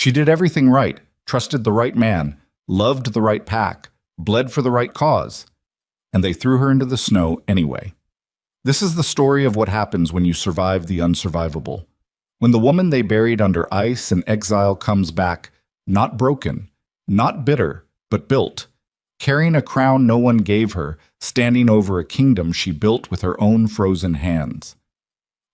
She did everything right, trusted the right man, loved the right pack, bled for the right cause, and they threw her into the snow anyway. This is the story of what happens when you survive the unsurvivable. When the woman they buried under ice and exile comes back, not broken, not bitter, but built, carrying a crown no one gave her, standing over a kingdom she built with her own frozen hands.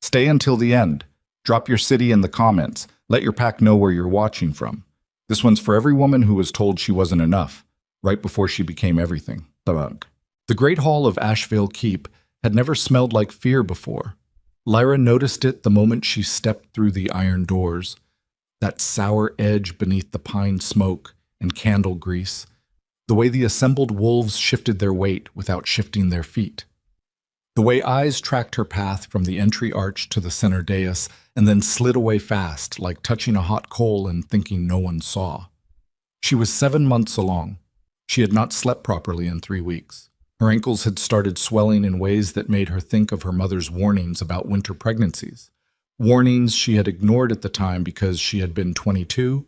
Stay until the end. Drop your city in the comments. Let your pack know where you're watching from. This one's for every woman who was told she wasn't enough, right before she became everything. The Great Hall of Asheville Keep had never smelled like fear before. Lyra noticed it the moment she stepped through the iron doors, that sour edge beneath the pine smoke and candle grease, the way the assembled wolves shifted their weight without shifting their feet, the way eyes tracked her path from the entry arch to the center dais and then slid away fast, like touching a hot coal and thinking no one saw. She was 7 months along. She had not slept properly in 3 weeks. Her ankles had started swelling in ways that made her think of her mother's warnings about winter pregnancies, warnings she had ignored at the time because she had been 22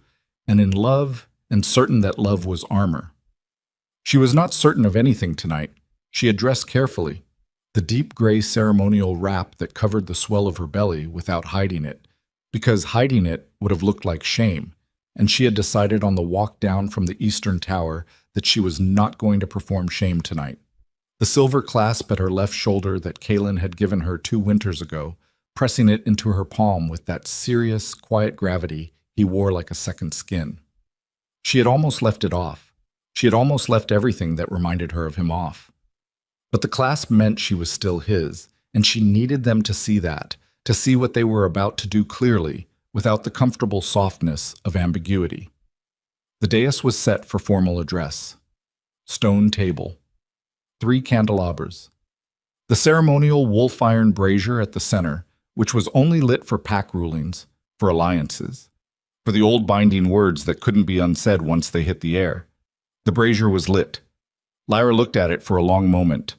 and in love and certain that love was armor. She was not certain of anything tonight. She had dressed carefully, the deep gray ceremonial wrap that covered the swell of her belly without hiding it, because hiding it would have looked like shame, and she had decided on the walk down from the eastern tower that she was not going to perform shame tonight. The silver clasp at her left shoulder that Kaylin had given her 2 winters ago, pressing it into her palm with that serious, quiet gravity he wore like a second skin. She had almost left it off. She had almost left everything that reminded her of him off. But the clasp meant she was still his, and she needed them to see that, to see what they were about to do clearly, without the comfortable softness of ambiguity. The dais was set for formal address. Stone table. 3 candelabras. The ceremonial wolf iron brazier at the center, which was only lit for pack rulings, for alliances, for the old binding words that couldn't be unsaid once they hit the air. The brazier was lit. Lyra looked at it for a long moment.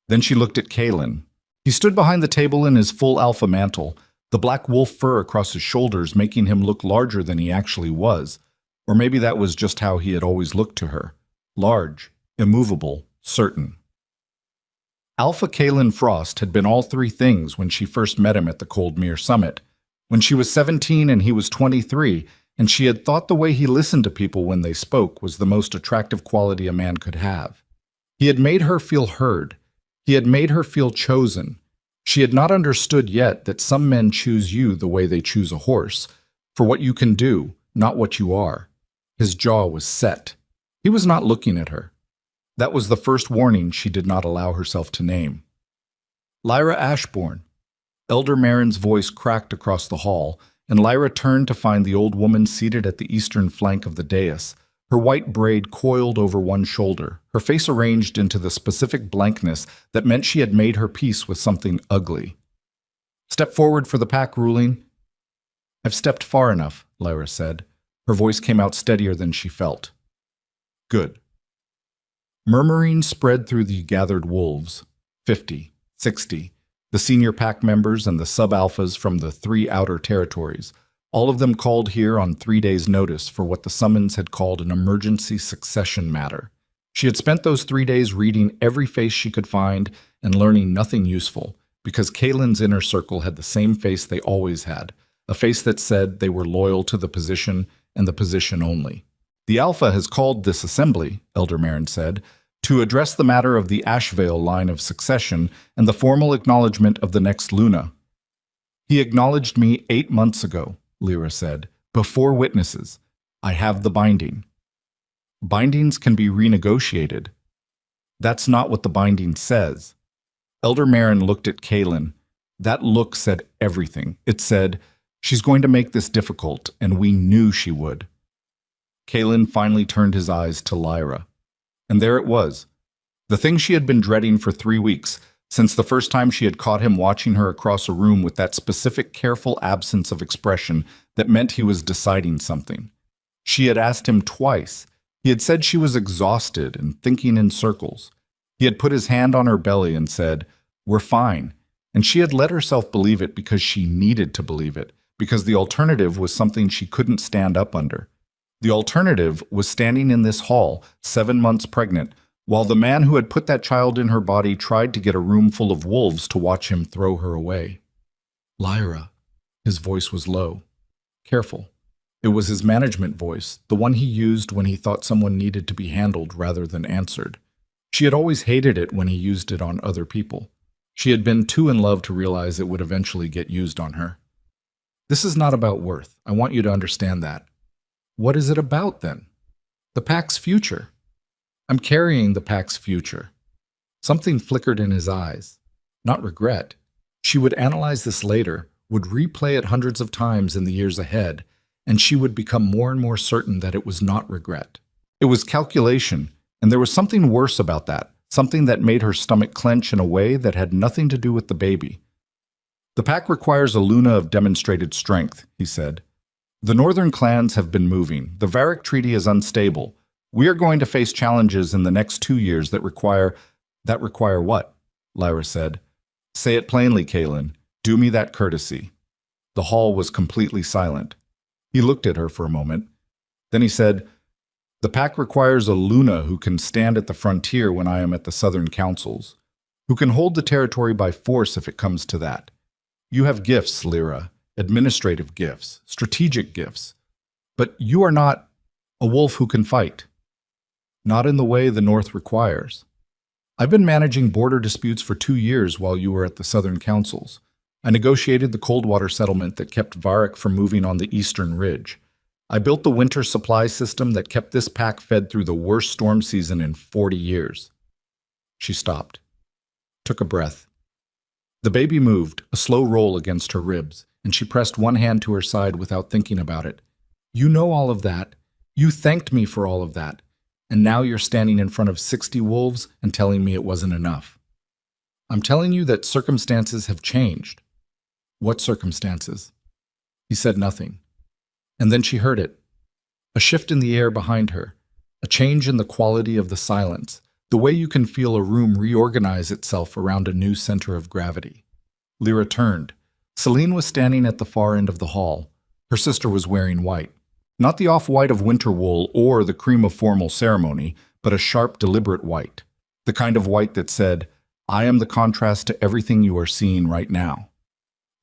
Then she looked at Kaylin. He stood behind the table in his full alpha mantle, the black wolf fur across his shoulders making him look larger than he actually was, or maybe that was just how he had always looked to her. Large, immovable, certain. Alpha Kaylin Frost had been all 3 things when she first met him at the Coldmere Summit, when she was 17 and he was 23, and she had thought the way he listened to people when they spoke was the most attractive quality a man could have. He had made her feel heard. He had made her feel chosen. She had not understood yet that some men choose you the way they choose a horse, for what you can do, not what you are. His jaw was set. He was not looking at her. That was the first warning she did not allow herself to name. Lyra Ashbourne. Elder Marin's voice cracked across the hall, and Lyra turned to find the old woman seated at the eastern flank of the dais, her white braid coiled over one shoulder, her face arranged into the specific blankness that meant she had made her peace with something ugly. Step forward for the pack ruling. I've stepped far enough, Lyra said. Her voice came out steadier than she felt. Good. Murmuring spread through the gathered wolves, 50, 60, the senior pack members and the sub-alphas from the 3 outer territories, all of them called here on 3 days' notice for what the summons had called an emergency succession matter. She had spent those 3 days reading every face she could find and learning nothing useful, because Kaylin's inner circle had the same face they always had, a face that said they were loyal to the position and the position only. The Alpha has called this assembly, Elder Marin said, to address the matter of the Asheville line of succession and the formal acknowledgement of the next Luna. He acknowledged me 8 months ago, Lyra said, before witnesses. I have the binding. Bindings can be renegotiated. That's not what the binding says. Elder Marin looked at Kaylin. That look said everything. It said, she's going to make this difficult, and we knew she would. Kaylin finally turned his eyes to Lyra. And there it was. The thing she had been dreading for 3 weeks, since the first time she had caught him watching her across a room with that specific careful absence of expression that meant he was deciding something. She had asked him twice. He had said she was exhausted and thinking in circles. He had put his hand on her belly and said, "We're fine." And she had let herself believe it because she needed to believe it, because the alternative was something she couldn't stand up under. The alternative was standing in this hall, 7 months pregnant, while the man who had put that child in her body tried to get a room full of wolves to watch him throw her away. Lyra. His voice was low. Careful. It was his management voice, the one he used when he thought someone needed to be handled rather than answered. She had always hated it when he used it on other people. She had been too in love to realize it would eventually get used on her. This is not about worth. I want you to understand that. What is it about, then? The pack's future. I'm carrying the pack's future. Something flickered in his eyes. Not regret. She would analyze this later, would replay it hundreds of times in the years ahead, and she would become more and more certain that it was not regret. It was calculation, and there was something worse about that, something that made her stomach clench in a way that had nothing to do with the baby. The pack requires a Luna of demonstrated strength, he said. The northern clans have been moving. The Varric Treaty is unstable. We are going to face challenges in the next 2 years that require what? Lyra said. Say it plainly, Kaelin. Do me that courtesy. The hall was completely silent. He looked at her for a moment. Then he said, The pack requires a Luna who can stand at the frontier when I am at the southern councils, who can hold the territory by force if it comes to that. You have gifts, Lyra, administrative gifts, strategic gifts, but you are not a wolf who can fight. Not in the way the North requires. I've been managing border disputes for 2 years while you were at the Southern Councils. I negotiated the Coldwater settlement that kept Varric from moving on the eastern ridge. I built the winter supply system that kept this pack fed through the worst storm season in 40 years. She stopped, took a breath. The baby moved, a slow roll against her ribs, and she pressed one hand to her side without thinking about it. You know all of that. You thanked me for all of that. And now you're standing in front of 60 wolves and telling me it wasn't enough. I'm telling you that circumstances have changed. What circumstances? He said nothing. And then she heard it. A shift in the air behind her. A change in the quality of the silence. The way you can feel a room reorganize itself around a new center of gravity. Lyra turned. Celine was standing at the far end of the hall. Her sister was wearing white. Not the off-white of winter wool or the cream of formal ceremony, but a sharp, deliberate white. The kind of white that said, I am the contrast to everything you are seeing right now.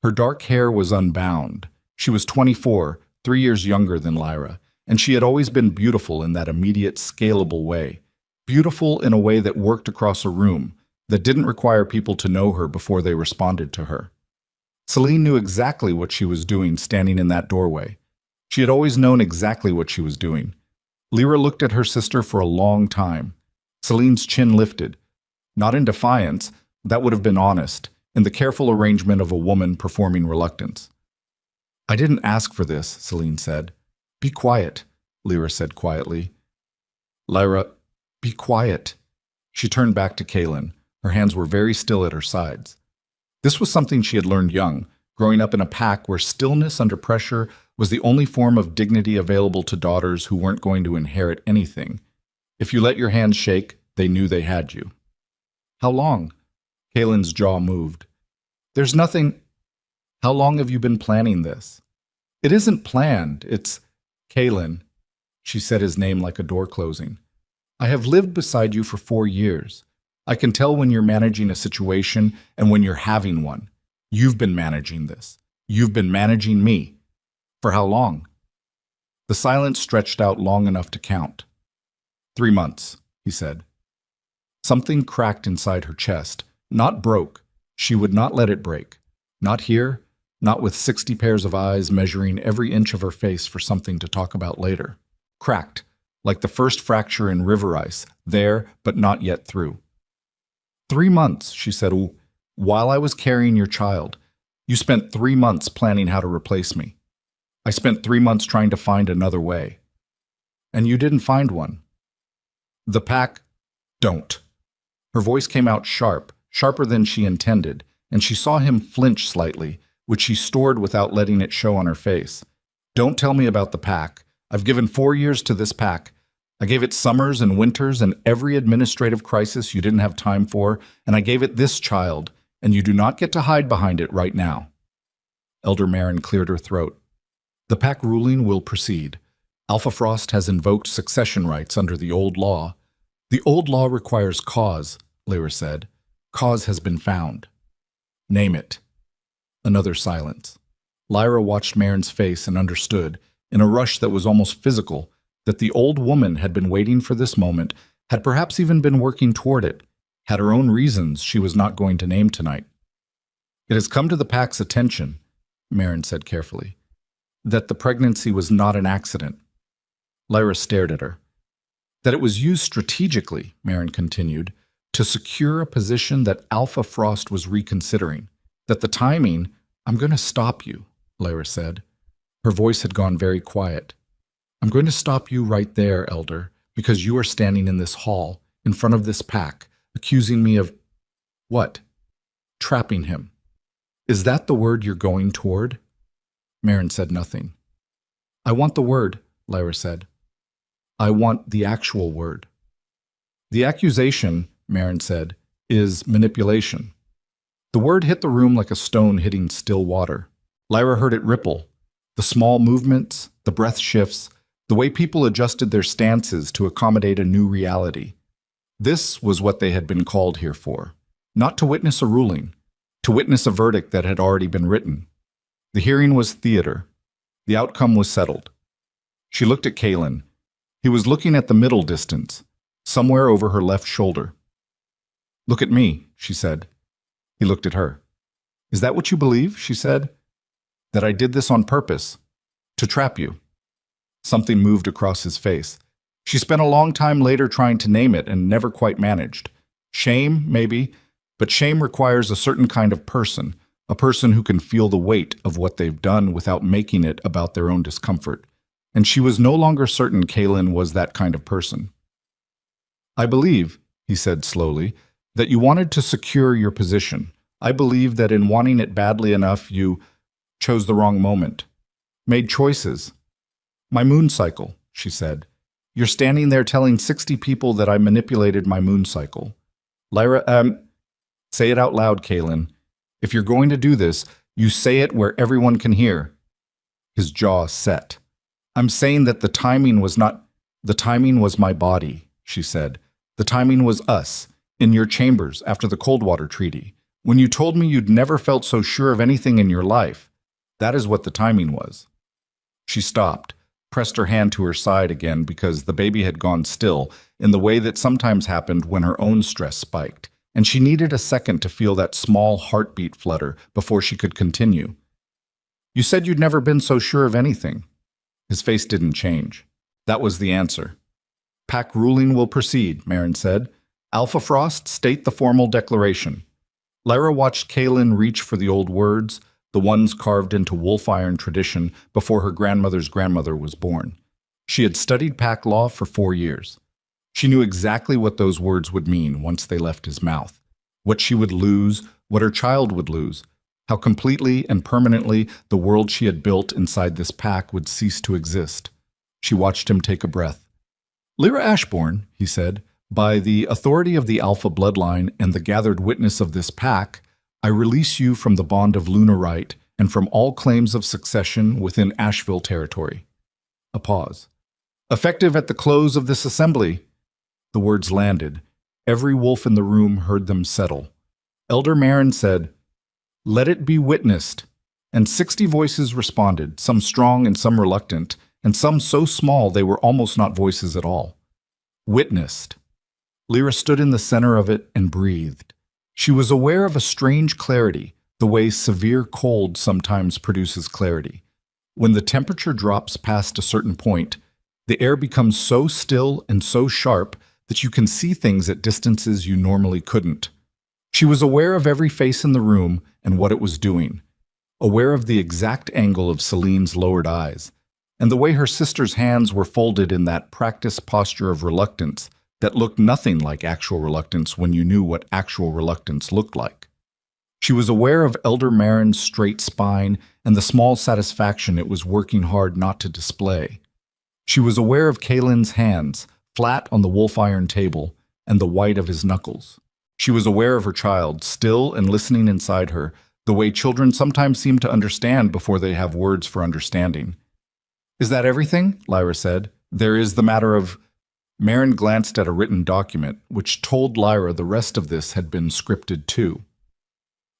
Her dark hair was unbound. She was 24, 3 years younger than Lyra, and she had always been beautiful in that immediate, scalable way. Beautiful in a way that worked across a room, that didn't require people to know her before they responded to her. Celine knew exactly what she was doing standing in that doorway. She had always known exactly what she was doing. Lyra looked at her sister for a long time. Celine's chin lifted. Not in defiance, that would have been honest, in the careful arrangement of a woman performing reluctance. I didn't ask for this, Celine said. Be quiet, Lyra said quietly. Lyra, be quiet. She turned back to Kaelin. Her hands were very still at her sides. This was something she had learned young, growing up in a pack where stillness under pressure was the only form of dignity available to daughters who weren't going to inherit anything. If you let your hands shake, they knew they had you. How long? Kaelin's jaw moved. There's nothing. How long have you been planning this? It isn't planned, it's Kaelin. She said his name like a door closing. I have lived beside you for 4 years. I can tell when you're managing a situation and when you're having one. You've been managing this. You've been managing me. For how long? The silence stretched out long enough to count. 3 months, he said. Something cracked inside her chest. Not broke. She would not let it break. Not here, not with 60 pairs of eyes measuring every inch of her face for something to talk about later. Cracked, like the first fracture in river ice, there but not yet through. 3 months, she said, while I was carrying your child. You spent 3 months planning how to replace me. I spent 3 months trying to find another way. And you didn't find one. The pack, don't. Her voice came out sharp, sharper than she intended, and she saw him flinch slightly, which she stored without letting it show on her face. Don't tell me about the pack. I've given 4 years to this pack. I gave it summers and winters and every administrative crisis you didn't have time for, and I gave it this child, and you do not get to hide behind it right now. Elder Marin cleared her throat. The pack ruling will proceed. Alpha Frost has invoked succession rights under the old law. The old law requires cause, Lyra said. Cause has been found. Name it. Another silence. Lyra watched Marin's face and understood, in a rush that was almost physical, that the old woman had been waiting for this moment, had perhaps even been working toward it, had her own reasons she was not going to name tonight. It has come to the pack's attention, Marin said carefully, that the pregnancy was not an accident. Lyra stared at her. That it was used strategically, Marin continued, to secure a position that Alpha Frost was reconsidering. That the timing— I'm going to stop you, Lyra said. Her voice had gone very quiet. I'm going to stop you right there, Elder, because you are standing in this hall, in front of this pack, accusing me of— what? Trapping him. Is that the word you're going toward? Marin said nothing. I want the word, Lyra said. I want the actual word. The accusation, Marin said, is manipulation. The word hit the room like a stone hitting still water. Lyra heard it ripple. The small movements, the breath shifts, the way people adjusted their stances to accommodate a new reality. This was what they had been called here for. Not to witness a ruling, to witness a verdict that had already been written. The hearing was theater. The outcome was settled. She looked at Kalen. He was looking at the middle distance, somewhere over her left shoulder. Look at me, she said. He looked at her. Is that what you believe? She said. That I did this on purpose, to trap you. Something moved across his face. She spent a long time later trying to name it and never quite managed. Shame, maybe, but shame requires a certain kind of person, a person who can feel the weight of what they've done without making it about their own discomfort. And she was no longer certain Kalen was that kind of person. I believe, he said slowly, that you wanted to secure your position. I believe that in wanting it badly enough, you chose the wrong moment. Made choices. My moon cycle, she said. You're standing there telling 60 people that I manipulated my moon cycle. Lyra, say it out loud, Kalen. If you're going to do this, you say it where everyone can hear. His jaw set. I'm saying that the timing was my body, she said. The timing was us, in your chambers after the Coldwater Treaty. When you told me you'd never felt so sure of anything in your life, that is what the timing was. She stopped, pressed her hand to her side again because the baby had gone still in the way that sometimes happened when her own stress spiked, and she needed a second to feel that small heartbeat flutter before she could continue. You said you'd never been so sure of anything. His face didn't change. That was the answer. Pack ruling will proceed, Marin said. Alpha Frost, state the formal declaration. Lyra watched Kalen reach for the old words, the ones carved into wolf iron tradition before her grandmother's grandmother was born. She had studied pack law for 4 years. She knew exactly what those words would mean once they left his mouth, what she would lose, what her child would lose, how completely and permanently the world she had built inside this pack would cease to exist. She watched him take a breath. Lyra Ashbourne, he said, by the authority of the Alpha bloodline and the gathered witness of this pack, I release you from the bond of lunar right and from all claims of succession within Asheville territory. A pause. Effective at the close of this assembly. The words landed. Every wolf in the room heard them settle. Elder Marin said, Let it be witnessed. And 60 voices responded, some strong and some reluctant, and some so small they were almost not voices at all. Witnessed. Lyra stood in the center of it and breathed. She was aware of a strange clarity, the way severe cold sometimes produces clarity. When the temperature drops past a certain point, the air becomes so still and so sharp that you can see things at distances you normally couldn't. She was aware of every face in the room and what it was doing, aware of the exact angle of Celine's lowered eyes, and the way her sister's hands were folded in that practiced posture of reluctance that looked nothing like actual reluctance when you knew what actual reluctance looked like. She was aware of Elder Marin's straight spine and the small satisfaction it was working hard not to display. She was aware of Kalen's hands, flat on the wolf iron table, and the white of his knuckles. She was aware of her child, still and listening inside her, the way children sometimes seem to understand before they have words for understanding. Is that everything? Lyra said. There is the matter of... Marin glanced at a written document, which told Lyra the rest of this had been scripted too.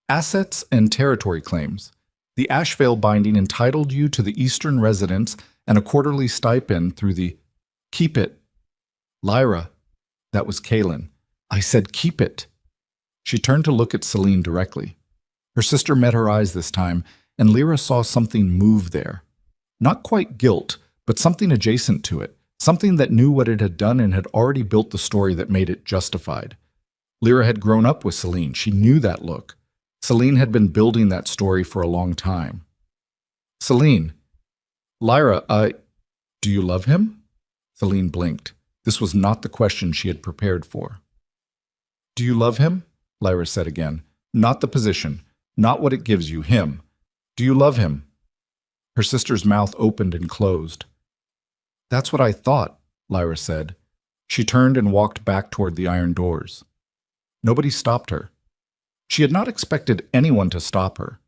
Assets and territory claims. The Ashvale binding entitled you to the eastern residence and a quarterly stipend through the... Keep it. Lyra. That was Kaylin. I said keep it. She turned to look at Celine directly. Her sister met her eyes this time, and Lyra saw something move there. Not quite guilt, but something adjacent to it. Something that knew what it had done and had already built the story that made it justified. Lyra had grown up with Celine. She knew that look. Celine had been building that story for a long time. Celine. Lyra, do you love him? Celine blinked. This was not the question she had prepared for. Do you love him? Lyra said again. Not the position. Not what it gives you, him. Do you love him? Her sister's mouth opened and closed. That's what I thought, Lyra said. She turned and walked back toward the iron doors. Nobody stopped her. She had not expected anyone to stop her.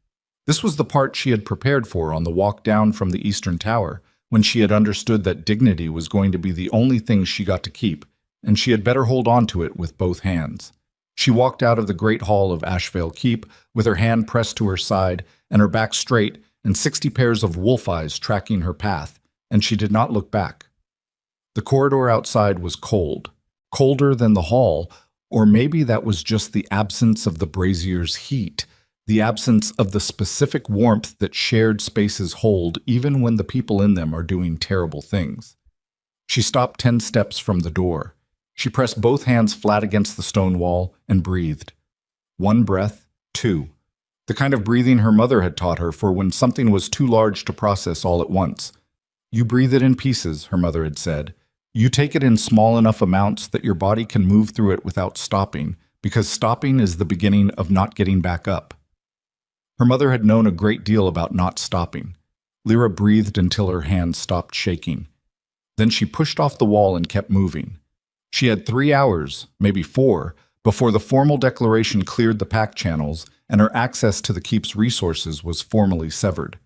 This was the part she had prepared for on the walk down from the Eastern Tower, when she had understood that dignity was going to be the only thing she got to keep, and she had better hold on to it with both hands. She walked out of the great hall of Ashvale Keep with her hand pressed to her side and her back straight and 60 pairs of wolf eyes tracking her path, and she did not look back. The corridor outside was cold, colder than the hall, or maybe that was just the absence of the brazier's heat, the absence of the specific warmth that shared spaces hold even when the people in them are doing terrible things. She stopped 10 steps from the door. She pressed both hands flat against the stone wall and breathed. 1 breath, 2. The kind of breathing her mother had taught her for when something was too large to process all at once. You breathe it in pieces, her mother had said. You take it in small enough amounts that your body can move through it without stopping, because stopping is the beginning of not getting back up. Her mother had known a great deal about not stopping. Lyra breathed until her hands stopped shaking. Then she pushed off the wall and kept moving. She had 3 hours, maybe 4, before the formal declaration cleared the pack channels and her access to the keep's resources was formally severed.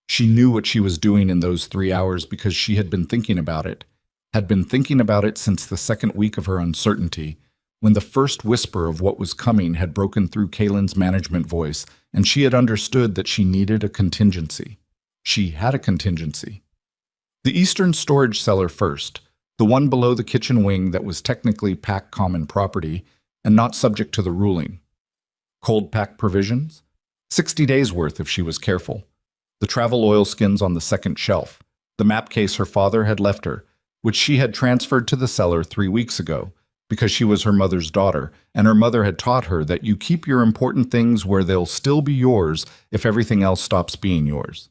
She knew what she was doing in those 3 hours because she had been thinking about it, since the second week of her uncertainty, when the first whisper of what was coming had broken through Kaylin's management voice, and she had understood that she needed a contingency. She had a contingency. The eastern storage cellar first, the one below the kitchen wing that was technically pack common property and not subject to the ruling. Cold pack provisions? 60 days' worth if she was careful. The travel oilskins on the second shelf, the map case her father had left her, which she had transferred to the cellar 3 weeks ago, because she was her mother's daughter, and her mother had taught her that you keep your important things where they'll still be yours if everything else stops being yours.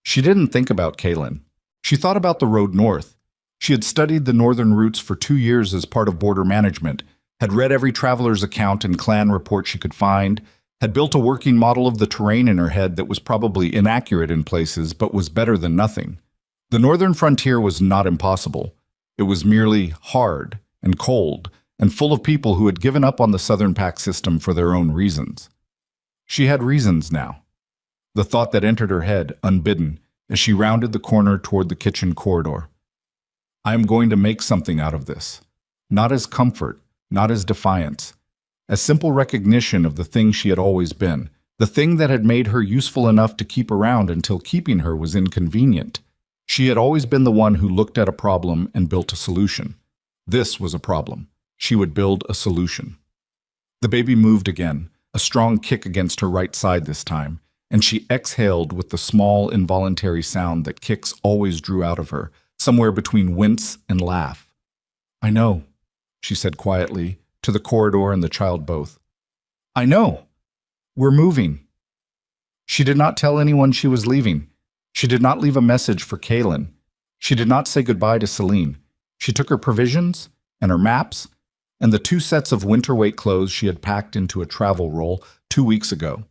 She didn't think about Kaylin. She thought about the road north. She had studied the northern routes for 2 years as part of border management, had read every traveler's account and clan report she could find, had built a working model of the terrain in her head that was probably inaccurate in places but was better than nothing. The northern frontier was not impossible. It was merely hard and cold and full of people who had given up on the southern pack system for their own reasons. She had reasons now. The thought that entered her head, unbidden, as she rounded the corner toward the kitchen corridor. I am going to make something out of this. Not as comfort, not as defiance. As simple recognition of the thing she had always been, the thing that had made her useful enough to keep around until keeping her was inconvenient. She had always been the one who looked at a problem and built a solution. This was a problem. She would build a solution. The baby moved again, a strong kick against her right side this time, and she exhaled with the small, involuntary sound that kicks always drew out of her, somewhere between wince and laugh. I know, she said quietly, to the corridor and the child both. I know. We're moving. She did not tell anyone she was leaving. She did not leave a message for Kaylin. She did not say goodbye to Celine. She took her provisions and her maps and the 2 sets of winter weight clothes she had packed into a travel roll 2 weeks ago,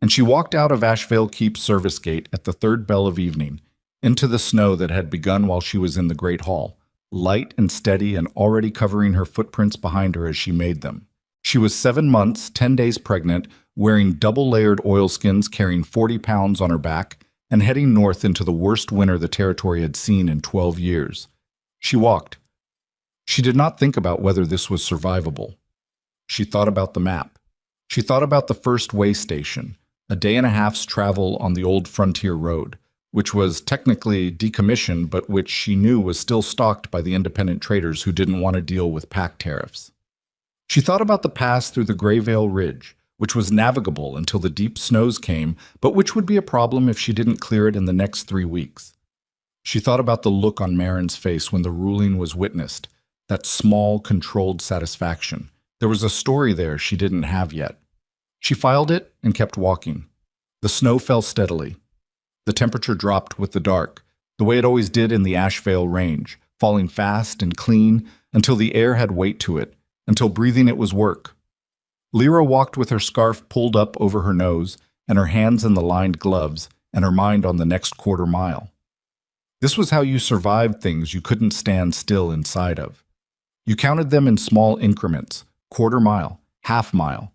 and she walked out of Ashvale Keep service gate at the 3rd bell of evening, into the snow that had begun while she was in the great hall, light and steady and already covering her footprints behind her as she made them. She was 7 months, 10 days pregnant, wearing double-layered oilskins carrying 40 pounds on her back, and heading north into the worst winter the territory had seen in 12 years. She walked. She did not think about whether this was survivable. She thought about the map. She thought about the first way station, a day and a half's travel on the old frontier road, which was technically decommissioned but which she knew was still stocked by the independent traders who didn't want to deal with pack tariffs. She thought about the pass through the Grayvale Ridge, which was navigable until the deep snows came, but which would be a problem if she didn't clear it in the next 3 weeks. She thought about the look on Marin's face when the ruling was witnessed, that small, controlled satisfaction. There was a story there she didn't have yet. She filed it and kept walking. The snow fell steadily. The temperature dropped with the dark, the way it always did in the Ashevale Range, falling fast and clean until the air had weight to it, until breathing it was work. Lyra walked with her scarf pulled up over her nose and her hands in the lined gloves and her mind on the next quarter mile. This was how you survived things you couldn't stand still inside of. You counted them in small increments, quarter mile, half mile.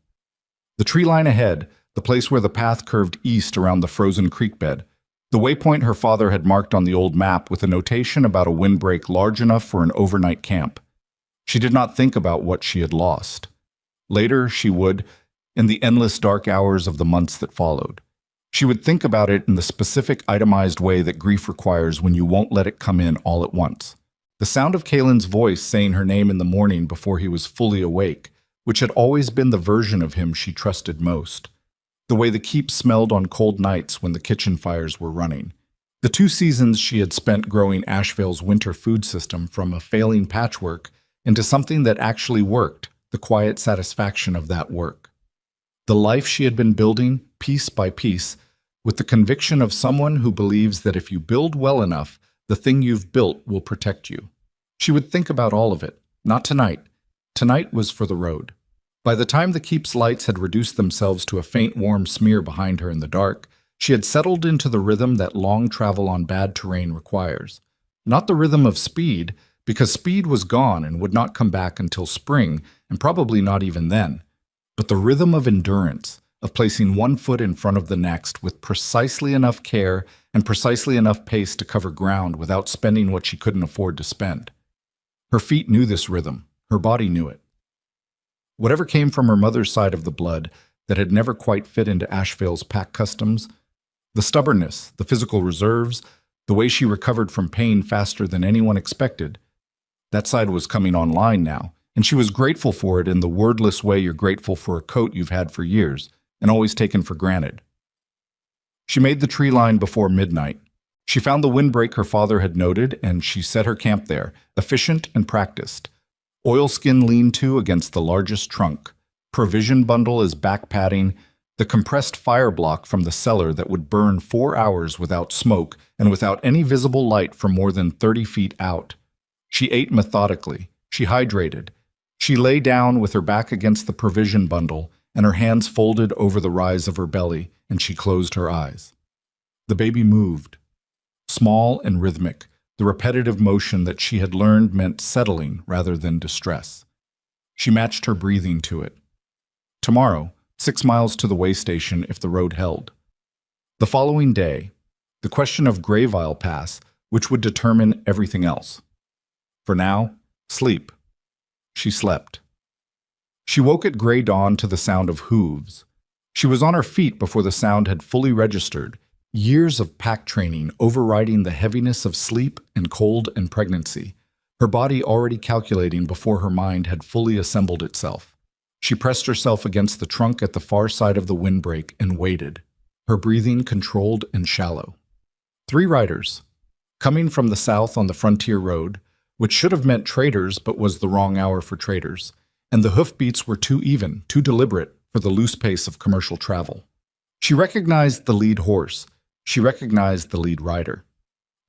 The tree line ahead, the place where the path curved east around the frozen creek bed, the waypoint her father had marked on the old map with a notation about a windbreak large enough for an overnight camp. She did not think about what she had lost. Later, she would, in the endless dark hours of the months that followed. She would think about it in the specific itemized way that grief requires when you won't let it come in all at once. The sound of Kaylin's voice saying her name in the morning before he was fully awake, which had always been the version of him she trusted most. The way the keep smelled on cold nights when the kitchen fires were running. The 2 seasons she had spent growing Ashevale's winter food system from a failing patchwork into something that actually worked, the quiet satisfaction of that work. The life she had been building, piece by piece, with the conviction of someone who believes that if you build well enough, the thing you've built will protect you. She would think about all of it, not tonight. Tonight was for the road. By the time the keep's lights had reduced themselves to a faint warm smear behind her in the dark, she had settled into the rhythm that long travel on bad terrain requires. Not the rhythm of speed, because speed was gone and would not come back until spring, and probably not even then, but the rhythm of endurance, of placing one foot in front of the next with precisely enough care and precisely enough pace to cover ground without spending what she couldn't afford to spend. Her feet knew this rhythm. Her body knew it. Whatever came from her mother's side of the blood that had never quite fit into Ashevale's pack customs, the stubbornness, the physical reserves, the way she recovered from pain faster than anyone expected, that side was coming online now, and she was grateful for it in the wordless way you're grateful for a coat you've had for years and always taken for granted. She made the tree line before midnight. She found the windbreak her father had noted, and she set her camp there, efficient and practiced. Oilskin lean-to against the largest trunk, provision bundle as back padding, the compressed fire block from the cellar that would burn 4 hours without smoke and without any visible light for more than 30 feet out. She ate methodically. She hydrated. She lay down with her back against the provision bundle and her hands folded over the rise of her belly, and she closed her eyes. The baby moved. Small and rhythmic, the repetitive motion that she had learned meant settling rather than distress. She matched her breathing to it. Tomorrow, 6 miles to the way station if the road held. The following day, the question of Grayvale Pass, which would determine everything else. For now, sleep. She slept. She woke at gray dawn to the sound of hooves. She was on her feet before the sound had fully registered, years of pack training overriding the heaviness of sleep and cold and pregnancy, her body already calculating before her mind had fully assembled itself. She pressed herself against the trunk at the far side of the windbreak and waited, her breathing controlled and shallow. 3 riders, coming from the south on the frontier road, which should have meant traders but was the wrong hour for traders, and the hoofbeats were too even, too deliberate for the loose pace of commercial travel. She recognized the lead horse. She recognized the lead rider.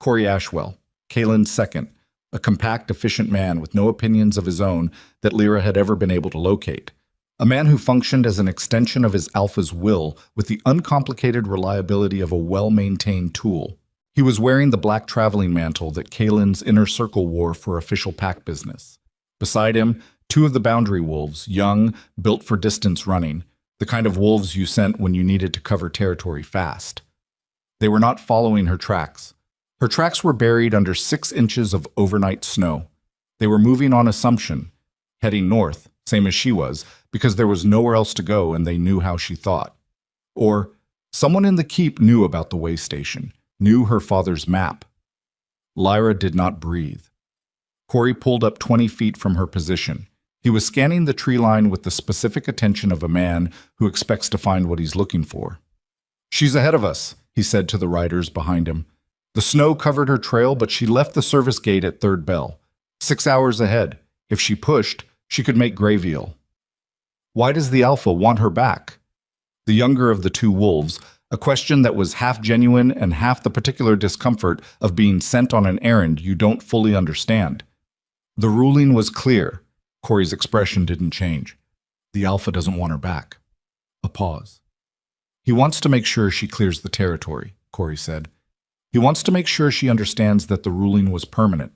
Corey Ashwell, Kaylin's second, a compact, efficient man with no opinions of his own that Lyra had ever been able to locate. A man who functioned as an extension of his alpha's will with the uncomplicated reliability of a well-maintained tool. He was wearing the black traveling mantle that Kaylin's inner circle wore for official pack business. Beside him, Two of the boundary wolves, young, built for distance running, the kind of wolves you sent when you needed to cover territory fast. They were not following her tracks. Her tracks were buried under 6 inches of overnight snow. They were moving on assumption, heading north, same as she was, because there was nowhere else to go and they knew how she thought. Or someone in the keep knew about the way station, knew her father's map. Lyra did not breathe. Corey pulled up 20 feet from her position. He was scanning the tree line with the specific attention of a man who expects to find what he's looking for. "She's ahead of us," he said to the riders behind him. The snow covered her trail, but she left the service gate at third bell. 6 hours ahead. If she pushed, she could make Grayveal. Why does the alpha want her back? The younger of the two wolves, a question that was half genuine and half the particular discomfort of being sent on an errand you don't fully understand. The ruling was clear. Corey's expression didn't change. The alpha doesn't want her back. A pause. He wants to make sure she clears the territory, Corey said. He wants to make sure she understands that the ruling was permanent,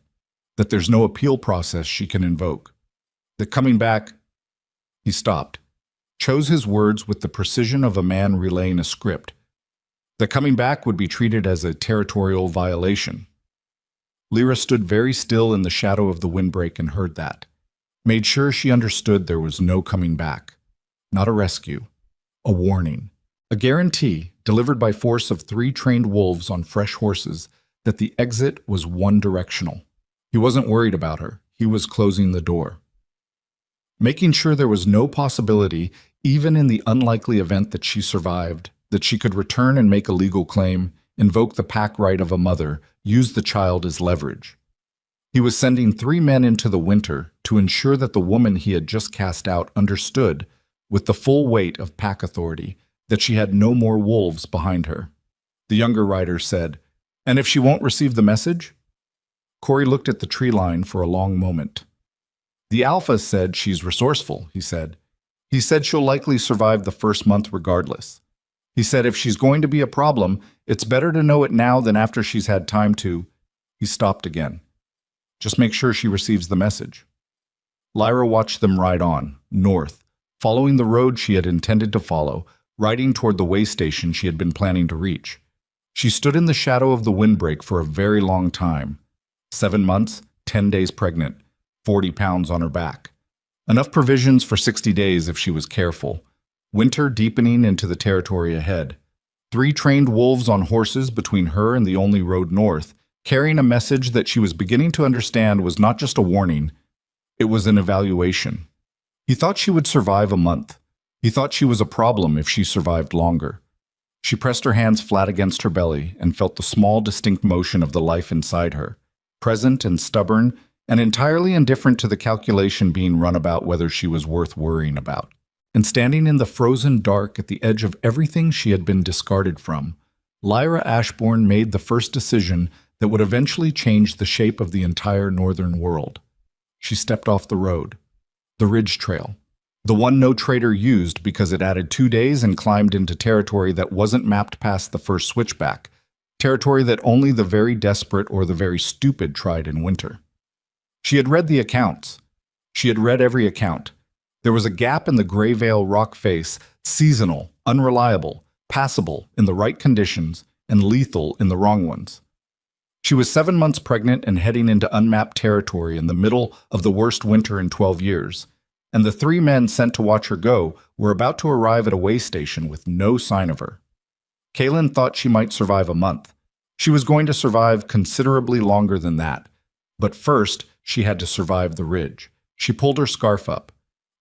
that there's no appeal process she can invoke, that coming back... He stopped, chose his words with the precision of a man relaying a script, that coming back would be treated as a territorial violation. Lyra stood very still in the shadow of the windbreak and heard that, made sure she understood there was no coming back, not a rescue, a warning, a guarantee delivered by force of 3 trained wolves on fresh horses that the exit was one-directional. He wasn't worried about her. He was closing the door, making sure there was no possibility, even in the unlikely event that she survived, that she could return and make a legal claim, invoke the pack right of a mother, use the child as leverage. He was sending 3 men into the winter to ensure that the woman he had just cast out understood, with the full weight of pack authority, that she had no more wolves behind her. The younger rider said, "And if she won't receive the message?" Corey looked at the tree line for a long moment. "The alpha said she's resourceful," he said. "He said she'll likely survive the first month regardless. He said if she's going to be a problem, it's better to know it now than after she's had time to..." He stopped again. "Just make sure she receives the message." Lyra watched them ride on, north, following the road she had intended to follow, riding toward the way station she had been planning to reach. She stood in the shadow of the windbreak for a very long time. 7 months, 10 days pregnant, 40 pounds on her back. Enough provisions for 60 days if she was careful. Winter deepening into the territory ahead. 3 trained wolves on horses between her and the only road north, carrying a message that she was beginning to understand was not just a warning, it was an evaluation. He thought she would survive a month. He thought she was a problem if she survived longer. She pressed her hands flat against her belly and felt the small, distinct motion of the life inside her, present and stubborn, and entirely indifferent to the calculation being run about whether she was worth worrying about. And standing in the frozen dark at the edge of everything she had been discarded from, Lyra Ashbourne made the first decision that would eventually change the shape of the entire northern world. She stepped off the road, the ridge trail, the one no trader used because it added 2 days and climbed into territory that wasn't mapped past the first switchback, territory that only the very desperate or the very stupid tried in winter. She had read the accounts. She had read every account. There was a gap in the Grayveal rock face, seasonal, unreliable, passable in the right conditions, and lethal in the wrong ones. She was 7 months pregnant and heading into unmapped territory in the middle of the worst winter in 12 years, and the 3 men sent to watch her go were about to arrive at a way station with no sign of her. Kaylin thought she might survive a month. She was going to survive considerably longer than that, but first she had to survive the ridge. She pulled her scarf up.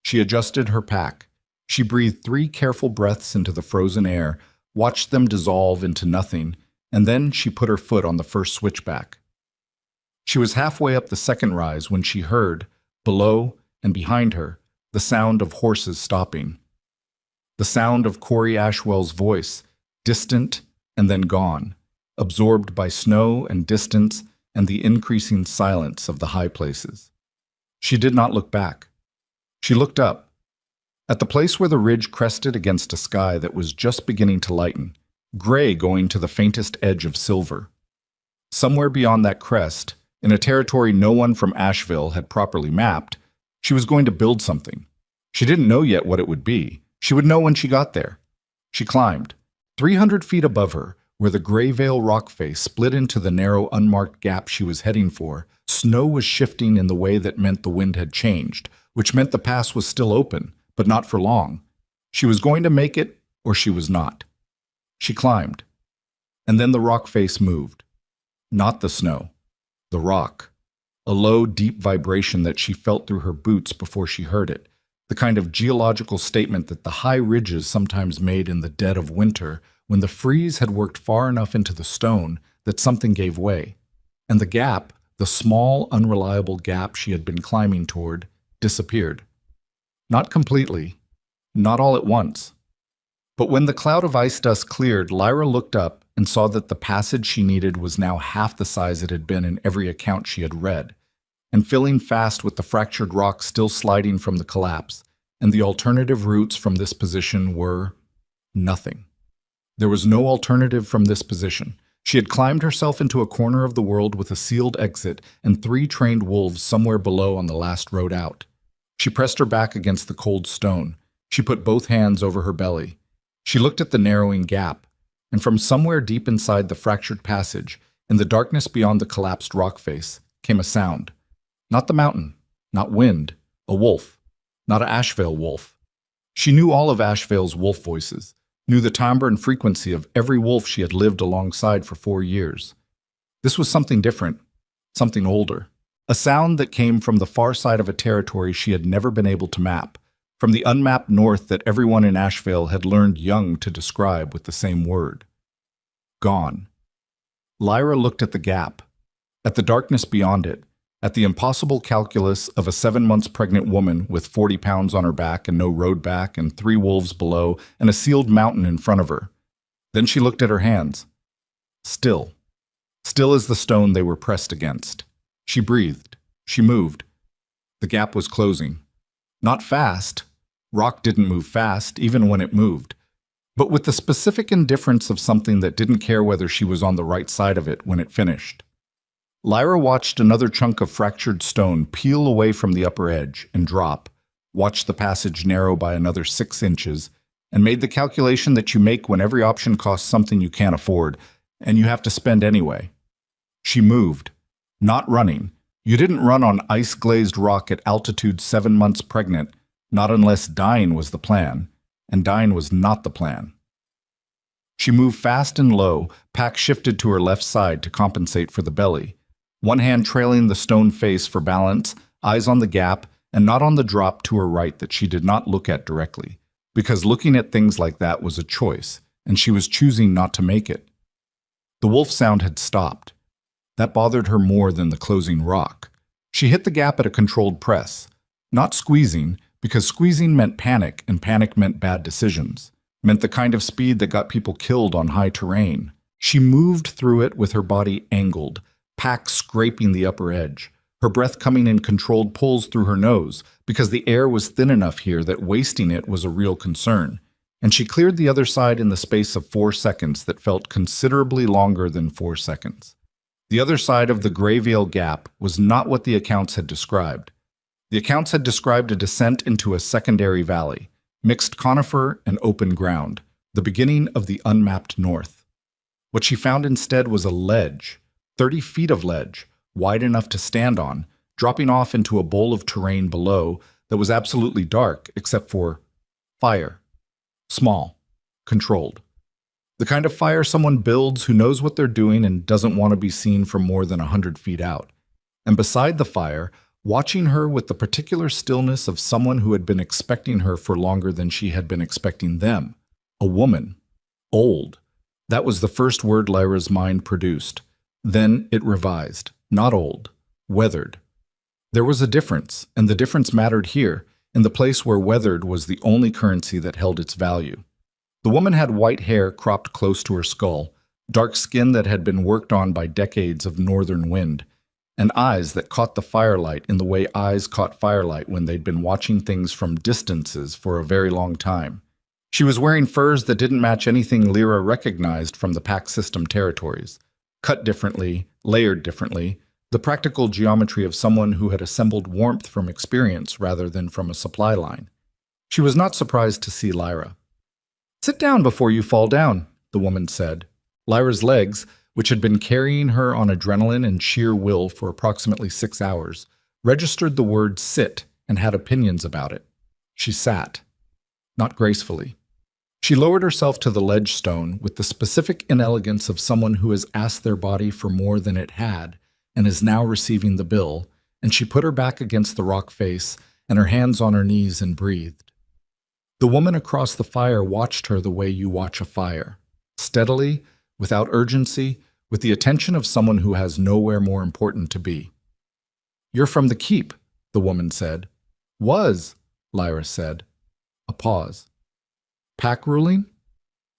She adjusted her pack. She breathed 3 careful breaths into the frozen air, watched them dissolve into nothing, and then she put her foot on the first switchback. She was halfway up the second rise when she heard, below and behind her, the sound of horses stopping. The sound of Corey Ashwell's voice, distant and then gone, absorbed by snow and distance and the increasing silence of the high places. She did not look back. She looked up, at the place where the ridge crested against a sky that was just beginning to lighten, gray going to the faintest edge of silver. Somewhere beyond that crest, in a territory no one from Asheville had properly mapped, She was going to build something. She didn't know yet what it would be. She would know when she got there. She climbed. 300 feet above her, where the gray veil rock face split into the narrow, unmarked gap she was heading for, snow was shifting in the way that meant the wind had changed, which meant the pass was still open, but not for long. She was going to make it, or she was not. She climbed. And then the rock face moved. Not the snow. The rock. A low, deep vibration that she felt through her boots before she heard it. The kind of geological statement that the high ridges sometimes made in the dead of winter when the freeze had worked far enough into the stone that something gave way. And the gap, the small, unreliable gap she had been climbing toward, disappeared. Not completely. Not all at once. But when the cloud of ice dust cleared, Lyra looked up and saw that the passage she needed was now half the size it had been in every account she had read, and filling fast with the fractured rock still sliding from the collapse, and the alternative routes from this position were nothing. There was no alternative from this position. She had climbed herself into a corner of the world with a sealed exit and 3 trained wolves somewhere below on the last road out. She pressed her back against the cold stone. She put both hands over her belly. She looked at the narrowing gap, and from somewhere deep inside the fractured passage, in the darkness beyond the collapsed rock face, came a sound. Not the mountain, not wind, a wolf, not an Ashevale wolf. She knew all of Ashevale's wolf voices, knew the timbre and frequency of every wolf she had lived alongside for 4 years. This was something different, something older. A sound that came from the far side of a territory she had never been able to map, from the unmapped north that everyone in Ashevale had learned young to describe with the same word. Gone. Lyra looked at the gap, at the darkness beyond it, at the impossible calculus of a 7 months pregnant woman with 40 pounds on her back and no road back and 3 wolves below and a sealed mountain in front of her. Then she looked at her hands. Still. Still as the stone they were pressed against. She breathed. She moved. The gap was closing. Not fast. Rock didn't move fast, even when it moved. But with the specific indifference of something that didn't care whether she was on the right side of it when it finished. Lyra watched another chunk of fractured stone peel away from the upper edge and drop, watched the passage narrow by another 6 inches, and made the calculation that you make when every option costs something you can't afford, and you have to spend anyway. She moved. Not running. You didn't run on ice-glazed rock at altitude 7 months pregnant, not unless dying was the plan, and dying was not the plan. She moved fast and low, pack shifted to her left side to compensate for the belly. One hand trailing the stone face for balance, eyes on the gap, and not on the drop to her right that she did not look at directly, because looking at things like that was a choice, and she was choosing not to make it. The wolf sound had stopped. That bothered her more than the closing rock. She hit the gap at a controlled press, not squeezing, because squeezing meant panic, and panic meant bad decisions, meant the kind of speed that got people killed on high terrain. She moved through it with her body angled, pack scraping the upper edge, her breath coming in controlled pulls through her nose, because the air was thin enough here that wasting it was a real concern. And she cleared the other side in the space of 4 seconds that felt considerably longer than 4 seconds. The other side of the gray veil gap was not what the accounts had described. The accounts had described a descent into a secondary valley, mixed conifer and open ground, the beginning of the unmapped north. What she found instead was a ledge, 30 feet of ledge, wide enough to stand on, dropping off into a bowl of terrain below that was absolutely dark except for fire. Small, controlled. The kind of fire someone builds who knows what they're doing and doesn't want to be seen from more than 100 feet out. And beside the fire, watching her with the particular stillness of someone who had been expecting her for longer than she had been expecting them. A woman. Old. That was the first word Lyra's mind produced. Then it revised. Not old. Weathered. There was a difference, and the difference mattered here, in the place where weathered was the only currency that held its value. The woman had white hair cropped close to her skull, dark skin that had been worked on by decades of northern wind, and eyes that caught the firelight in the way eyes caught firelight when they'd been watching things from distances for a very long time. She was wearing furs that didn't match anything Lyra recognized from the pack system territories, cut differently, layered differently, the practical geometry of someone who had assembled warmth from experience rather than from a supply line. She was not surprised to see Lyra. "Sit down before you fall down," the woman said. Lyra's legs, which had been carrying her on adrenaline and sheer will for approximately 6 hours, registered the word sit and had opinions about it. She sat, not gracefully. She lowered herself to the ledge stone with the specific inelegance of someone who has asked their body for more than it had and is now receiving the bill, and she put her back against the rock face and her hands on her knees and breathed. The woman across the fire watched her the way you watch a fire, steadily, without urgency, with the attention of someone who has nowhere more important to be. "You're from the keep," the woman said. "Was," Lyra said. A pause. "Pack ruling?"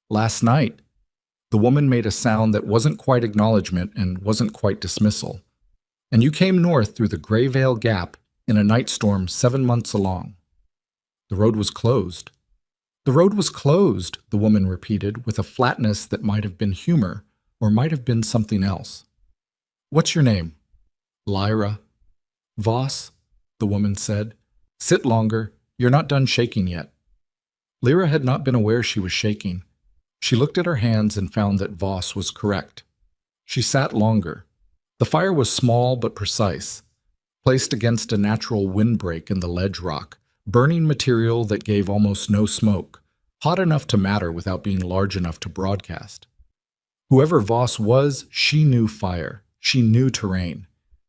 "Last night." The woman made a sound that wasn't quite acknowledgement and wasn't quite dismissal. "And you came north through the Greyvale Gap in a night storm 7 months along." "The road was closed." "The road was closed," the woman repeated with a flatness that might have been humor or might have been something else. "What's your name?" "Lyra." "Voss," the woman said. "Sit longer. You're not done shaking yet." Lyra had not been aware she was shaking. She looked at her hands and found that Voss was correct. She sat longer. The fire was small but precise, placed against a natural windbreak in the ledge rock, burning material that gave almost no smoke, hot enough to matter without being large enough to broadcast. Whoever Voss was, she knew fire. She knew terrain.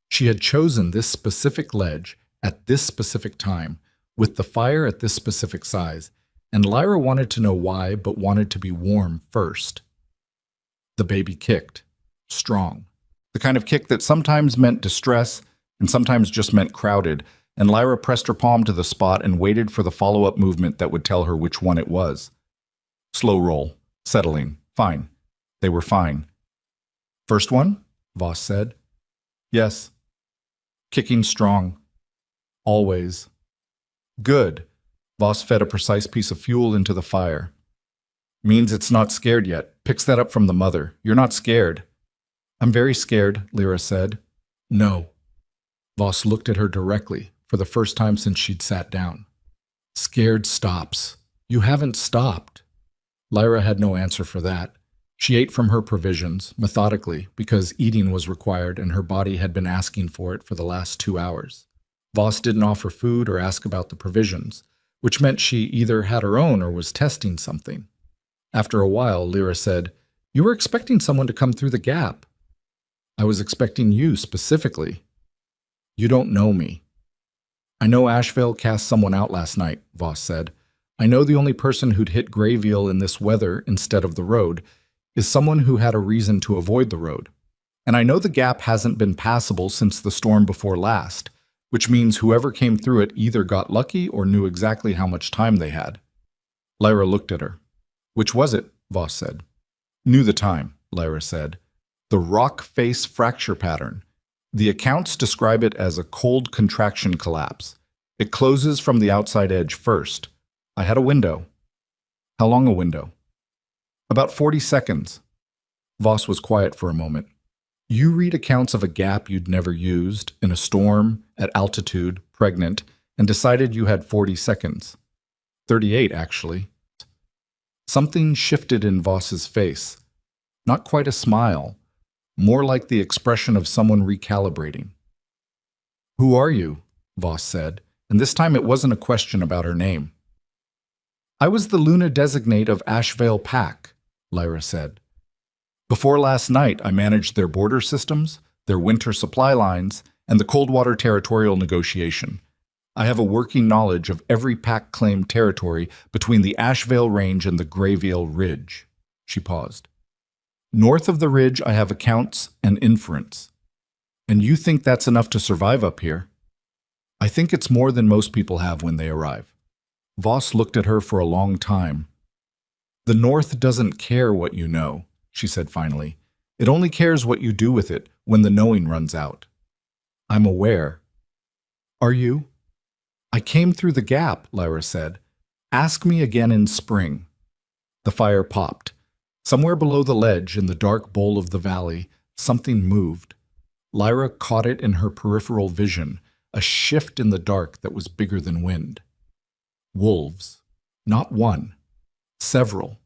She had chosen this specific ledge at this specific time, with the fire at this specific size, and Lyra wanted to know why, but wanted to be warm first. The baby kicked. Strong. The kind of kick that sometimes meant distress and sometimes just meant crowded, and Lyra pressed her palm to the spot and waited for the follow-up movement that would tell her which one it was. Slow roll. Settling. Fine. They were fine. "First one?" Voss said. "Yes." "Kicking strong." "Always." "Good." Voss fed a precise piece of fuel into the fire. "Means it's not scared yet. Picks that up from the mother. You're not scared." "I'm very scared," Lyra said. "No." Voss looked at her directly, for the first time since she'd sat down. "Scared stops. You haven't stopped." Lyra had no answer for that. She ate from her provisions, methodically, because eating was required and her body had been asking for it for the last 2 hours. Voss didn't offer food or ask about the provisions, which meant she either had her own or was testing something. After a while, Lyra said, "You were expecting someone to come through the gap." "I was expecting you specifically." "You don't know me." "I know Ashevale cast someone out last night," Voss said. "I know the only person who'd hit Greyville in this weather instead of the road is someone who had a reason to avoid the road. And I know the gap hasn't been passable since the storm before last, which means whoever came through it either got lucky or knew exactly how much time they had." Lyra looked at her. "Which was it?" Voss said. "Knew the time," Lyra said. "The rock face fracture pattern. The accounts describe it as a cold contraction collapse. It closes from the outside edge first. I had a window." "How long a window?" "About 40 seconds. Voss was quiet for a moment. "You read accounts of a gap you'd never used, in a storm, at altitude, pregnant, and decided you had 40 seconds. 38, actually." Something shifted in Voss's face. Not quite a smile, more like the expression of someone recalibrating. "Who are you?" Voss said, and this time it wasn't a question about her name. "I was the Luna designate of Ashevale Pack," Lyra said. "Before last night, I managed their border systems, their winter supply lines, and the Coldwater territorial negotiation. I have a working knowledge of every pack claimed territory between the Ashevale Range and the Greyvale Ridge." She paused. "North of the ridge, I have accounts and inference. And you think that's enough to survive up here?" "I think it's more than most people have when they arrive." Voss looked at her for a long time. "The North doesn't care what you know," she said finally. "It only cares what you do with it when the knowing runs out." "I'm aware." "Are you?" "I came through the gap," Lyra said. "Ask me again in spring." The fire popped. Somewhere below the ledge, in the dark bowl of the valley, something moved. Lyra caught it in her peripheral vision, a shift in the dark that was bigger than wind. Wolves. Not one. Several.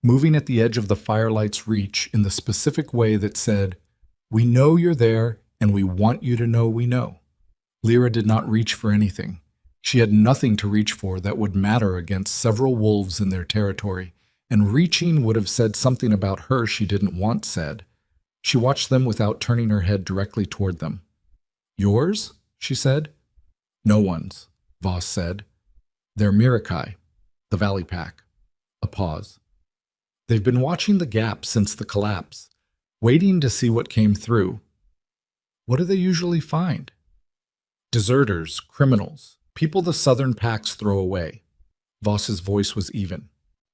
Moving at the edge of the firelight's reach in the specific way that said, "We know you're there, and we want you to know we know." Lyra did not reach for anything. She had nothing to reach for that would matter against several wolves in their territory, and reaching would have said something about her she didn't want said. She watched them without turning her head directly toward them. "Yours?" she said. "No one's," Voss said. "They're Mirakai, the Valley Pack." A pause. "They've been watching the gap since the collapse, waiting to see what came through." "What do they usually find?" "Deserters, criminals, people the Southern packs throw away." Voss's voice was even.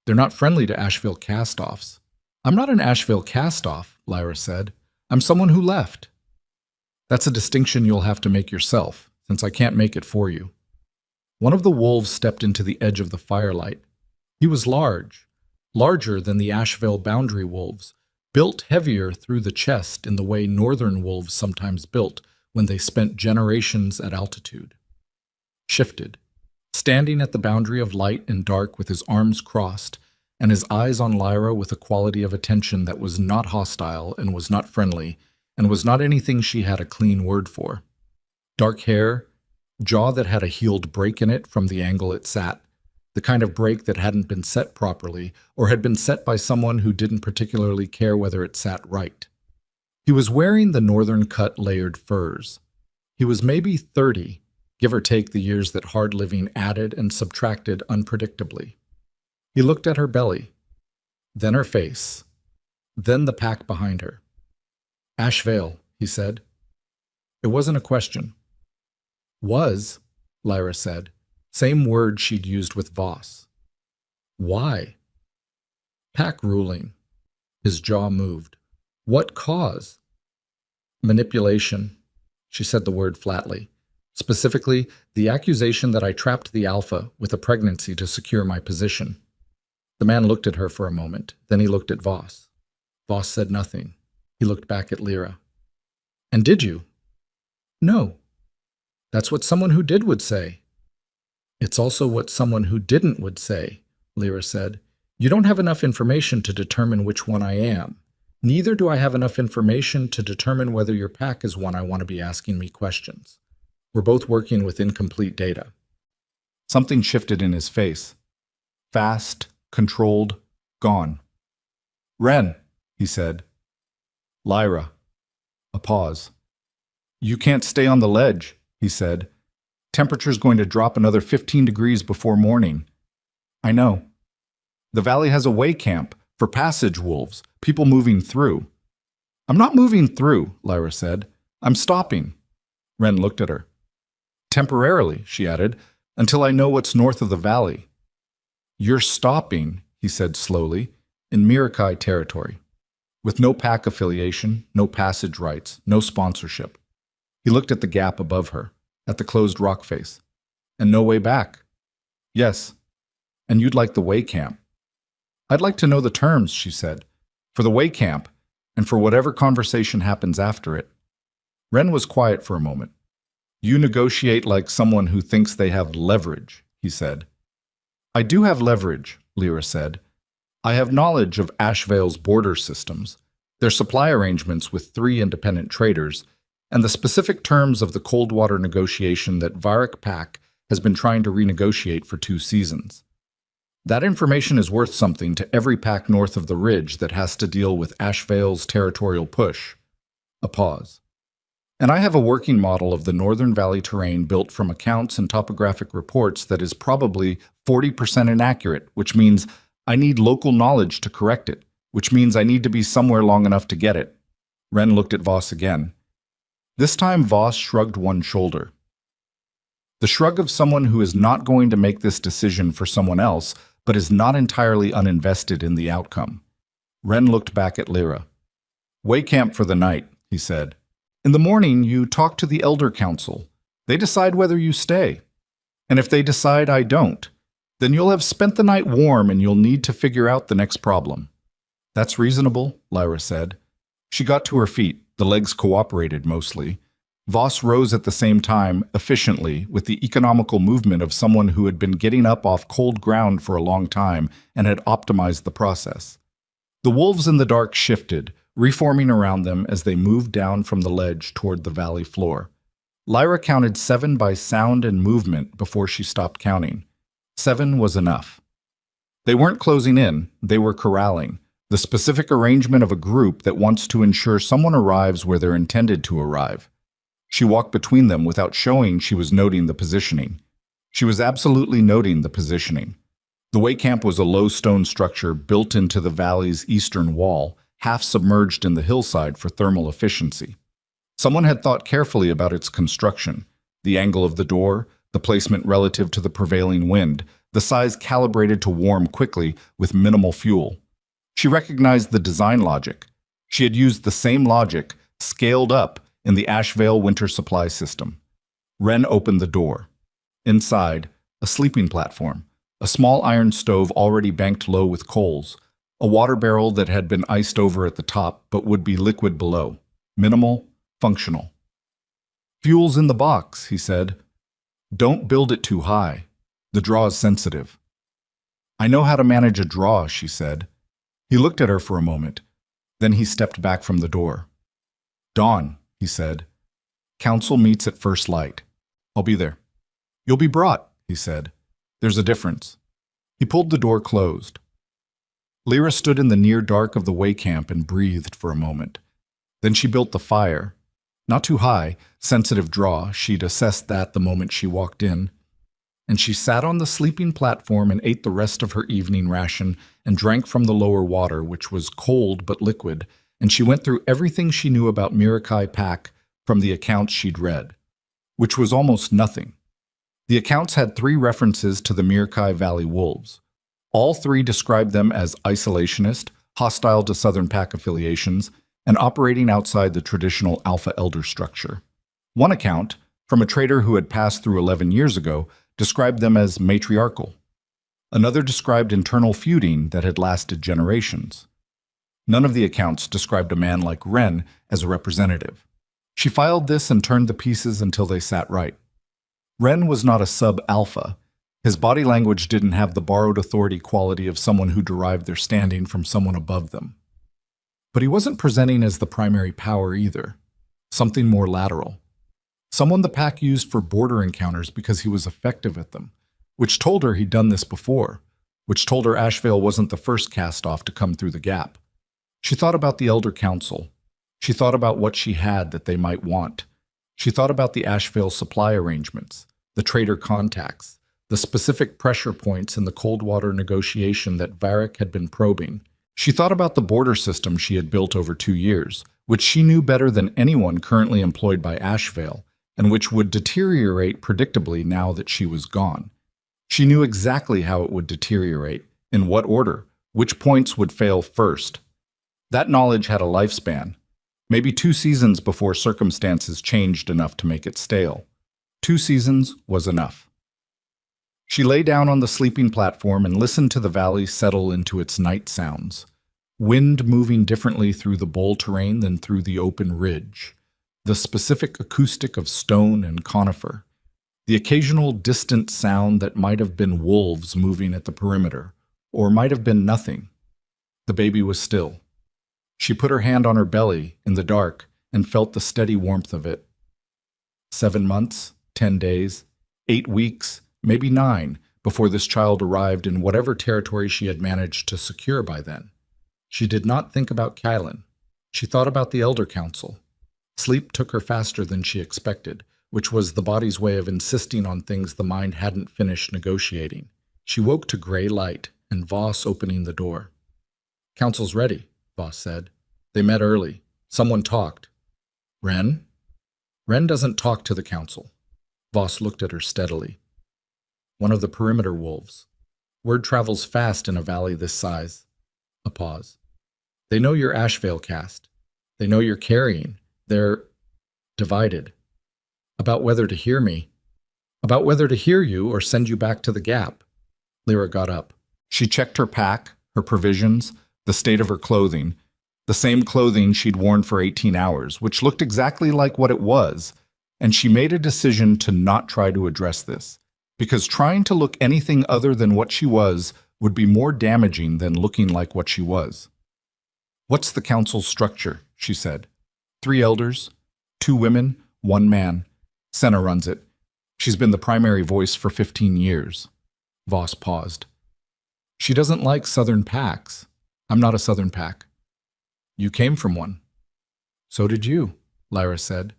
"They're not friendly to Asheville cast-offs." "I'm not an Asheville cast-off," Lyra said. "I'm someone who left." "That's a distinction you'll have to make yourself, since I can't make it for you." One of the wolves stepped into the edge of the firelight. He was large, larger than the Asheville boundary wolves, built heavier through the chest in the way northern wolves sometimes built when they spent generations at altitude. Shifted, standing at the boundary of light and dark with his arms crossed, and his eyes on Lyra with a quality of attention that was not hostile and was not friendly, and was not anything she had a clean word for. Dark hair, jaw that had a healed break in it from the angle it sat, the kind of break that hadn't been set properly, or had been set by someone who didn't particularly care whether it sat right. He was wearing the northern cut layered furs. He was maybe 30, give or take the years that hard living added and subtracted unpredictably. He looked at her belly, then her face, then the pack behind her. "Asheville," he said. It wasn't a question. "Was," Lyra said, same word she'd used with Voss. "Why?" "Pack ruling." His jaw moved. "What cause?" "Manipulation," she said the word flatly. "Specifically, the accusation that I trapped the alpha with a pregnancy to secure my position." The man looked at her for a moment, then he looked at Voss. Voss said nothing. He looked back at Lyra. "And did you?" "No." "That's what someone who did would say." "It's also what someone who didn't would say," Lyra said. "You don't have enough information to determine which one I am. Neither do I have enough information to determine whether your pack is one I want to be asking me questions. We're both working with incomplete data." Something shifted in his face. Fast, controlled, gone. "Ren," he said. "Lyra." A pause. "You can't stay on the ledge," he said. "Temperature's going to drop another 15 degrees before morning." "I know." "The valley has a way camp for passage wolves, people moving through." "I'm not moving through," Lyra said. "I'm stopping." Ren looked at her. "Temporarily," she added, "until I know what's north of the valley." "You're stopping," he said slowly, "in Mirakai territory, with no pack affiliation, no passage rights, no sponsorship." He looked at the gap above her, at the closed rock face. "And no way back." "Yes. And you'd like the way camp." "I'd like to know the terms," she said, "for the way camp, and for whatever conversation happens after it." Ren was quiet for a moment. "You negotiate like someone who thinks they have leverage," he said. "I do have leverage," Lyra said. "I have knowledge of Ashevale's border systems, their supply arrangements with 3 independent traders, and the specific terms of the Coldwater negotiation that Varric Pack has been trying to renegotiate for 2 seasons. That information is worth something to every pack north of the ridge that has to deal with Ashevale's territorial push." A pause. "And I have a working model of the Northern Valley terrain built from accounts and topographic reports that is probably 40% inaccurate, which means I need local knowledge to correct it, which means I need to be somewhere long enough to get it." Ren looked at Voss again. This time Voss shrugged one shoulder. The shrug of someone who is not going to make this decision for someone else, but is not entirely uninvested in the outcome. Ren looked back at Lyra. "Way camp for the night," he said. "In the morning, you talk to the Elder Council. They decide whether you stay. And if they decide I don't, then you'll have spent the night warm and you'll need to figure out the next problem." "That's reasonable," Lyra said. She got to her feet. the legs cooperated mostly. Voss rose at the same time, efficiently, with the economical movement of someone who had been getting up off cold ground for a long time and had optimized the process. The wolves in the dark shifted, reforming around them as they moved down from the ledge toward the valley floor. Lyra counted 7 by sound and movement before she stopped counting. 7 was enough. They weren't closing in, they were corralling, the specific arrangement of a group that wants to ensure someone arrives where they're intended to arrive. She walked between them without showing she was noting the positioning. She was absolutely noting the positioning. The way camp was a low stone structure built into the valley's eastern wall, half submerged in the hillside for thermal efficiency. Someone had thought carefully about its construction, the angle of the door, the placement relative to the prevailing wind, the size calibrated to warm quickly with minimal fuel. She recognized the design logic. She had used the same logic, scaled up, in the Ashvale winter supply system. Wren opened the door. Inside, a sleeping platform, a small iron stove already banked low with coals, a water barrel that had been iced over at the top but would be liquid below. Minimal, functional. "Fuel's in the box," he said. "Don't build it too high. The draw is sensitive." "I know how to manage a draw," she said. He looked at her for a moment. Then he stepped back from the door. "Dawn," he said. "Council meets at first light. I'll be there." "You'll be brought," he said. "There's a difference." He pulled the door closed. Lyra stood in the near dark of the way camp and breathed for a moment. Then she built the fire. Not too high, sensitive draw, she'd assessed that the moment she walked in. And she sat on the sleeping platform and ate the rest of her evening ration and drank from the lower water, which was cold but liquid, and she went through everything she knew about Mirakai Pack from the accounts she'd read, which was almost nothing. The accounts had 3 references to the Mirakai Valley Wolves. All 3 described them as isolationist, hostile to Southern Pack affiliations, and operating outside the traditional Alpha Elder structure. One account, from a trader who had passed through 11 years ago, described them as matriarchal. Another described internal feuding that had lasted generations. None of the accounts described a man like Wren as a representative. She filed this and turned the pieces until they sat right. Wren was not a sub-alpha. His body language didn't have the borrowed authority quality of someone who derived their standing from someone above them. But he wasn't presenting as the primary power either. Something more lateral. Someone the pack used for border encounters because he was effective at them, which told her he'd done this before, which told her Ashvale wasn't the first cast-off to come through the gap. She thought about the Elder Council. She thought about what she had that they might want. She thought about the Ashvale supply arrangements, the trader contacts, the specific pressure points in the Coldwater negotiation that Varric had been probing. She thought about the border system she had built over 2 years, which she knew better than anyone currently employed by Ashvale, and which would deteriorate predictably now that she was gone. She knew exactly how it would deteriorate, in what order, which points would fail first. That knowledge had a lifespan, maybe 2 seasons before circumstances changed enough to make it stale. 2 seasons was enough. She lay down on the sleeping platform and listened to the valley settle into its night sounds. Wind moving differently through the bowl terrain than through the open ridge. The specific acoustic of stone and conifer. The occasional distant sound that might have been wolves moving at the perimeter, or might have been nothing. The baby was still. She put her hand on her belly, in the dark, and felt the steady warmth of it. 7 months, 10 days, 8 weeks, maybe 9, before this child arrived in whatever territory she had managed to secure by then. She did not think about Kylan. She thought about the Elder Council. Sleep took her faster than she expected, which was the body's way of insisting on things the mind hadn't finished negotiating. She woke to gray light and Voss opening the door. "Council's ready," Voss said. They met early. Someone talked. "Wren?" "Wren doesn't talk to the council." Voss looked at her steadily. "One of the perimeter wolves. Word travels fast in a valley this size." A pause. "They know you're Ashvale cast. They know you're carrying. They're divided. About whether to hear me. About whether to hear you or send you back to the gap." Lyra got up. She checked her pack, her provisions, the state of her clothing. The the same clothing she'd worn for 18 hours, which looked exactly like what it was, and she made a decision to not try to address this, because trying to look anything other than what she was would be more damaging than looking like what she was. "What's the council's structure?" she said. "3 elders, 2 women, 1 man. Senna runs it. She's been the primary voice for 15 years. Voss paused. "She doesn't like Southern packs. I'm not a Southern pack." "You came from one." "So did you," Lyra said.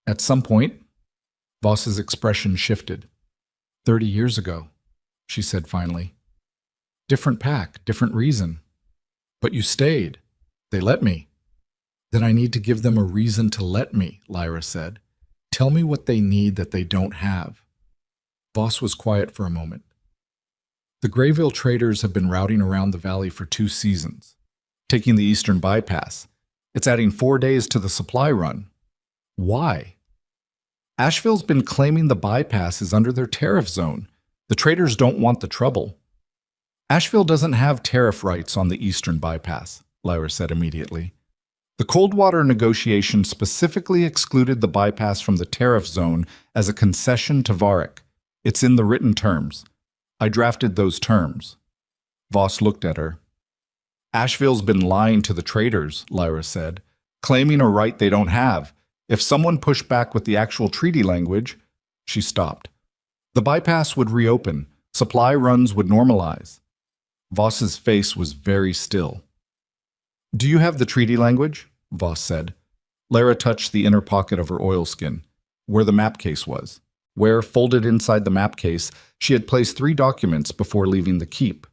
"At some point," Voss's expression shifted. "30 years ago," she said finally. "Different pack, different reason. But you stayed. They let me." "Then I need to give them a reason to let me," Lyra said. "Tell me what they need that they don't have." Voss was quiet for a moment. "The Greyville traders have been routing around the valley for 2 seasons, taking the eastern bypass. It's adding 4 days to the supply run." "Why?" "Asheville's been claiming the bypass is under their tariff zone. The traders don't want the trouble." "Asheville doesn't have tariff rights on the eastern bypass," Lyra said immediately. "The Coldwater negotiation specifically excluded the bypass from the tariff zone as a concession to Varric. It's in the written terms. I drafted those terms." Voss looked at her. "Asheville's been lying to the traders," Lyra said, "claiming a right they don't have. If someone pushed back with the actual treaty language—" She stopped. "The bypass would reopen. Supply runs would normalize." Voss's face was very still. "Do you have the treaty language?" Voss said. Lyra touched the inner pocket of her oilskin, where the map case was, where, folded inside the map case, she had placed 3 documents before leaving the keep,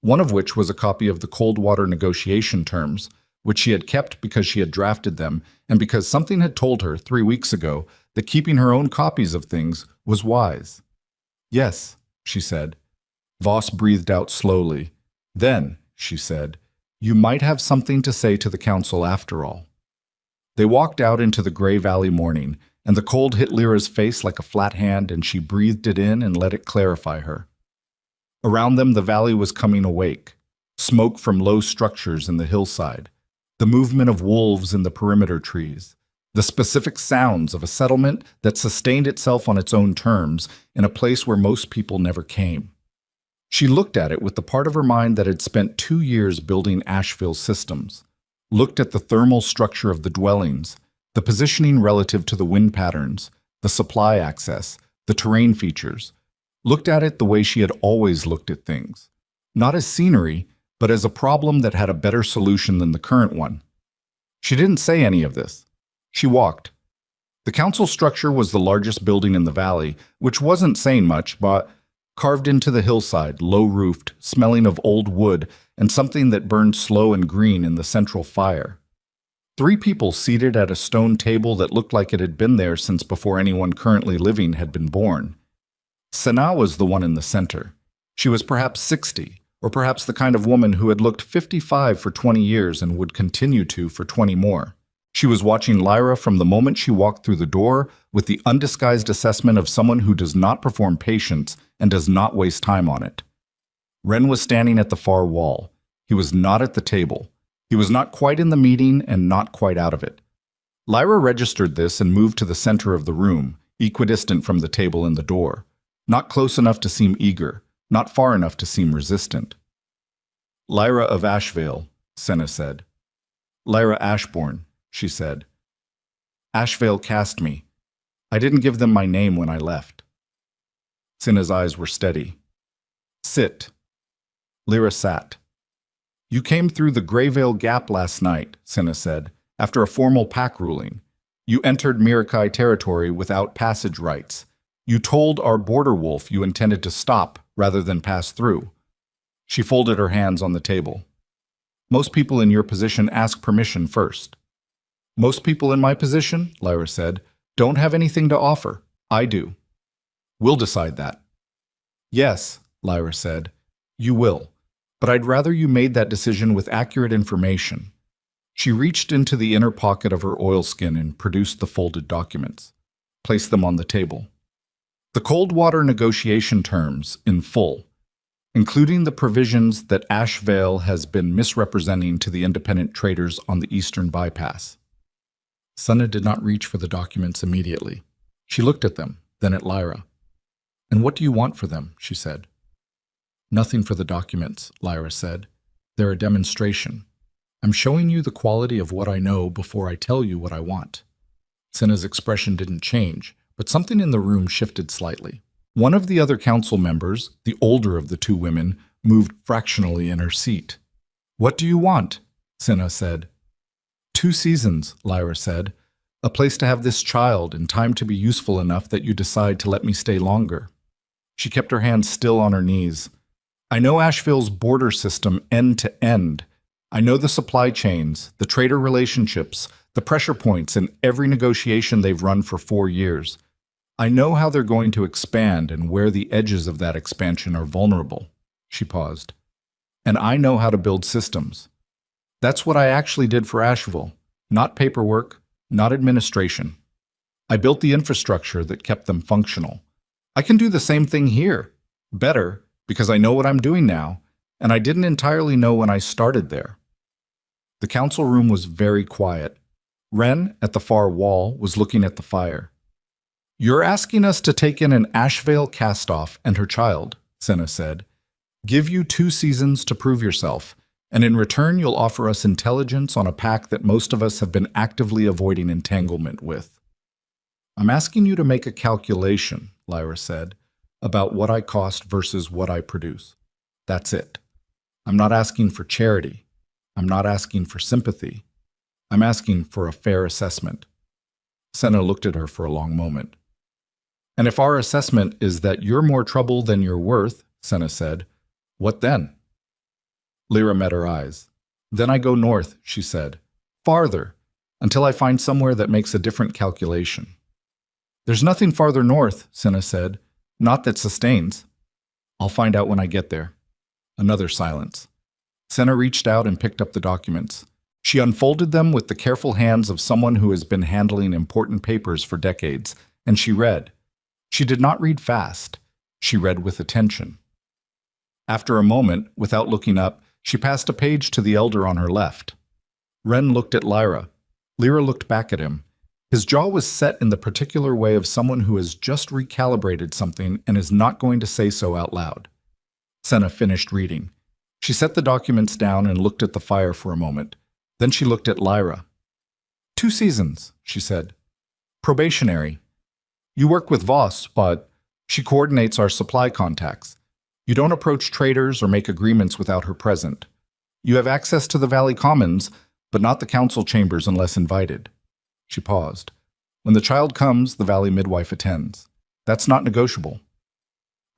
one of which was a copy of the Coldwater negotiation terms, which she had kept because she had drafted them and because something had told her 3 weeks ago that keeping her own copies of things was wise. "Yes," she said. Voss breathed out slowly. "Then," she said, "you might have something to say to the council after all." They walked out into the gray valley morning, and the cold hit Lyra's face like a flat hand, and she breathed it in and let it clarify her. Around them the valley was coming awake, smoke from low structures in the hillside, the movement of wolves in the perimeter trees, the specific sounds of a settlement that sustained itself on its own terms in a place where most people never came. She looked at it with the part of her mind that had spent 2 years building Asheville systems, looked at the thermal structure of the dwellings, the positioning relative to the wind patterns, the supply access, the terrain features, looked at it the way she had always looked at things, not as scenery, but as a problem that had a better solution than the current one. She didn't say any of this. She walked. The council structure was the largest building in the valley, which wasn't saying much, but carved into the hillside, low-roofed, smelling of old wood and something that burned slow and green in the central fire. 3 people seated at a stone table that looked like it had been there since before anyone currently living had been born. Senna was the one in the center. She was perhaps 60, or perhaps the kind of woman who had looked 55 for 20 years and would continue to for 20 more. She was watching Lyra from the moment she walked through the door with the undisguised assessment of someone who does not perform patience and does not waste time on it. Ren was standing at the far wall. He was not at the table. He was not quite in the meeting and not quite out of it. Lyra registered this and moved to the center of the room, equidistant from the table and the door. Not close enough to seem eager, not far enough to seem resistant. "Lyra of Asheville," Senna said. "Lyra Ashbourne," she said. "Asheville cast me. I didn't give them my name when I left." Senna's eyes were steady. "Sit." Lyra sat. "You came through the Greyvale Gap last night," Senna said, "after a formal pack ruling. You entered Mirakai territory without passage rights. You told our border wolf you intended to stop rather than pass through." She folded her hands on the table. "Most people in your position ask permission first." "Most people in my position," Lyra said, "don't have anything to offer. I do." "We'll decide that." "Yes," Lyra said, "you will. But I'd rather you made that decision with accurate information." She reached into the inner pocket of her oilskin and produced the folded documents, placed them on the table. "The Coldwater negotiation terms, in full. including the provisions that Ashvale has been misrepresenting to the independent traders on the Eastern Bypass. Senna did not reach for the documents immediately. She looked at them, then at Lyra. "And what do you want for them?" she said. "Nothing for the documents," Lyra said. "They're a demonstration. I'm showing you the quality of what I know before I tell you what I want." Senna's expression didn't change, but something in the room shifted slightly. One of the other council members, the older of the two women, moved fractionally in her seat. "What do you want?" Senna said. 2 seasons, Lyra said. "A place to have this child and time to be useful enough that you decide to let me stay longer." She kept her hands still on her knees. "I know Asheville's border system end to end. I know the supply chains, the trader relationships, the pressure points in every negotiation they've run for 4 years. I know how they're going to expand and where the edges of that expansion are vulnerable." She paused. "And I know how to build systems. That's what I actually did for Asheville. Not paperwork, not administration. I built the infrastructure that kept them functional. I can do the same thing here. Better, because I know what I'm doing now, and I didn't entirely know when I started there." The council room was very quiet. Wren, at the far wall, was looking at the fire. "You're asking us to take in an Ashevale cast-off and her child," Senna said. "Give you 2 seasons to prove yourself, and in return you'll offer us intelligence on a pack that most of us have been actively avoiding entanglement with." "I'm asking you to make a calculation," Lyra said, "about what I cost versus what I produce. That's it. I'm not asking for charity. I'm not asking for sympathy. I'm asking for a fair assessment." Senna looked at her for a long moment. "And if our assessment is that you're more trouble than you're worth," Senna said, "what then?" Lyra met her eyes. "Then I go north," she said. "Farther, until I find somewhere that makes a different calculation." "There's nothing farther north," Senna said. "Not that sustains." "I'll find out when I get there." Another silence. Senna reached out and picked up the documents. She unfolded them with the careful hands of someone who has been handling important papers for decades, and she read. She did not read fast. She read with attention. After a moment, without looking up, she passed a page to the elder on her left. Wren looked at Lyra. Lyra looked back at him. His jaw was set in the particular way of someone who has just recalibrated something and is not going to say so out loud. Senna finished reading. She set the documents down and looked at the fire for a moment. Then she looked at Lyra. 2 seasons, she said. Probationary. You work with Voss, but she coordinates our supply contacts. You don't approach traders or make agreements without her present. You have access to the Valley Commons, but not the council chambers unless invited. She paused. When the child comes, the Valley midwife attends. That's not negotiable.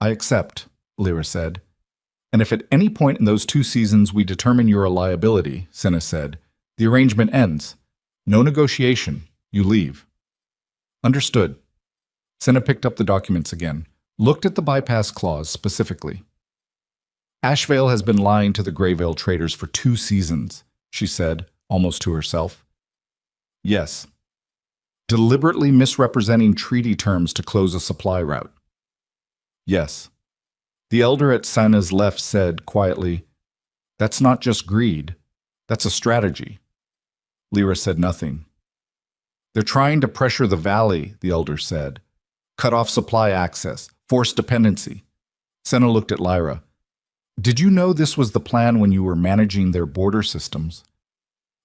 I accept, Lyra said. And if at any point in those 2 seasons we determine you're a liability, Senna said, the arrangement ends. No negotiation. You leave. Understood. Senna picked up the documents again, looked at the bypass clause specifically. Ashevale has been lying to the Greyvale traders for 2 seasons, she said, almost to herself. Yes. Deliberately misrepresenting treaty terms to close a supply route. Yes. The elder at Senna's left said quietly, That's not just greed. That's a strategy. Lyra said nothing. They're trying to pressure the valley, the elder said. Cut off supply access, force dependency. Senna looked at Lyra. Did you know this was the plan when you were managing their border systems?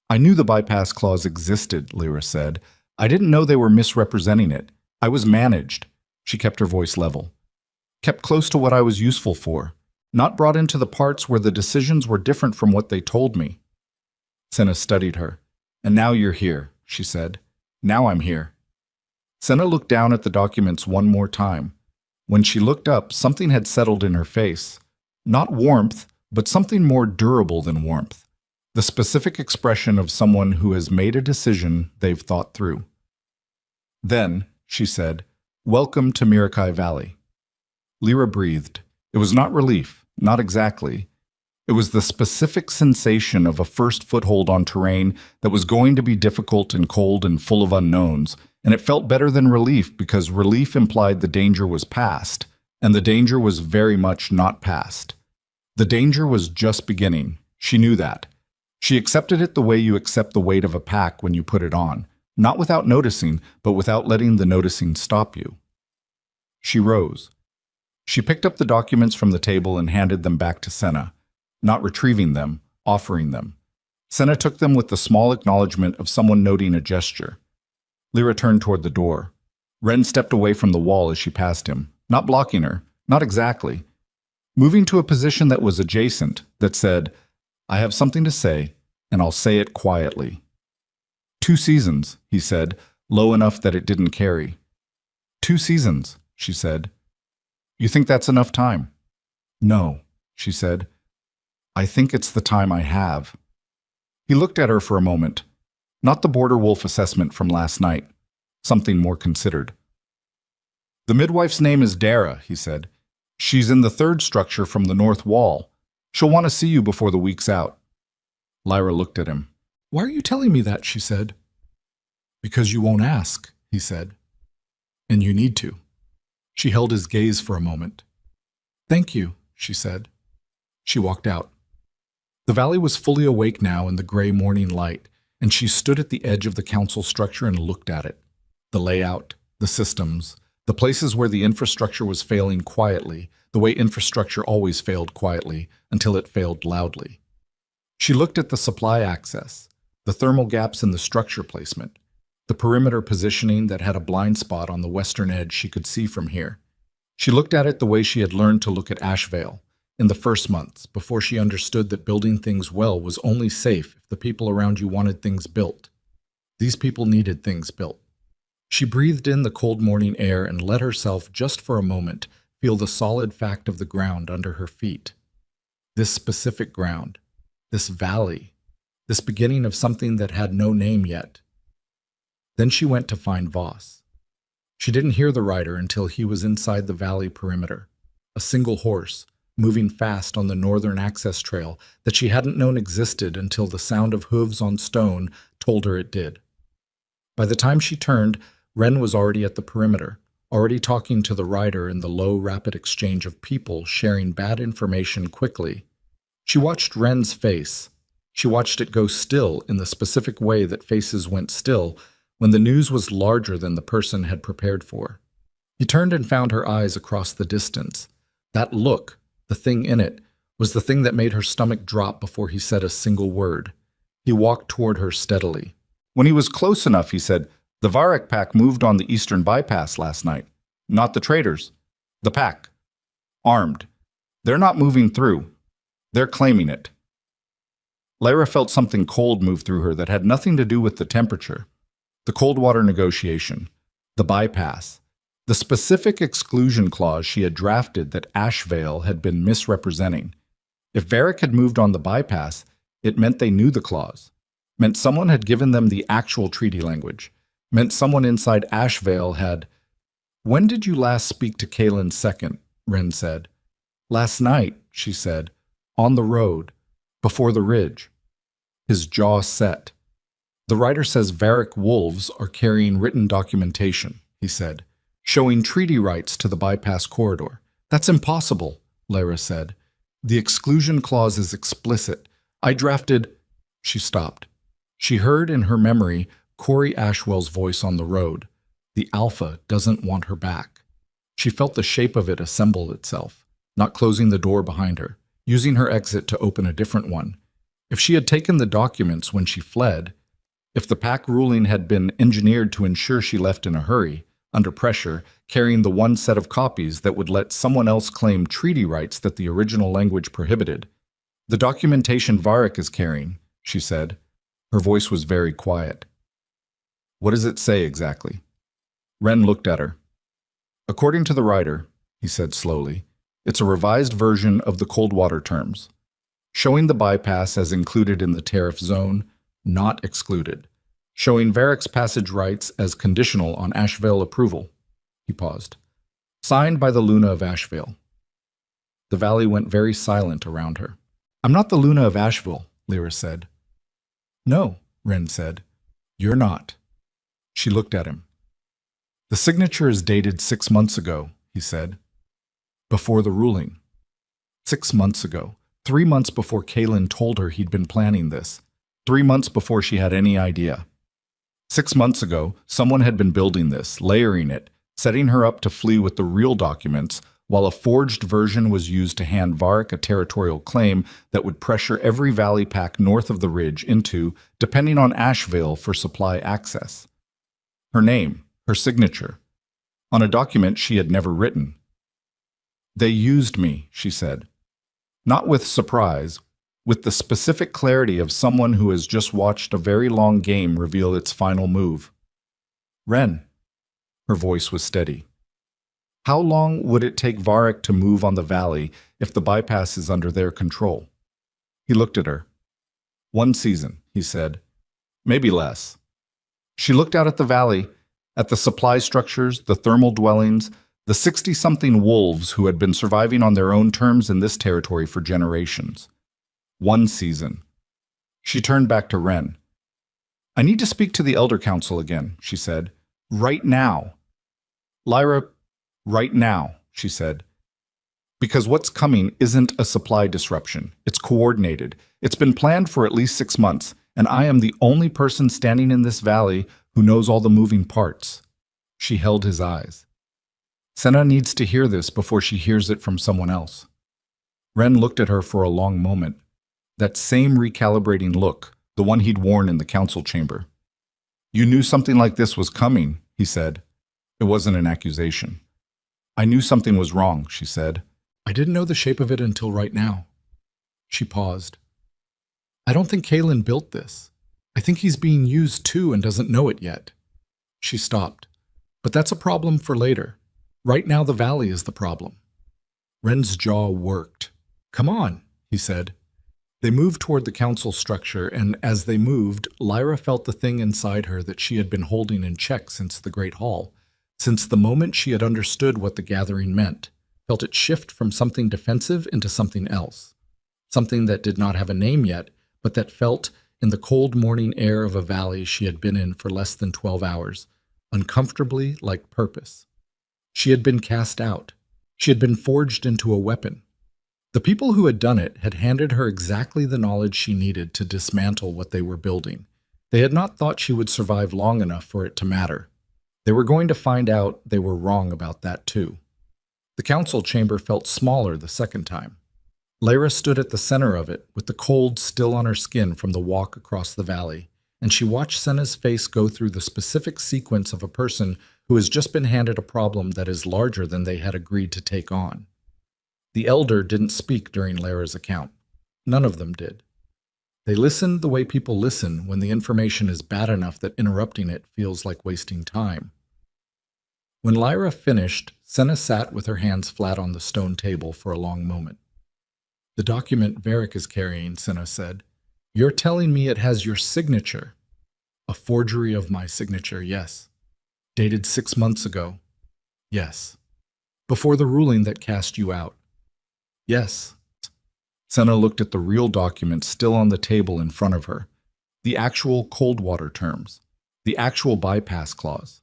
I knew the bypass clause existed, Lyra said. I didn't know they were misrepresenting it. I was managed. She kept her voice level. Kept close to what I was useful for, not brought into the parts where the decisions were different from what they told me. Senna studied her. And now you're here, she said. Now I'm here. Senna looked down at the documents one more time. When she looked up, something had settled in her face. Not warmth, but something more durable than warmth. The specific expression of someone who has made a decision they've thought through. Then, she said, Welcome to Mirakai Valley. Lyra breathed. It was not relief, not exactly. It was the specific sensation of a first foothold on terrain that was going to be difficult and cold and full of unknowns, and it felt better than relief because relief implied the danger was past, and the danger was very much not past. The danger was just beginning. She knew that. She accepted it the way you accept the weight of a pack when you put it on, not without noticing, but without letting the noticing stop you. She rose. She picked up the documents from the table and handed them back to Senna, not retrieving them, offering them. Senna took them with the small acknowledgement of someone noting a gesture. Lyra turned toward the door. Ren stepped away from the wall as she passed him, not blocking her, not exactly. Moving to a position that was adjacent, that said, "I have something to say, and I'll say it quietly." 2 seasons, he said, low enough that it didn't carry. 2 seasons, she said. You think that's enough time? No, she said. I think it's the time I have. He looked at her for a moment. Not the border wolf assessment from last night. Something more considered. The midwife's name is Dara, he said. She's in the 3rd structure from the north wall. She'll want to see you before the week's out. Lyra looked at him. Why are you telling me that, she said. Because you won't ask, he said. And you need to. She held his gaze for a moment. Thank you, she said. She walked out. The valley was fully awake now in the gray morning light, and she stood at the edge of the council structure and looked at it. The layout, the systems, the places where the infrastructure was failing quietly, the way infrastructure always failed quietly until it failed loudly. She looked at the supply access, the thermal gaps in the structure placement, the perimeter positioning that had a blind spot on the western edge she could see from here. She looked at it the way she had learned to look at Ashvale in the first months, before she understood that building things well was only safe if the people around you wanted things built. These people needed things built. She breathed in the cold morning air and let herself, just for a moment, feel the solid fact of the ground under her feet. This specific ground, this valley, this beginning of something that had no name yet. Then she went to find Voss. She didn't hear the rider until he was inside the valley perimeter, a single horse, moving fast on the northern access trail that she hadn't known existed until the sound of hooves on stone told her it did. By the time she turned, Ren was already at the perimeter, already talking to the rider in the low, rapid exchange of people sharing bad information quickly. She watched Ren's face. She watched it go still in the specific way that faces went still when the news was larger than the person had prepared for. He turned and found her eyes across the distance. That look, the thing in it, was the thing that made her stomach drop before he said a single word. He walked toward her steadily. When he was close enough, he said, "The Varek pack moved on the eastern bypass last night. Not the traders. The pack. Armed. They're not moving through. They're claiming it." Lyra felt something cold move through her that had nothing to do with the temperature. The cold water negotiation. The bypass. The specific exclusion clause she had drafted that Ashvale had been misrepresenting. If Varek had moved on the bypass, it meant they knew the clause. Meant someone had given them the actual treaty language. Meant someone inside Ashvale had... "When did you last speak to Kalen II?" Ren said. "Last night," she said. "On the road. Before the ridge." His jaw set. "The writer says Varek wolves are carrying written documentation," he said, "showing treaty rights to the bypass corridor. That's impossible," Lyra said. "The exclusion clause is explicit. I drafted..." She stopped. She heard in her memory Corey Ashwell's voice on the road. The Alpha doesn't want her back. She felt the shape of it assemble itself, not closing the door behind her, using her exit to open a different one. If she had taken the documents when she fled, if the pack ruling had been engineered to ensure she left in a hurry, under pressure, carrying the one set of copies that would let someone else claim treaty rights that the original language prohibited. "The documentation Varek is carrying," she said. Her voice was very quiet. "What does it say exactly?" Ren looked at her. "According to the writer," he said slowly, "it's a revised version of the cold water terms, showing the bypass as included in the tariff zone, not excluded, showing Varek's passage rights as conditional on Ashvale approval." He paused. "Signed by the Luna of Ashvale." The valley went very silent around her. "I'm not the Luna of Ashvale," Lyra said. "No," Ren said. "You're not." She looked at him. "The signature is dated 6 months ago," he said. "Before the ruling." 6 months ago. 3 months before Kaylin told her he'd been planning this. 3 months before she had any idea. 6 months ago, someone had been building this, layering it, setting her up to flee with the real documents, while a forged version was used to hand Varric a territorial claim that would pressure every valley pack north of the ridge into, depending on Asheville for supply access. Her name, her signature, on a document she had never written. "They used me," she said. Not with surprise, with the specific clarity of someone who has just watched a very long game reveal its final move. "Ren." Her voice was steady. "How long would it take Varric to move on the valley if the bypass is under their control?" He looked at her. "1 season," he said. "Maybe less." She looked out at the valley, at the supply structures, the thermal dwellings, the 60-something wolves who had been surviving on their own terms in this territory for generations. 1 season. She turned back to Ren. "I need to speak to the Elder Council again," she said. "Right now." "Lyra, right now," she said. "Because what's coming isn't a supply disruption. It's coordinated. It's been planned for at least 6 months, and I am the only person standing in this valley who knows all the moving parts." She held his eyes. "Senna needs to hear this before she hears it from someone else." Ren looked at her for a long moment. That same recalibrating look, the one he'd worn in the council chamber. "You knew something like this was coming," he said. It wasn't an accusation. "I knew something was wrong," she said. "I didn't know the shape of it until right now." She paused. "I don't think Kaylin built this. I think he's being used too and doesn't know it yet." She stopped. "But that's a problem for later. Right now the valley is the problem." Ren's jaw worked. "Come on," he said. They moved toward the council structure, and as they moved, Lyra felt the thing inside her that she had been holding in check since the Great Hall, since the moment she had understood what the gathering meant, felt it shift from something defensive into something else, something that did not have a name yet, but that felt, in the cold morning air of a valley she had been in for less than 12 hours, uncomfortably like purpose. She had been cast out. She had been forged into a weapon. The people who had done it had handed her exactly the knowledge she needed to dismantle what they were building. They had not thought she would survive long enough for it to matter. They were going to find out they were wrong about that too. The council chamber felt smaller the second time. Lyra stood at the center of it, with the cold still on her skin from the walk across the valley, and she watched Senna's face go through the specific sequence of a person who has just been handed a problem that is larger than they had agreed to take on. The elder didn't speak during Lyra's account. None of them did. They listened the way people listen when the information is bad enough that interrupting it feels like wasting time. When Lyra finished, Senna sat with her hands flat on the stone table for a long moment. "The document Varric is carrying," Senna said. "You're telling me it has your signature." "A forgery of my signature, yes." "Dated 6 months ago." "Yes." "Before the ruling that cast you out." "Yes." Senna looked at the real document still on the table in front of her, the actual Coldwater terms, the actual bypass clause.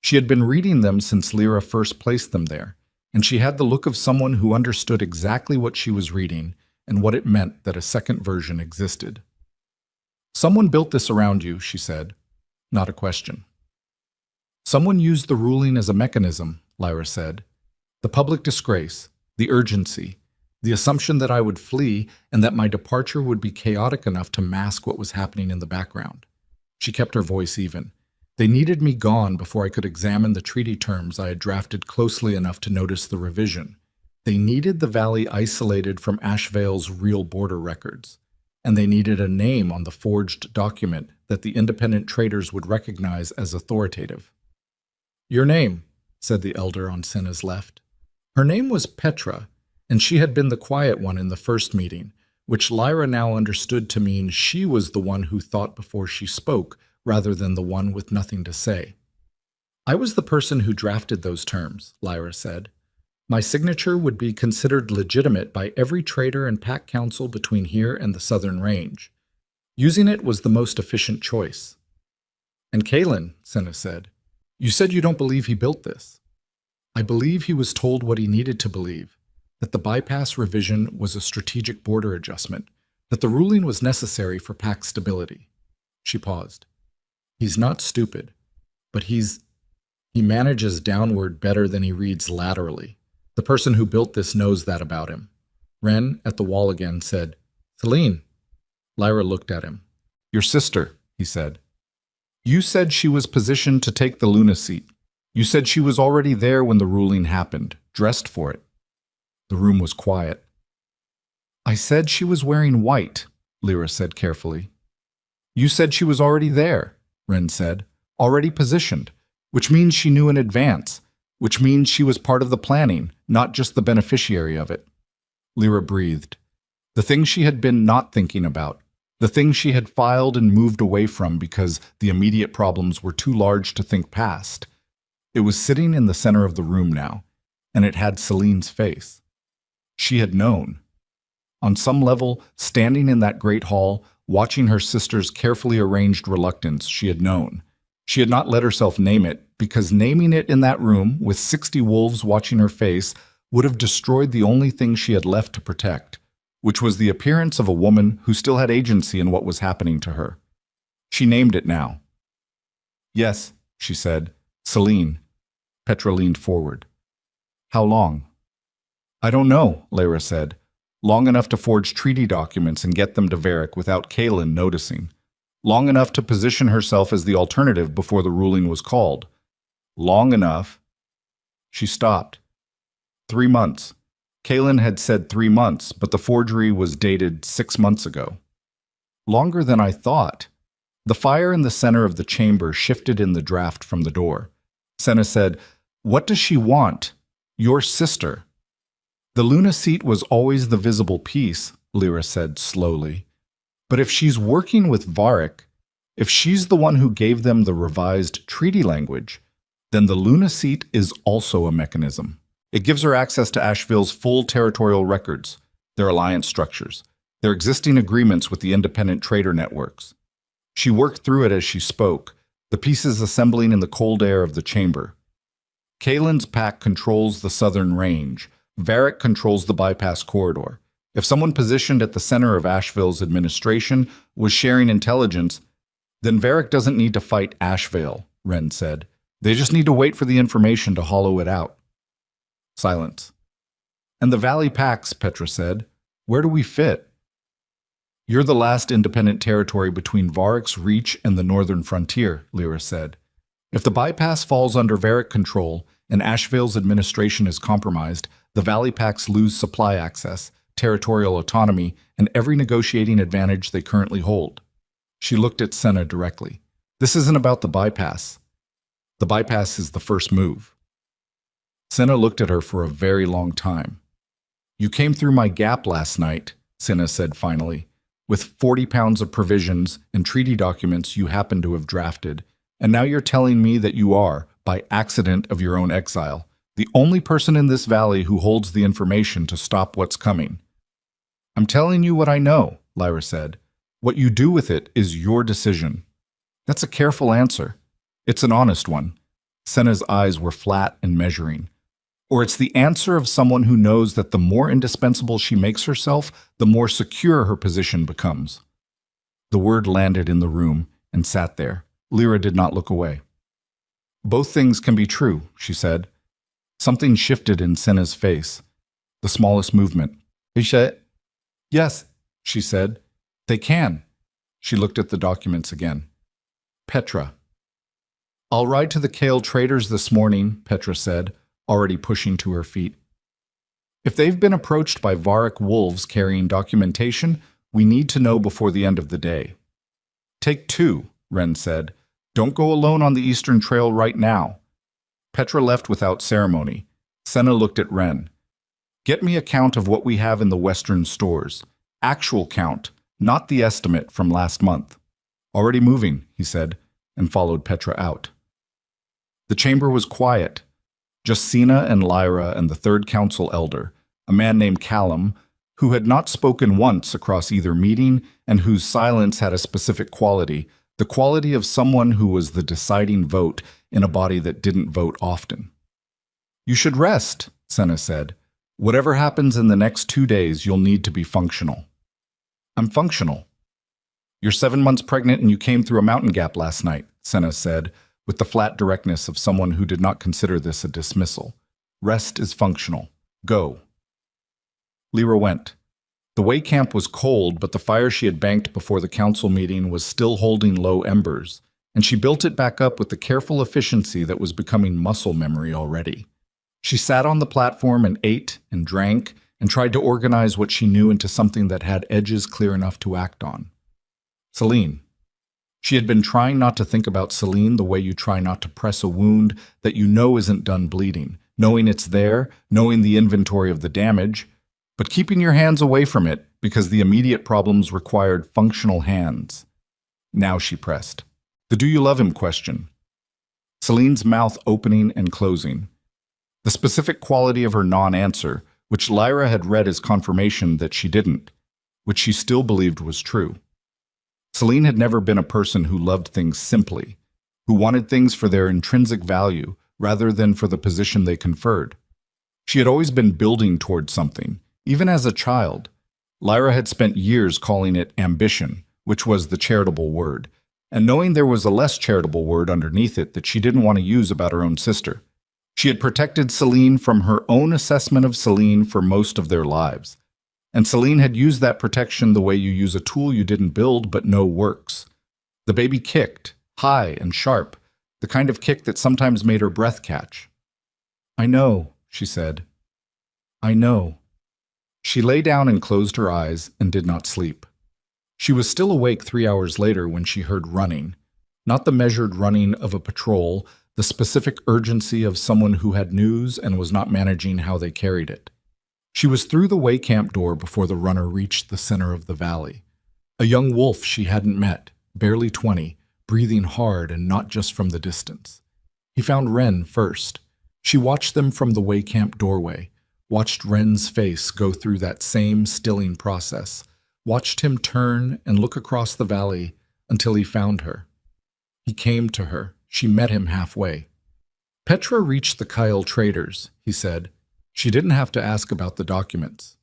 She had been reading them since Lyra first placed them there, and she had the look of someone who understood exactly what she was reading and what it meant that a second version existed. "Someone built this around you," she said. Not a question. "Someone used the ruling as a mechanism," Lyra said. "The public disgrace, the urgency, the assumption that I would flee and that my departure would be chaotic enough to mask what was happening in the background." She kept her voice even. "They needed me gone before I could examine the treaty terms I had drafted closely enough to notice the revision. They needed the valley isolated from Ashevale's real border records, and they needed a name on the forged document that the independent traders would recognize as authoritative." "Your name," said the elder on Senna's left. Her name was Petra, and she had been the quiet one in the first meeting, which Lyra now understood to mean she was the one who thought before she spoke, rather than the one with nothing to say. "I was the person who drafted those terms," Lyra said. "My signature would be considered legitimate by every trader and pack council between here and the Southern Range. Using it was the most efficient choice." "And Kaylin," Senna said, "you said you don't believe he built this." "I believe he was told what he needed to believe. that the bypass revision was a strategic border adjustment, that the ruling was necessary for pack stability. She paused. He's not stupid, but he manages downward better than he reads laterally. The person who built this knows that about him. Ren, at the wall again, said, Celine. Lyra looked at him. Your sister, he said. You said she was positioned to take the Luna seat. You said she was already there when the ruling happened, dressed for it. The room was quiet. I said she was wearing white, Lyra said carefully. You said she was already there, Ren said, already positioned, which means she knew in advance, which means she was part of the planning, not just the beneficiary of it. Lyra breathed. The thing she had been not thinking about, the thing she had filed and moved away from because the immediate problems were too large to think past. It was sitting in the center of the room now, and it had Celine's face. She had known. On some level, standing in that great hall, watching her sister's carefully arranged reluctance, she had known. She had not let herself name it, because naming it in that room, with 60 wolves watching her face, would have destroyed the only thing she had left to protect, which was the appearance of a woman who still had agency in what was happening to her. She named it now. Yes, she said. Celine. Petra leaned forward. How long? I don't know, Lyra said. Long enough to forge treaty documents and get them to Varric without Kaelin noticing. Long enough to position herself as the alternative before the ruling was called. Long enough. She stopped. 3 months. Kaelin had said 3 months, but the forgery was dated 6 months ago. Longer than I thought. The fire in the center of the chamber shifted in the draft from the door. Senna said, What does she want? Your sister. The Luna seat was always the visible piece, Lyra said slowly. But if she's working with Varric, if she's the one who gave them the revised treaty language, then the Luna seat is also a mechanism. It gives her access to Asheville's full territorial records, their alliance structures, their existing agreements with the independent trader networks. She worked through it as she spoke, the pieces assembling in the cold air of the chamber. Kaelin's pack controls the southern range. Varric controls the bypass corridor. If someone positioned at the center of Asheville's administration was sharing intelligence, then Varric doesn't need to fight Asheville, Ren said. They just need to wait for the information to hollow it out. Silence. And the Valley Packs, Petra said. Where do we fit? You're the last independent territory between Varric's reach and the northern frontier, Lyra said. If the bypass falls under Varric control and Asheville's administration is compromised, the Valley Packs lose supply access, territorial autonomy, and every negotiating advantage they currently hold. She looked at Senna directly. This isn't about the bypass. The bypass is the first move. Senna looked at her for a very long time. You came through my gap last night, Senna said finally, with 40 pounds of provisions and treaty documents you happen to have drafted, and now you're telling me that you are, by accident of your own exile, the only person in this valley who holds the information to stop what's coming. I'm telling you what I know, Lyra said. What you do with it is your decision. That's a careful answer. It's an honest one. Senna's eyes were flat and measuring. Or it's the answer of someone who knows that the more indispensable she makes herself, the more secure her position becomes. The word landed in the room and sat there. Lyra did not look away. Both things can be true, she said. Something shifted in Senna's face. The smallest movement. Yes, she said. They can. She looked at the documents again. Petra. I'll ride to the Kale traders this morning, Petra said, already pushing to her feet. If they've been approached by Varric wolves carrying documentation, we need to know before the end of the day. Take 2, Ren said. Don't go alone on the Eastern Trail right now. Petra left without ceremony. Senna looked at Ren. Get me a count of what we have in the Western stores. Actual count, not the estimate from last month. Already moving, he said, and followed Petra out. The chamber was quiet. Just Sina and Lyra and the third council elder, a man named Callum, who had not spoken once across either meeting and whose silence had a specific quality, the quality of someone who was the deciding vote in a body that didn't vote often. You should rest, Senna said. Whatever happens in the next 2 days, you'll need to be functional. I'm functional. You're 7 months pregnant and you came through a mountain gap last night, Senna said, with the flat directness of someone who did not consider this a dismissal. Rest is functional. Go. Lyra went. The way camp was cold, but the fire she had banked before the council meeting was still holding low embers, and she built it back up with the careful efficiency that was becoming muscle memory already. She sat on the platform and ate and drank and tried to organize what she knew into something that had edges clear enough to act on. Celine. She had been trying not to think about Celine the way you try not to press a wound that you know isn't done bleeding, knowing it's there, knowing the inventory of the damage, but keeping your hands away from it because the immediate problems required functional hands. Now she pressed. The "do you love him" question. Celine's mouth opening and closing. The specific quality of her non-answer, which Lyra had read as confirmation that she didn't, which she still believed was true. Celine had never been a person who loved things simply, who wanted things for their intrinsic value rather than for the position they conferred. She had always been building towards something, even as a child. Lyra had spent years calling it ambition, which was the charitable word, and knowing there was a less charitable word underneath it that she didn't want to use about her own sister. She had protected Celine from her own assessment of Celine for most of their lives. And Celine had used that protection the way you use a tool you didn't build but know works. The baby kicked, high and sharp, the kind of kick that sometimes made her breath catch. "I know," she said. "I know." She lay down and closed her eyes and did not sleep. She was still awake 3 hours later when she heard running, not the measured running of a patrol, the specific urgency of someone who had news and was not managing how they carried it. She was through the way camp door before the runner reached the center of the valley. A young wolf she hadn't met, barely 20, breathing hard and not just from the distance. He found Wren first. She watched them from the way camp doorway, watched Wren's face go through that same stilling process, watched him turn and look across the valley until he found her. He came to her. She met him halfway. "Petra reached the Kyle traders," he said. She didn't have to ask about the documents.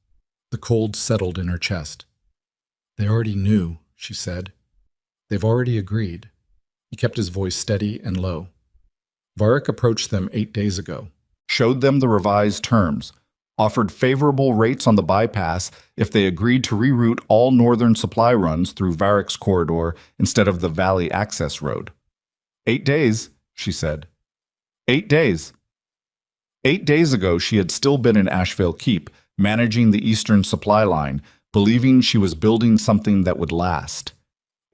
The cold settled in her chest. "They already knew," she said. "They've already agreed." He kept his voice steady and low. Varric approached them 8 days ago, showed them the revised terms, offered favorable rates on the bypass if they agreed to reroute all northern supply runs through Varric's corridor instead of the Valley Access Road. 8 days, she said. 8 days. 8 days ago, she had still been in Asheville Keep, managing the eastern supply line, believing she was building something that would last.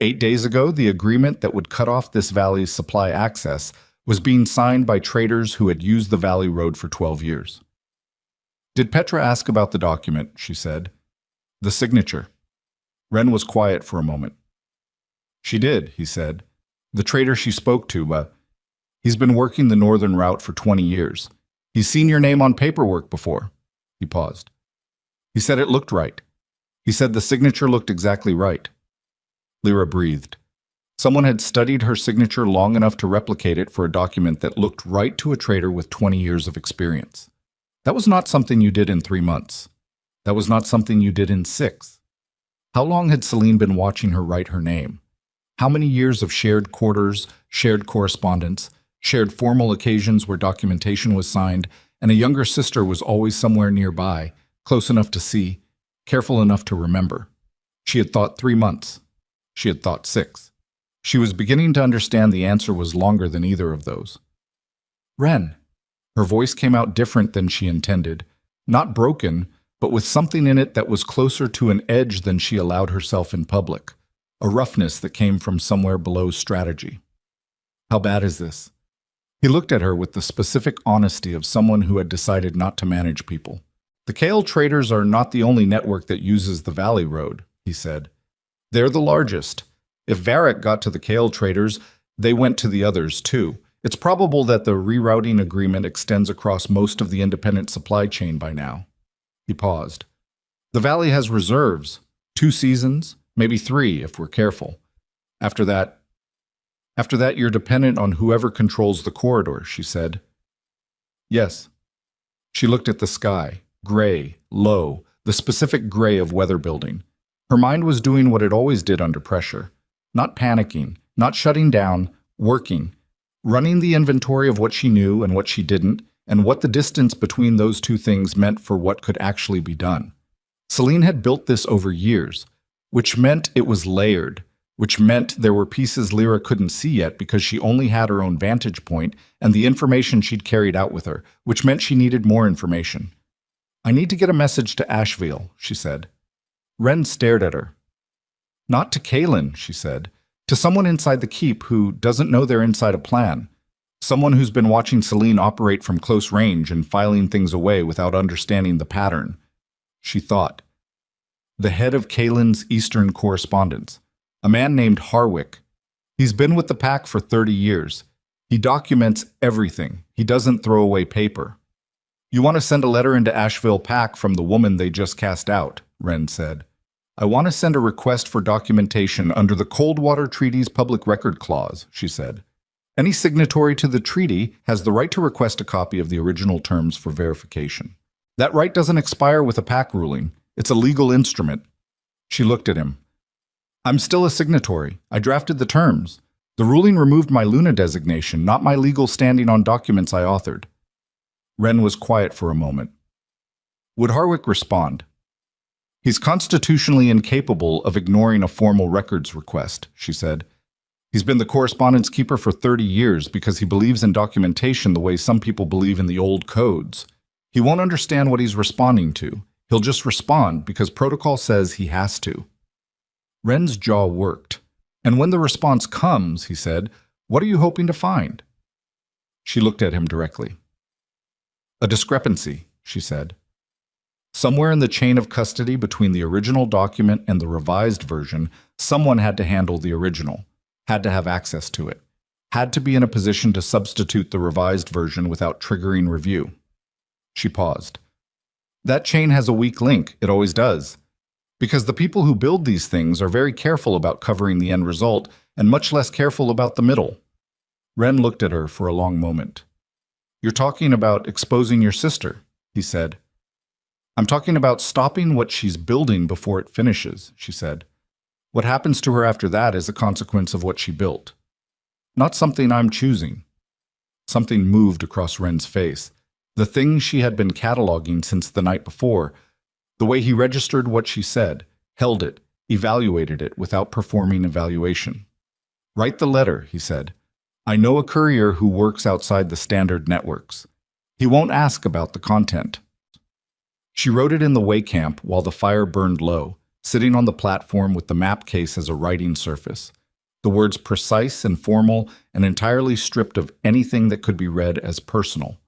8 days ago, the agreement that would cut off this valley's supply access was being signed by traders who had used the Valley Road for 12 years. "Did Petra ask about the document?" she said. "The signature." Wren was quiet for a moment. "She did," he said. "The trader she spoke to, he's been working the northern route for 20 years. He's seen your name on paperwork before." He paused. "He said it looked right. He said the signature looked exactly right." Lyra breathed. Someone had studied her signature long enough to replicate it for a document that looked right to a trader with 20 years of experience. That was not something you did in 3 months. That was not something you did in 6. How long had Celine been watching her write her name? How many years of shared quarters, shared correspondence, shared formal occasions where documentation was signed, and a younger sister was always somewhere nearby, close enough to see, careful enough to remember. She had thought 3 months. She had thought 6. She was beginning to understand the answer was longer than either of those. "Wren." Her voice came out different than she intended, not broken, but with something in it that was closer to an edge than she allowed herself in public, a roughness that came from somewhere below strategy. "How bad is this?" He looked at her with the specific honesty of someone who had decided not to manage people. "The Kale traders are not the only network that uses the Valley Road," he said. "They're the largest. If Varric got to the Kale traders, they went to the others too. It's probable that the rerouting agreement extends across most of the independent supply chain by now." He paused. "The Valley has reserves. 2 seasons, maybe 3 if we're careful. After that, you're dependent on whoever controls the corridor," she said. "Yes." She looked at the sky. Gray, low, the specific gray of weather building. Her mind was doing what it always did under pressure. Not panicking, not shutting down, working. Running the inventory of what she knew and what she didn't, and what the distance between those two things meant for what could actually be done. Celine had built this over years, which meant it was layered, which meant there were pieces Lyra couldn't see yet because she only had her own vantage point and the information she'd carried out with her, which meant she needed more information. "I need to get a message to Asheville," she said. Wren stared at her. "Not to Kaylin," she said. "To someone inside the keep who doesn't know they're inside a plan. Someone who's been watching Celine operate from close range and filing things away without understanding the pattern." She thought. "The head of Kaylin's Eastern correspondence. A man named Harwick. He's been with the pack for 30 years. He documents everything. He doesn't throw away paper." "You want to send a letter into Asheville Pack from the woman they just cast out," Wren said. "I want to send a request for documentation under the Coldwater Treaty's Public Record Clause," she said. "Any signatory to the treaty has the right to request a copy of the original terms for verification. That right doesn't expire with a pack ruling. It's a legal instrument." She looked at him. "I'm still a signatory. I drafted the terms. The ruling removed my Luna designation, not my legal standing on documents I authored." Wren was quiet for a moment. Would Harwick respond? "He's constitutionally incapable of ignoring a formal records request," she said. "He's been the correspondence keeper for 30 years because he believes in documentation the way some people believe in the old codes. He won't understand what he's responding to. He'll just respond because protocol says he has to." Wren's jaw worked. "And when the response comes," he said, "what are you hoping to find?" She looked at him directly. "A discrepancy," she said. "Somewhere in the chain of custody between the original document and the revised version, someone had to handle the original, had to have access to it, had to be in a position to substitute the revised version without triggering review." She paused. "That chain has a weak link, it always does. Because the people who build these things are very careful about covering the end result and much less careful about the middle." Wren looked at her for a long moment. "You're talking about exposing your sister," he said. "I'm talking about stopping what she's building before it finishes," she said. "What happens to her after that is a consequence of what she built. Not something I'm choosing." Something moved across Wren's face. The thing she had been cataloging since the night before. The way he registered what she said, held it, evaluated it without performing evaluation. "Write the letter," he said. "I know a courier who works outside the standard networks. He won't ask about the content." She wrote it in the way camp while the fire burned low, sitting on the platform with the map case as a writing surface. The words precise and formal and entirely stripped of anything that could be read as personal.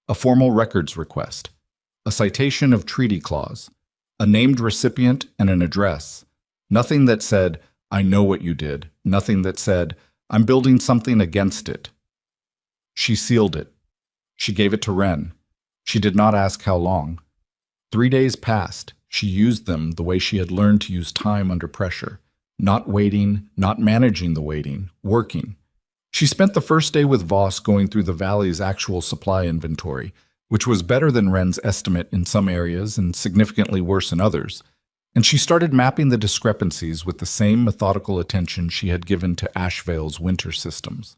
A formal records request. A citation of treaty clause. A named recipient and an address. Nothing that said, "I know what you did." Nothing that said, "I'm building something against it." She sealed it. She gave it to Wren. She did not ask how long. 3 days passed. She used them the way she had learned to use time under pressure. Not waiting, not managing the waiting, working. She spent the first day with Voss going through the valley's actual supply inventory, which was better than Wren's estimate in some areas and significantly worse in others, and she started mapping the discrepancies with the same methodical attention she had given to Ashevale's winter systems.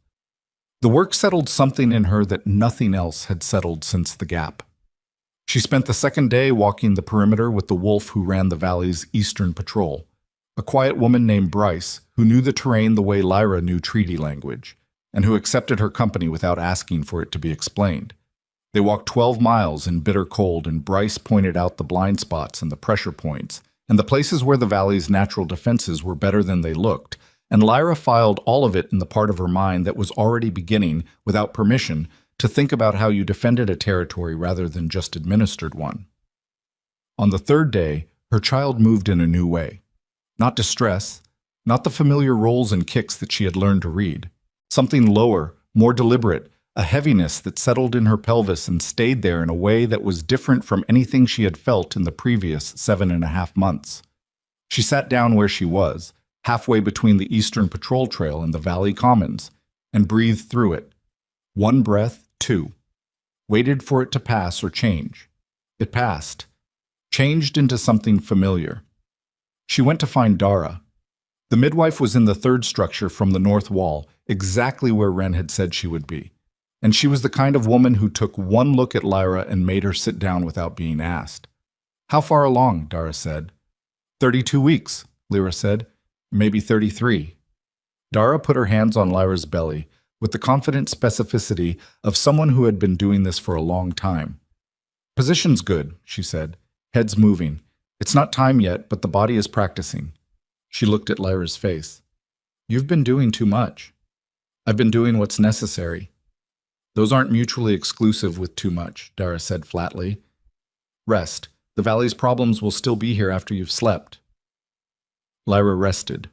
The work settled something in her that nothing else had settled since the gap. She spent the second day walking the perimeter with the wolf who ran the valley's eastern patrol, a quiet woman named Bryce who knew the terrain the way Lyra knew treaty language, and who accepted her company without asking for it to be explained. They walked 12 miles in bitter cold, and Bryce pointed out the blind spots and the pressure points, and the places where the valley's natural defenses were better than they looked, and Lyra filed all of it in the part of her mind that was already beginning, without permission, to think about how you defended a territory rather than just administered one. On the third day, her child moved in a new way. Not distress, not the familiar rolls and kicks that she had learned to read. Something lower, more deliberate, a heaviness that settled in her pelvis and stayed there in a way that was different from anything she had felt in the previous 7.5 months. She sat down where she was, halfway between the Eastern Patrol Trail and the Valley Commons, and breathed through it. 1 breath, 2. Waited for it to pass or change. It passed, changed into something familiar. She went to find Dara. The midwife was in the third structure from the north wall, exactly where Wren had said she would be. And she was the kind of woman who took one look at Lyra and made her sit down without being asked. "How far along?" Dara said. 32 weeks, Lyra said. "Maybe 33. Dara put her hands on Lyra's belly with the confident specificity of someone who had been doing this for a long time. "Position's good," she said. "Head's moving. It's not time yet, but the body is practicing." She looked at Lyra's face. "You've been doing too much." "I've been doing what's necessary." "Those aren't mutually exclusive with too much," Dara said flatly. "Rest. The valley's problems will still be here after you've slept." Lyra rested.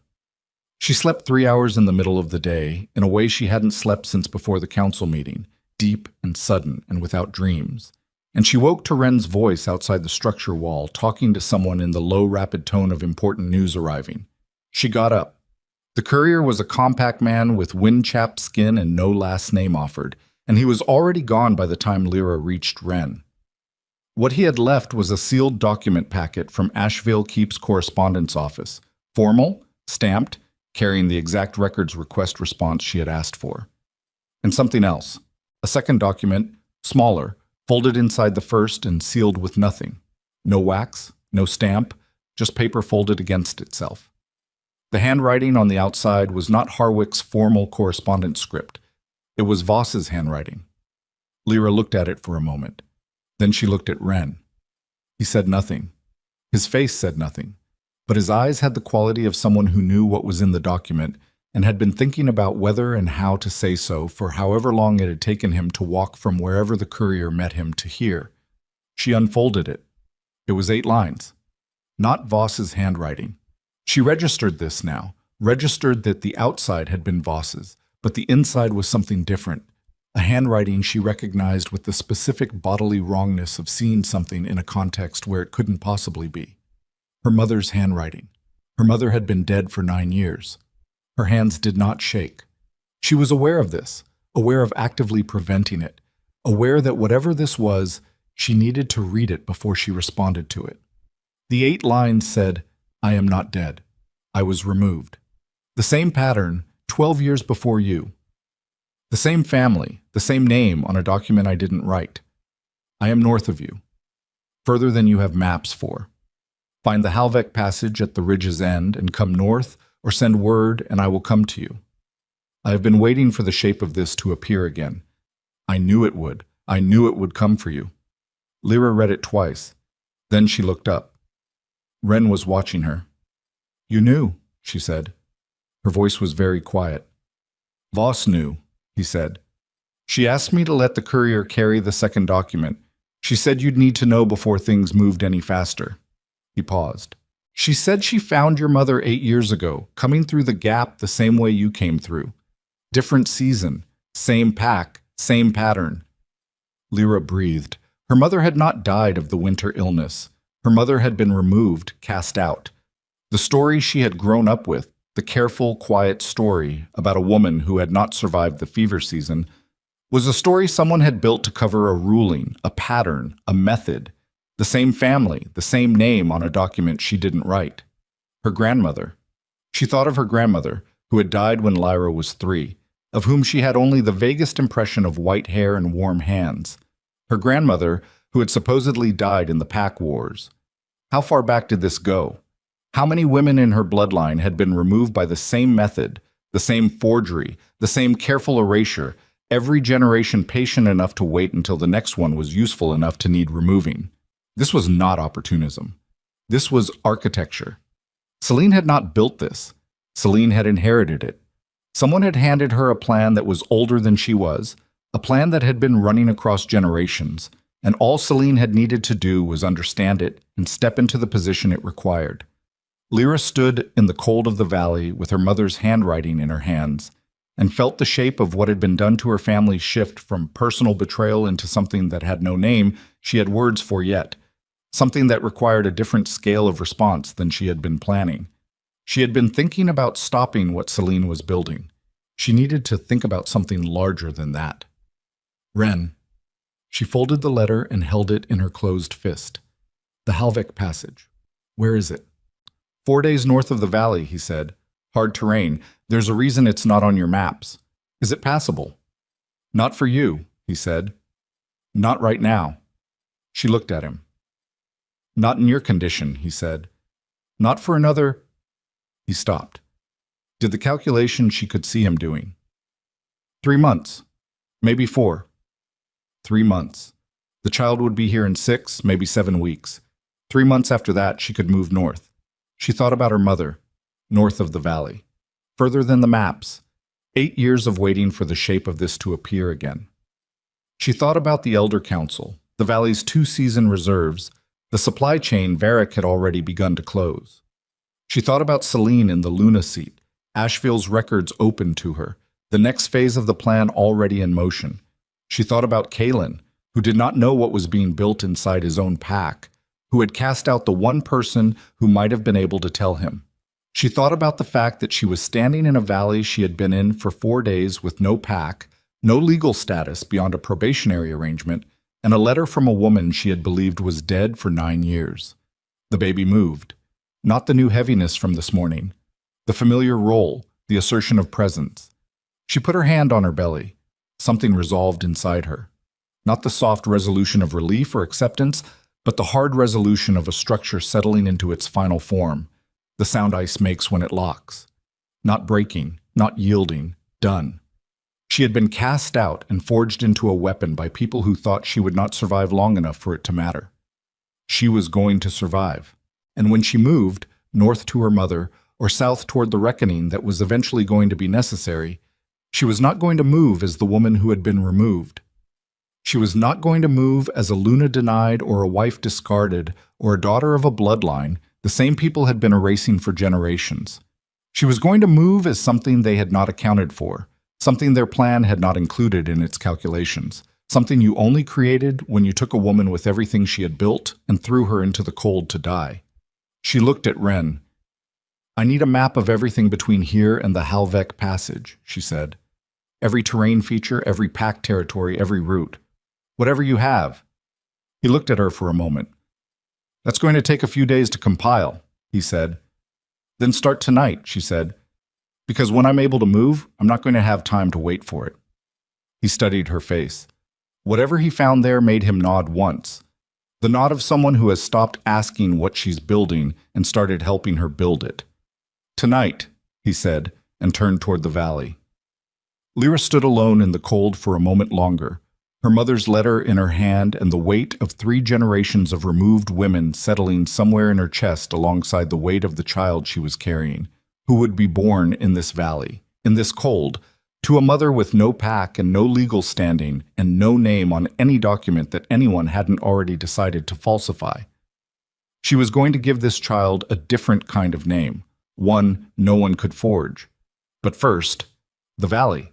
She slept 3 hours in the middle of the day, in a way she hadn't slept since before the council meeting, deep and sudden and without dreams. And she woke to Wren's voice outside the structure wall, talking to someone in the low, rapid tone of important news arriving. She got up. The courier was a compact man with wind-chapped skin and no last name offered, and he was already gone by the time Lyra reached Wren. What he had left was a sealed document packet from Asheville Keep's correspondence office, formal, stamped, carrying the exact records request response she had asked for. And something else, a second document, smaller, folded inside the first and sealed with nothing. No wax, no stamp, just paper folded against itself. The handwriting on the outside was not Harwick's formal correspondence script. It was Voss's handwriting. Lyra looked at it for a moment. Then she looked at Wren. He said nothing. His face said nothing. But his eyes had the quality of someone who knew what was in the document and had been thinking about whether and how to say so for however long it had taken him to walk from wherever the courier met him to here. She unfolded it. It was 8 lines. Not Voss's handwriting. She registered this now, registered that the outside had been Voss's, but the inside was something different, a handwriting she recognized with the specific bodily wrongness of seeing something in a context where it couldn't possibly be. Her mother's handwriting. Her mother had been dead for 9 years. Her hands did not shake. She was aware of this, aware of actively preventing it, aware that whatever this was, she needed to read it before she responded to it. The 8 lines said, "I am not dead. I was removed." The same pattern, 12 years before you. The same family, the same name on a document I didn't write. I am north of you. Further than you have maps for. Find the Halvek Passage at the ridge's end and come north, or send word and I will come to you. I have been waiting for the shape of this to appear again. I knew it would. I knew it would come for you. Lyra read it twice. Then she looked up. Wren was watching her. "You knew," she said. Her voice was very quiet. "Voss knew," he said. "She asked me to let the courier carry the second document. She said you'd need to know before things moved any faster." He paused. "She said she found your mother 8 years ago, coming through the gap the same way you came through. Different season, same pack, same pattern." Lyra breathed. Her mother had not died of the winter illness. Her mother had been removed, cast out. The story she had grown up with, the careful, quiet story about a woman who had not survived the fever season, was a story someone had built to cover a ruling, a pattern, a method. The same family, the same name on a document she didn't write. Her grandmother. She thought of her grandmother, who had died when Lyra was 3, of whom she had only the vaguest impression of white hair and warm hands. Her grandmother, who had supposedly died in the pack wars. How far back did this go? How many women in her bloodline had been removed by the same method, the same forgery, the same careful erasure, every generation patient enough to wait until the next one was useful enough to need removing? This was not opportunism. This was architecture. Celine had not built this. Celine had inherited it. Someone had handed her a plan that was older than she was, a plan that had been running across generations, and all Celine had needed to do was understand it and step into the position it required. Lyra stood in the cold of the valley with her mother's handwriting in her hands and felt the shape of what had been done to her family shift from personal betrayal into something that had no name she had words for yet, something that required a different scale of response than she had been planning. She had been thinking about stopping what Celine was building. She needed to think about something larger than that. "Wren." She folded the letter and held it in her closed fist. The Halvek Passage. Where is it? 4 days north of the valley, he said. Hard terrain. There's a reason it's not on your maps. Is it passable? Not for you, he said. Not right now. She looked at him. Not in your condition, he said. Not for another... He stopped. Did the calculation she could see him doing. 3 months. Maybe 4. 3 months. The child would be here in 6, maybe 7 weeks. 3 months after that, she could move north. She thought about her mother, north of the valley. Further than the maps. 8 years of waiting for the shape of this to appear again. She thought about the Elder Council, the valley's 2-season reserves, the supply chain Varric had already begun to close. She thought about Celine in the Luna seat, Asheville's records open to her, the next phase of the plan already in motion. She thought about Kalen, who did not know what was being built inside his own pack, who had cast out the one person who might have been able to tell him. She thought about the fact that she was standing in a valley she had been in for 4 days with no pack, no legal status beyond a probationary arrangement, and a letter from a woman she had believed was dead for 9 years. The baby moved. Not the new heaviness from this morning. The familiar roll, the assertion of presence. She put her hand on her belly. Something resolved inside her. Not the soft resolution of relief or acceptance, but the hard resolution of a structure settling into its final form, the sound ice makes when it locks. Not breaking, not yielding, done. She had been cast out and forged into a weapon by people who thought she would not survive long enough for it to matter. She was going to survive. And when she moved, north to her mother, or south toward the reckoning that was eventually going to be necessary, she was not going to move as the woman who had been removed. She was not going to move as a Luna denied or a wife discarded or a daughter of a bloodline the same people had been erasing for generations. She was going to move as something they had not accounted for, something their plan had not included in its calculations, something you only created when you took a woman with everything she had built and threw her into the cold to die. She looked at Ren. I need a map of everything between here and the Halvek Passage, she said. Every terrain feature, every pack territory, every route. Whatever you have. He looked at her for a moment. That's going to take a few days to compile, he said. Then start tonight, she said. Because when I'm able to move, I'm not going to have time to wait for it. He studied her face. Whatever he found there made him nod once. The nod of someone who has stopped asking what she's building and started helping her build it. Tonight, he said, and turned toward the valley. Lyra stood alone in the cold for a moment longer, her mother's letter in her hand and the weight of 3 generations of removed women settling somewhere in her chest alongside the weight of the child she was carrying, who would be born in this valley, in this cold, to a mother with no pack and no legal standing and no name on any document that anyone hadn't already decided to falsify. She was going to give this child a different kind of name, one no one could forge. But first, the valley,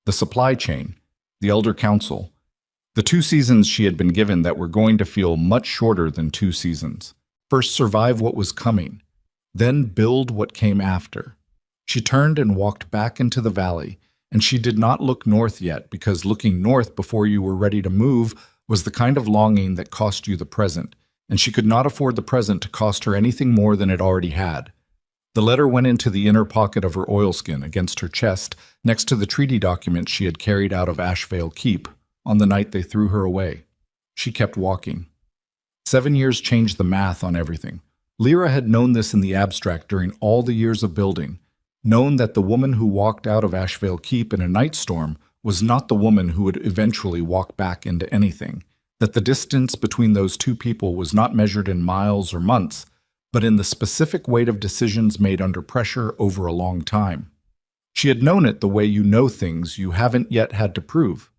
the supply chain, the Elder Council, the 2 seasons she had been given that were going to feel much shorter than 2 seasons. First survive what was coming, then build what came after. She turned and walked back into the valley, and she did not look north yet because looking north before you were ready to move was the kind of longing that cost you the present, and she could not afford the present to cost her anything more than it already had. The letter went into the inner pocket of her oilskin against her chest next to the treaty document she had carried out of Asheville Keep on the night they threw her away. She kept walking. 7 years changed the math on everything. Lyra had known this in the abstract during all the years of building, known that the woman who walked out of Asheville Keep in a night storm was not the woman who would eventually walk back into anything, that the distance between those 2 people was not measured in miles or months, but in the specific weight of decisions made under pressure over a long time. She had known it the way you know things you haven't yet had to prove.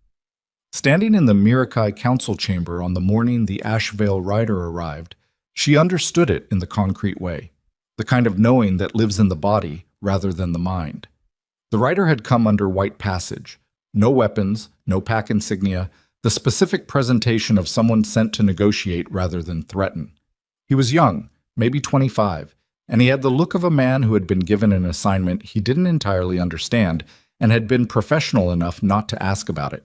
Standing in the Mirakai council chamber on the morning the Asheville rider arrived, she understood it in the concrete way, the kind of knowing that lives in the body rather than the mind. The rider had come under white passage, no weapons, no pack insignia, the specific presentation of someone sent to negotiate rather than threaten. He was young, maybe 25, and he had the look of a man who had been given an assignment he didn't entirely understand and had been professional enough not to ask about it.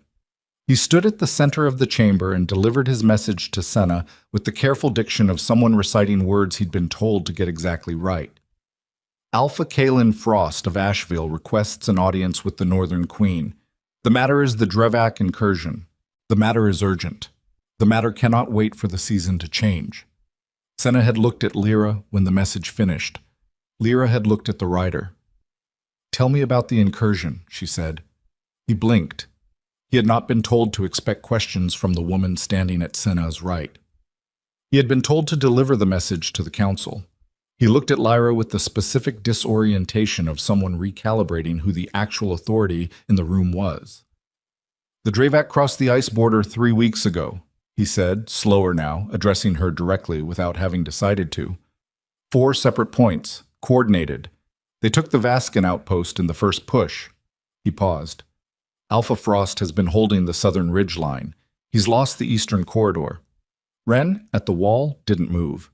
He stood at the center of the chamber and delivered his message to Senna with the careful diction of someone reciting words he'd been told to get exactly right. Alpha Kalen Frost of Asheville requests an audience with the Northern Queen. The matter is the Drevak incursion. The matter is urgent. The matter cannot wait for the season to change. Senna had looked at Lyra when the message finished. Lyra had looked at the writer. "Tell me about the incursion," she said. He blinked. He had not been told to expect questions from the woman standing at Senna's right. He had been told to deliver the message to the council. He looked at Lyra with the specific disorientation of someone recalibrating who the actual authority in the room was. "The Drevak crossed the ice border 3 weeks ago," he said, slower now, addressing her directly without having decided to. 4 separate points, coordinated. They took the Vascan outpost in the first push. He paused. Alpha Frost has been holding the southern ridge line. He's lost the eastern corridor. Ren, at the wall, didn't move.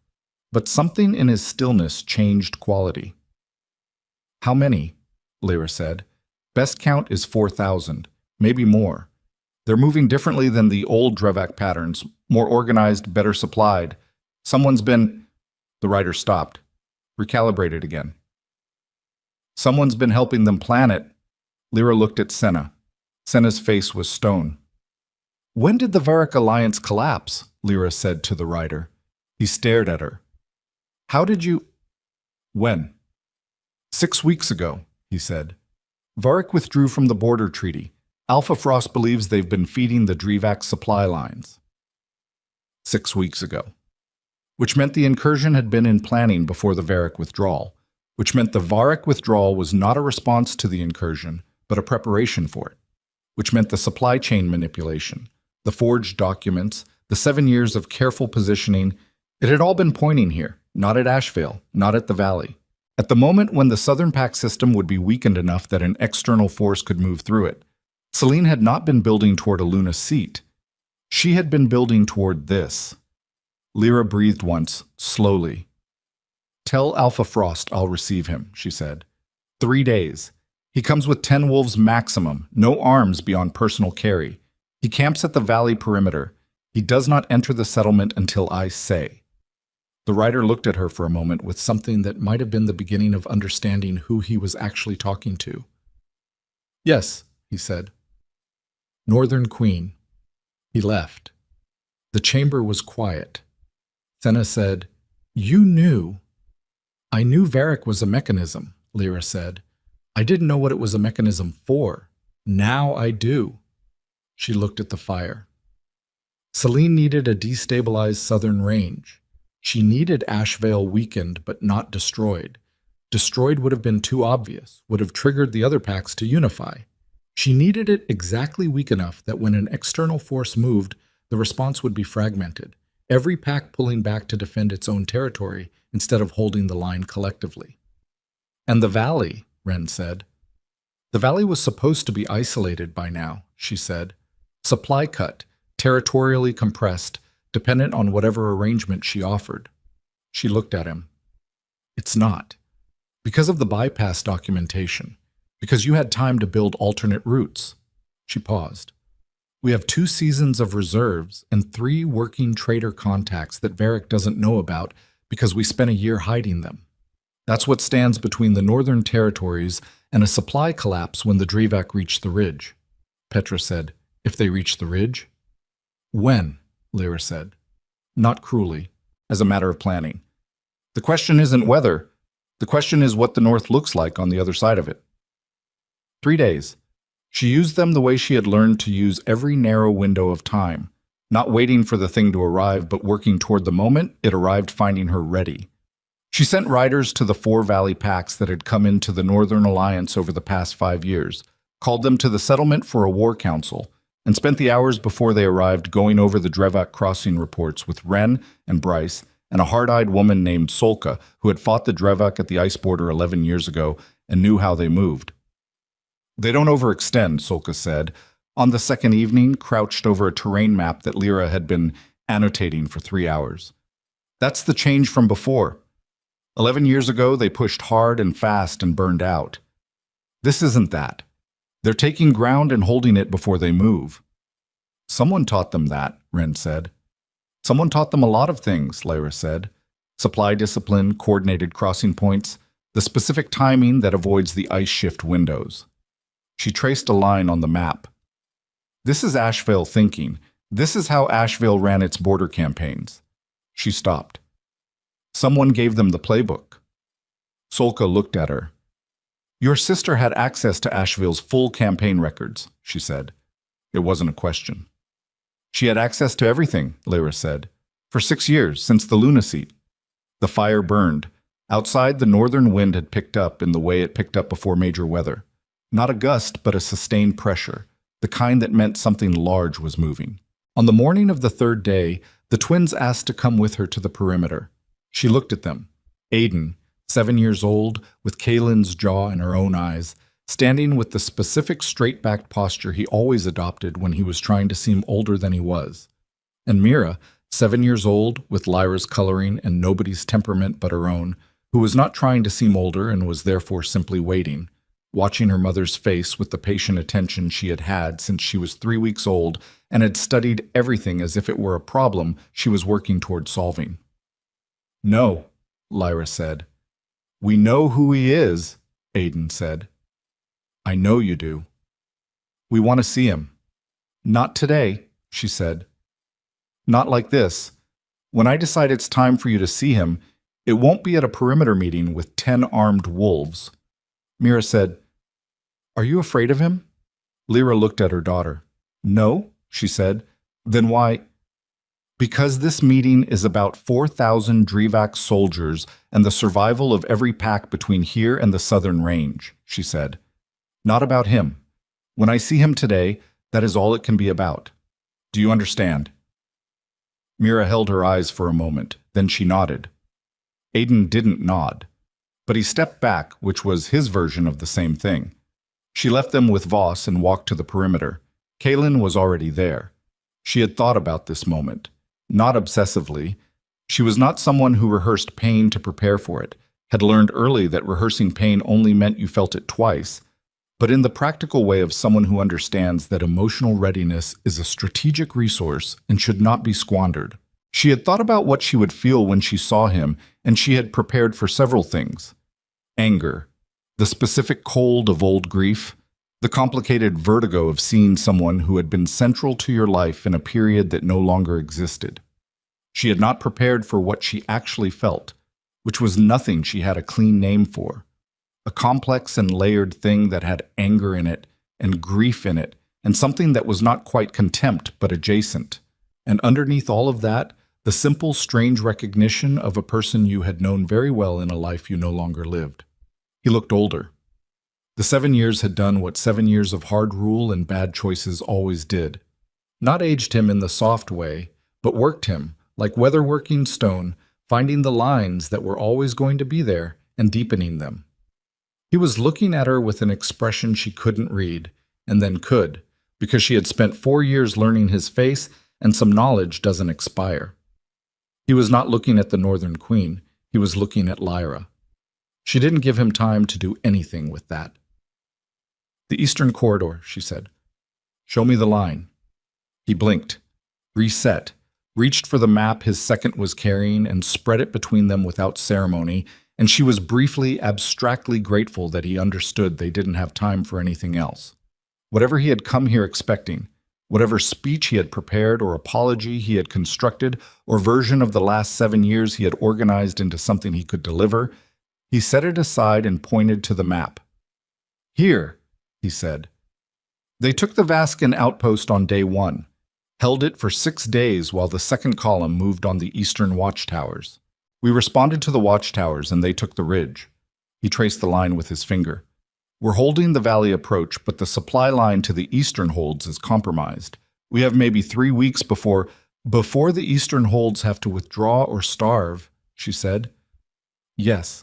But something in his stillness changed quality. "How many?" Lyra said. "Best count is 4,000, maybe more. They're moving differently than the old Drevak patterns, more organized, better supplied. Someone's been—" The writer stopped, recalibrated again. "Someone's been helping them plan it." Lyra looked at Senna. Senna's face was stone. "When did the Varric alliance collapse?" Lyra said to the writer. He stared at her. "How did you—" "When?" 6 weeks ago," he said. "Varric withdrew from the border treaty. Alpha Frost believes they've been feeding the Drevak supply lines." 6 weeks ago. Which meant the incursion had been in planning before the Varric withdrawal. Which meant the Varric withdrawal was not a response to the incursion, but a preparation for it. Which meant the supply chain manipulation, the forged documents, the 7 years of careful positioning. It had all been pointing here, not at Asheville, not at the Valley. At the moment when the Southern Pact system would be weakened enough that an external force could move through it, Celine had not been building toward a Luna seat. She had been building toward this. Lyra breathed once, slowly. "Tell Alpha Frost I'll receive him," she said. 3 days. He comes with 10 wolves maximum, no arms beyond personal carry. He camps at the valley perimeter. He does not enter the settlement until I say. The writer looked at her for a moment with something that might have been the beginning of understanding who he was actually talking to. "Yes," he said. "Northern Queen." He left. The chamber was quiet. Senna said, "You knew." "I knew Varric was a mechanism," Lyra said. "I didn't know what it was a mechanism for. Now I do." She looked at the fire. Celine needed a destabilized southern range. She needed Asheville weakened but not destroyed. Destroyed would have been too obvious, would have triggered the other packs to unify. She needed it exactly weak enough that when an external force moved, the response would be fragmented, every pack pulling back to defend its own territory instead of holding the line collectively. "And the Valley," Ren said. "The Valley was supposed to be isolated by now," she said. "Supply cut, territorially compressed, dependent on whatever arrangement she offered." She looked at him. "It's not. Because of the bypass documentation. Because you had time to build alternate routes." She paused. "We have 2 seasons of reserves and 3 working trader contacts that Varric doesn't know about because we spent a year hiding them. That's what stands between the northern territories and a supply collapse when the Drevak reach the ridge." Petra said, "If they reach the ridge?" "When?" Lyra said. "Not cruelly, as a matter of planning. The question isn't whether. The question is what the North looks like on the other side of it." 3 days. She used them the way she had learned to use every narrow window of time, not waiting for the thing to arrive, but working toward the moment it arrived, finding her ready. She sent riders to the 4 valley packs that had come into the Northern Alliance over the past 5 years, called them to the settlement for a war council, and spent the hours before they arrived going over the Drevak crossing reports with Ren and Bryce and a hard-eyed woman named Solka who had fought the Drevak at the ice border 11 years ago and knew how they moved. "They don't overextend," Solka said, on the second evening, crouched over a terrain map that Lyra had been annotating for 3 hours. "That's the change from before. 11 years ago, they pushed hard and fast and burned out. This isn't that. They're taking ground and holding it before they move. Someone taught them that, Ren said. Someone taught them a lot of things, Lyra said. Supply discipline, coordinated crossing points, the specific timing that avoids the ice shift windows. She traced a line on the map. This is Asheville thinking. This is how Asheville ran its border campaigns. She stopped. Someone gave them the playbook. Solka looked at her. Your sister had access to Asheville's full campaign records, she said. It wasn't a question. She had access to everything, Lyra said, for 6 years, since the lunacy. The fire burned. Outside, the northern wind had picked up in the way it picked up before major weather. Not a gust, but a sustained pressure, the kind that meant something large was moving. On the morning of the third day, the twins asked to come with her to the perimeter. She looked at them. Aiden, 7 years old, with Kaylin's jaw in her own eyes, standing with the specific straight-backed posture he always adopted when he was trying to seem older than he was. And Mira, 7 years old, with Lyra's coloring and nobody's temperament but her own, who was not trying to seem older and was therefore simply waiting, watching her mother's face with the patient attention she had had since she was 3 weeks old and had studied everything as if it were a problem she was working toward solving. No, Lyra said. We know who he is, Aiden said. I know you do. We want to see him. Not today, she said. Not like this. When I decide it's time for you to see him, it won't be at a perimeter meeting with 10 armed wolves. Mira said, Are you afraid of him? Lyra looked at her daughter. No, she said. Then why? Because this meeting is about 4,000 Drevak soldiers and the survival of every pack between here and the southern range, she said. Not about him. When I see him today, that is all it can be about. Do you understand? Mira held her eyes for a moment, then she nodded. Aiden didn't nod, but he stepped back, which was his version of the same thing. She left them with Voss and walked to the perimeter. Kaylin was already there. She had thought about this moment. Not obsessively. She was not someone who rehearsed pain to prepare for it, had learned early that rehearsing pain only meant you felt it twice, but in the practical way of someone who understands that emotional readiness is a strategic resource and should not be squandered. She had thought about what she would feel when she saw him, and she had prepared for several things. Anger, the specific cold of old grief, the complicated vertigo of seeing someone who had been central to your life in a period that no longer existed. She had not prepared for what she actually felt, which was nothing she had a clean name for. A complex and layered thing that had anger in it, and grief in it, and something that was not quite contempt but adjacent. And underneath all of that, the simple, strange recognition of a person you had known very well in a life you no longer lived. He looked older. The 7 years had done what 7 years of hard rule and bad choices always did. Not aged him in the soft way, but worked him, like weather-working stone, finding the lines that were always going to be there and deepening them. He was looking at her with an expression she couldn't read, and then could, because she had spent 4 years learning his face, and some knowledge doesn't expire. He was not looking at the Northern Queen, he was looking at Lyra. She didn't give him time to do anything with that. The Eastern Corridor, she said. Show me the line. He blinked, reset, reached for the map his second was carrying and spread it between them without ceremony, and she was briefly, abstractly grateful that he understood they didn't have time for anything else. Whatever he had come here expecting, whatever speech he had prepared or apology he had constructed or version of the last 7 years he had organized into something he could deliver, he set it aside and pointed to the map. Here, he said. They took the Vascan outpost on day 1, held it for 6 days while the second column moved on the eastern watchtowers. We responded to the watchtowers and they took the ridge. He traced the line with his finger. We're holding the valley approach, but the supply line to the eastern holds is compromised. We have maybe 3 weeks before the eastern holds have to withdraw or starve, she said. Yes.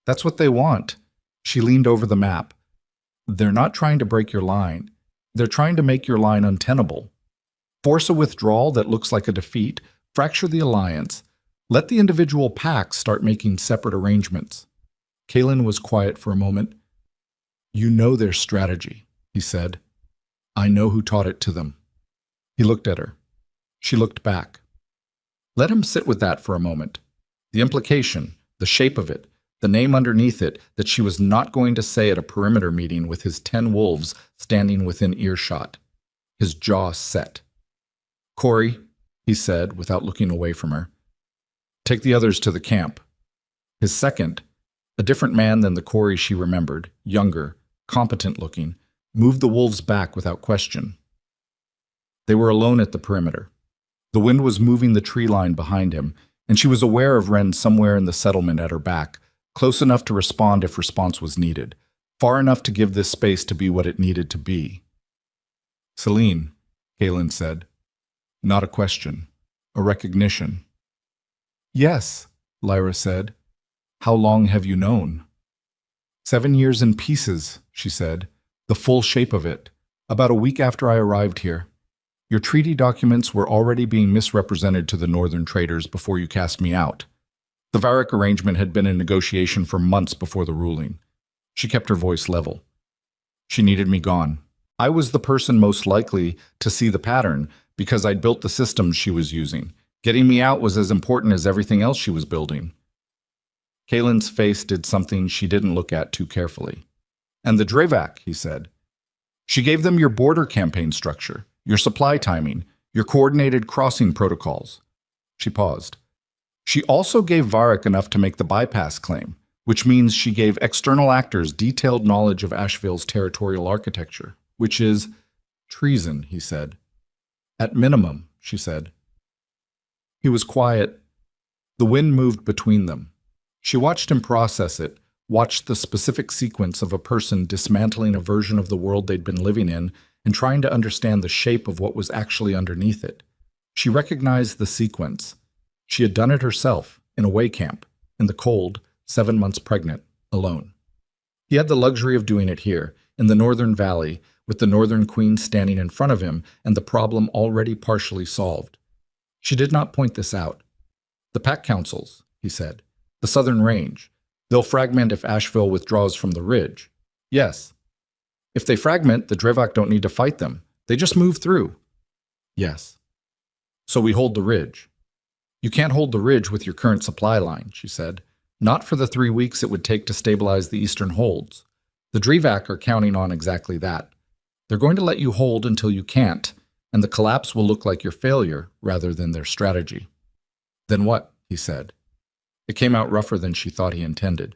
That's what they want. She leaned over the map. They're not trying to break your line. They're trying to make your line untenable. Force a withdrawal that looks like a defeat, fracture the alliance, let the individual packs start making separate arrangements. Kaylin was quiet for a moment. You know their strategy, he said. I know who taught it to them. He looked at her. She looked back. Let him sit with that for a moment. The implication, the shape of it, the name underneath it that she was not going to say at a perimeter meeting with his 10 wolves standing within earshot. His jaw set. Corey, he said without looking away from her, take the others to the camp. His second, a different man than the Corey she remembered, younger, competent-looking, moved the wolves back without question. They were alone at the perimeter. The wind was moving the tree line behind him, and she was aware of Ren somewhere in the settlement at her back, close enough to respond if response was needed, far enough to give this space to be what it needed to be. Celine, Kaylin said. Not a question, a recognition. Yes, Lyra said. How long have you known? 7 years in pieces, she said, the full shape of it, about a week after I arrived here. Your treaty documents were already being misrepresented to the northern traders before you cast me out. The Varric arrangement had been in negotiation for months before the ruling. She kept her voice level. She needed me gone. I was the person most likely to see the pattern because I'd built the systems she was using. Getting me out was as important as everything else she was building. Kaylin's face did something she didn't look at too carefully. And the Drevac, he said. She gave them your border campaign structure, your supply timing, your coordinated crossing protocols. She paused. She also gave Varric enough to make the bypass claim, which means she gave external actors detailed knowledge of Asheville's territorial architecture, which is treason, he said. At minimum, she said. He was quiet. The wind moved between them. She watched him process it, watched the specific sequence of a person dismantling a version of the world they'd been living in and trying to understand the shape of what was actually underneath it. She recognized the sequence. She had done it herself, in a way camp, in the cold, 7 months pregnant, alone. He had the luxury of doing it here, in the northern valley, with the northern queen standing in front of him and the problem already partially solved. She did not point this out. The pack councils, he said. The southern range. They'll fragment if Asheville withdraws from the ridge. Yes. If they fragment, the Drevac don't need to fight them. They just move through. Yes. So we hold the ridge. You can't hold the ridge with your current supply line, she said. Not for the 3 weeks it would take to stabilize the eastern holds. The Drevac are counting on exactly that. They're going to let you hold until you can't, and the collapse will look like your failure rather than their strategy. Then what? He said. It came out rougher than she thought he intended.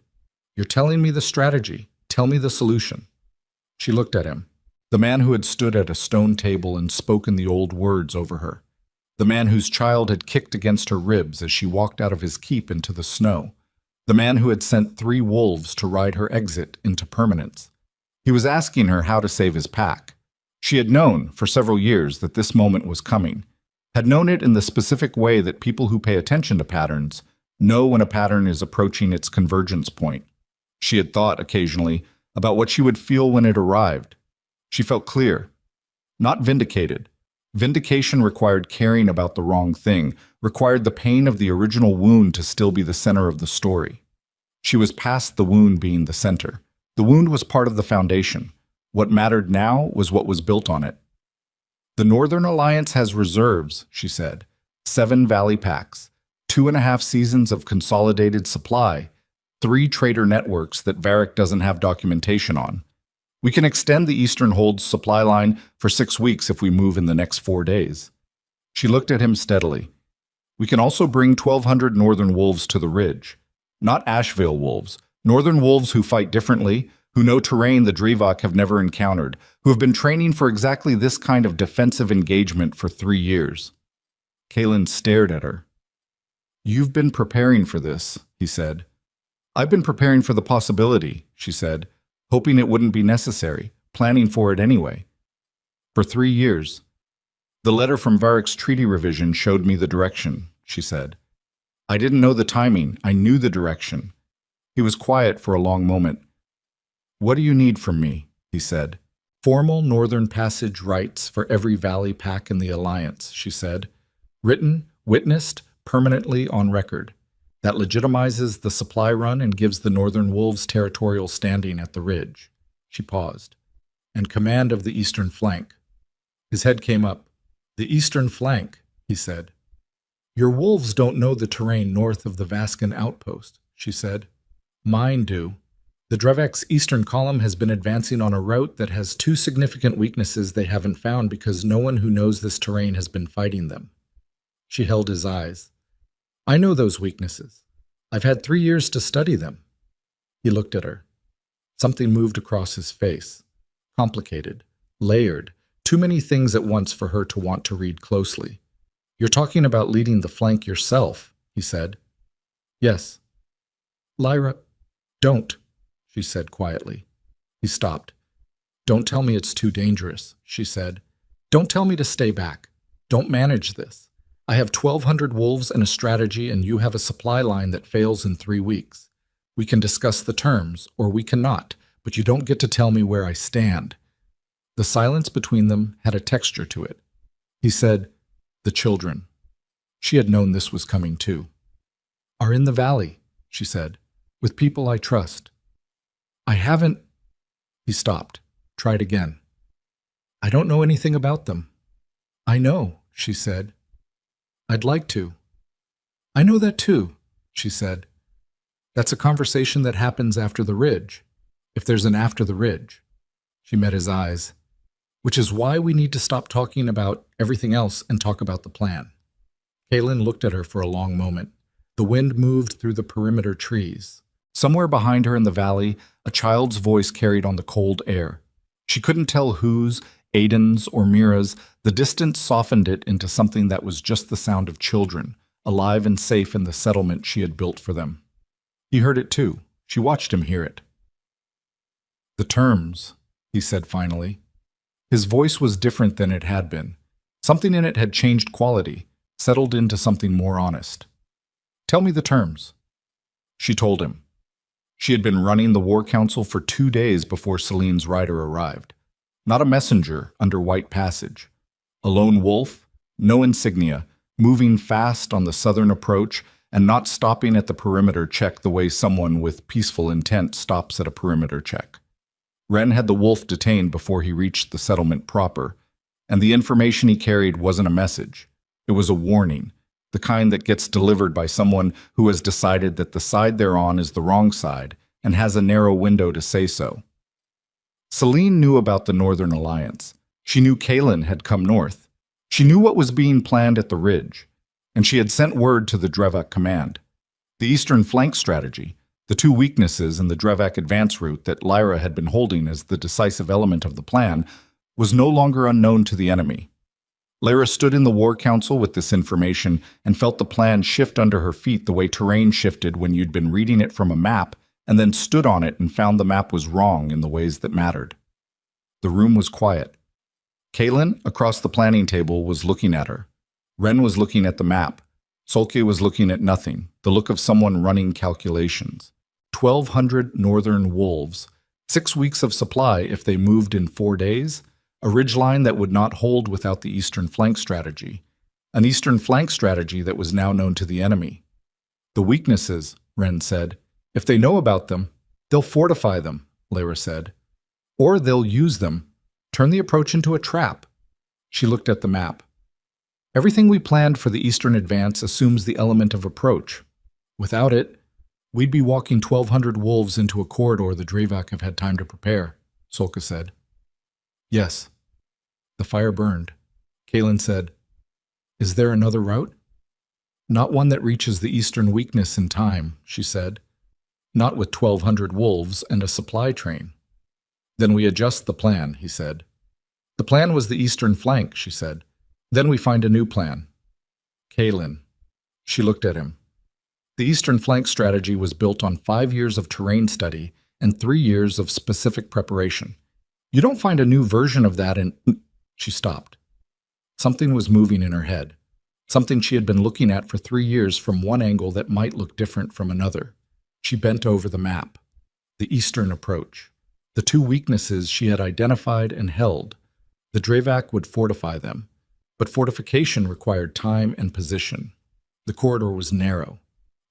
You're telling me the strategy. Tell me the solution. She looked at him. The man who had stood at a stone table and spoken the old words over her. The man whose child had kicked against her ribs as she walked out of his keep into the snow. The man who had sent 3 wolves to ride her exit into permanence. He was asking her how to save his pack. She had known, for several years, that this moment was coming. Had known it in the specific way that people who pay attention to patterns know when a pattern is approaching its convergence point. She had thought, occasionally, about what she would feel when it arrived. She felt clear. Not vindicated. Vindication required caring about the wrong thing, required the pain of the original wound to still be the center of the story. She was past the wound being the center. The wound was part of the foundation. What mattered now was what was built on it. The Northern Alliance has reserves, she said. 7 valley packs, 2.5 seasons of consolidated supply, 3 trader networks that Varric doesn't have documentation on. We can extend the Eastern Hold's supply line for 6 weeks if we move in the next 4 days. She looked at him steadily. We can also bring 1,200 Northern wolves to the ridge. Not Asheville wolves. Northern wolves who fight differently, who know terrain the Drevac have never encountered, who have been training for exactly this kind of defensive engagement for 3 years. Kaylin stared at her. You've been preparing for this, he said. I've been preparing for the possibility, she said, hoping it wouldn't be necessary, planning for it anyway. For 3 years. The letter from Varric's treaty revision showed me the direction, she said. I didn't know the timing, I knew the direction. He was quiet for a long moment. What do you need from me? He said. Formal Northern Passage rights for every valley pack in the Alliance, she said. Written, witnessed, permanently on record. That legitimizes the supply run and gives the Northern Wolves territorial standing at the ridge. She paused. And command of the eastern flank. His head came up. The eastern flank, he said. Your wolves don't know the terrain north of the Vascan outpost, she said. Mine do. The Drevek's eastern column has been advancing on a route that has two significant weaknesses they haven't found because no one who knows this terrain has been fighting them. She held his eyes. I know those weaknesses. I've had 3 years to study them. He looked at her. Something moved across his face. Complicated, layered, too many things at once for her to want to read closely. You're talking about leading the flank yourself, he said. Yes. Lyra, don't, she said quietly. He stopped. Don't tell me it's too dangerous, she said. Don't tell me to stay back. Don't manage this. I have 1,200 wolves and a strategy, and you have a supply line that fails in 3 weeks. We can discuss the terms, or we cannot, but you don't get to tell me where I stand. The silence between them had a texture to it. He said, the children. She had known this was coming too. Are in the valley, she said, with people I trust. I haven't... He stopped, tried again. I don't know anything about them. I know, she said. I'd like to. I know that too, she said. That's a conversation that happens after the ridge, if there's an after the ridge. She met his eyes. Which is why we need to stop talking about everything else and talk about the plan. Kaylin looked at her for a long moment. The wind moved through the perimeter trees. Somewhere behind her in the valley, a child's voice carried on the cold air. She couldn't tell whose, Aiden's or Mira's. The distance softened it into something that was just the sound of children, alive and safe in the settlement she had built for them. He heard it too. She watched him hear it. The terms, he said finally. His voice was different than it had been. Something in it had changed quality, settled into something more honest. Tell me the terms. She told him. She had been running the War Council for 2 days before Celine's rider arrived. Not a messenger under White Passage. A lone wolf, no insignia, moving fast on the southern approach and not stopping at the perimeter check the way someone with peaceful intent stops at a perimeter check. Wren had the wolf detained before he reached the settlement proper, and the information he carried wasn't a message. It was a warning, the kind that gets delivered by someone who has decided that the side they're on is the wrong side and has a narrow window to say so. Celine knew about the Northern Alliance. She knew Kaylin had come north. She knew what was being planned at the ridge, and she had sent word to the Drevak command. The Eastern Flank strategy, the 2 weaknesses in the Drevak advance route that Lyra had been holding as the decisive element of the plan, was no longer unknown to the enemy. Lyra stood in the War Council with this information and felt the plan shift under her feet the way terrain shifted when you'd been reading it from a map and then stood on it and found the map was wrong in the ways that mattered. The room was quiet. Kaylin, across the planning table, was looking at her. Wren was looking at the map. Solke was looking at nothing, the look of someone running calculations. 1,200 northern wolves, 6 weeks of supply if they moved in 4 days, a ridgeline that would not hold without the Eastern Flank strategy, an Eastern Flank strategy that was now known to the enemy. The weaknesses, Wren said, if they know about them, they'll fortify them, Lyra said. Or they'll use them, turn the approach into a trap. She looked at the map. Everything we planned for the Eastern advance assumes the element of approach. Without it, we'd be walking 1,200 wolves into a corridor the Drevak have had time to prepare, Solka said. Yes. The fire burned. Kaylin said, Is there another route? Not one that reaches the Eastern weakness in time, she said. Not with 1,200 wolves and a supply train. Then we adjust the plan, he said. The plan was the Eastern Flank, she said. Then we find a new plan. Kaylin. She looked at him. The Eastern Flank strategy was built on 5 years of terrain study and 3 years of specific preparation. You don't find a new version of that in... She stopped. Something was moving in her head. Something she had been looking at for 3 years from one angle that might look different from another. She bent over the map. The Eastern approach. The 2 weaknesses she had identified and held. The Drevak would fortify them. But fortification required time and position. The corridor was narrow.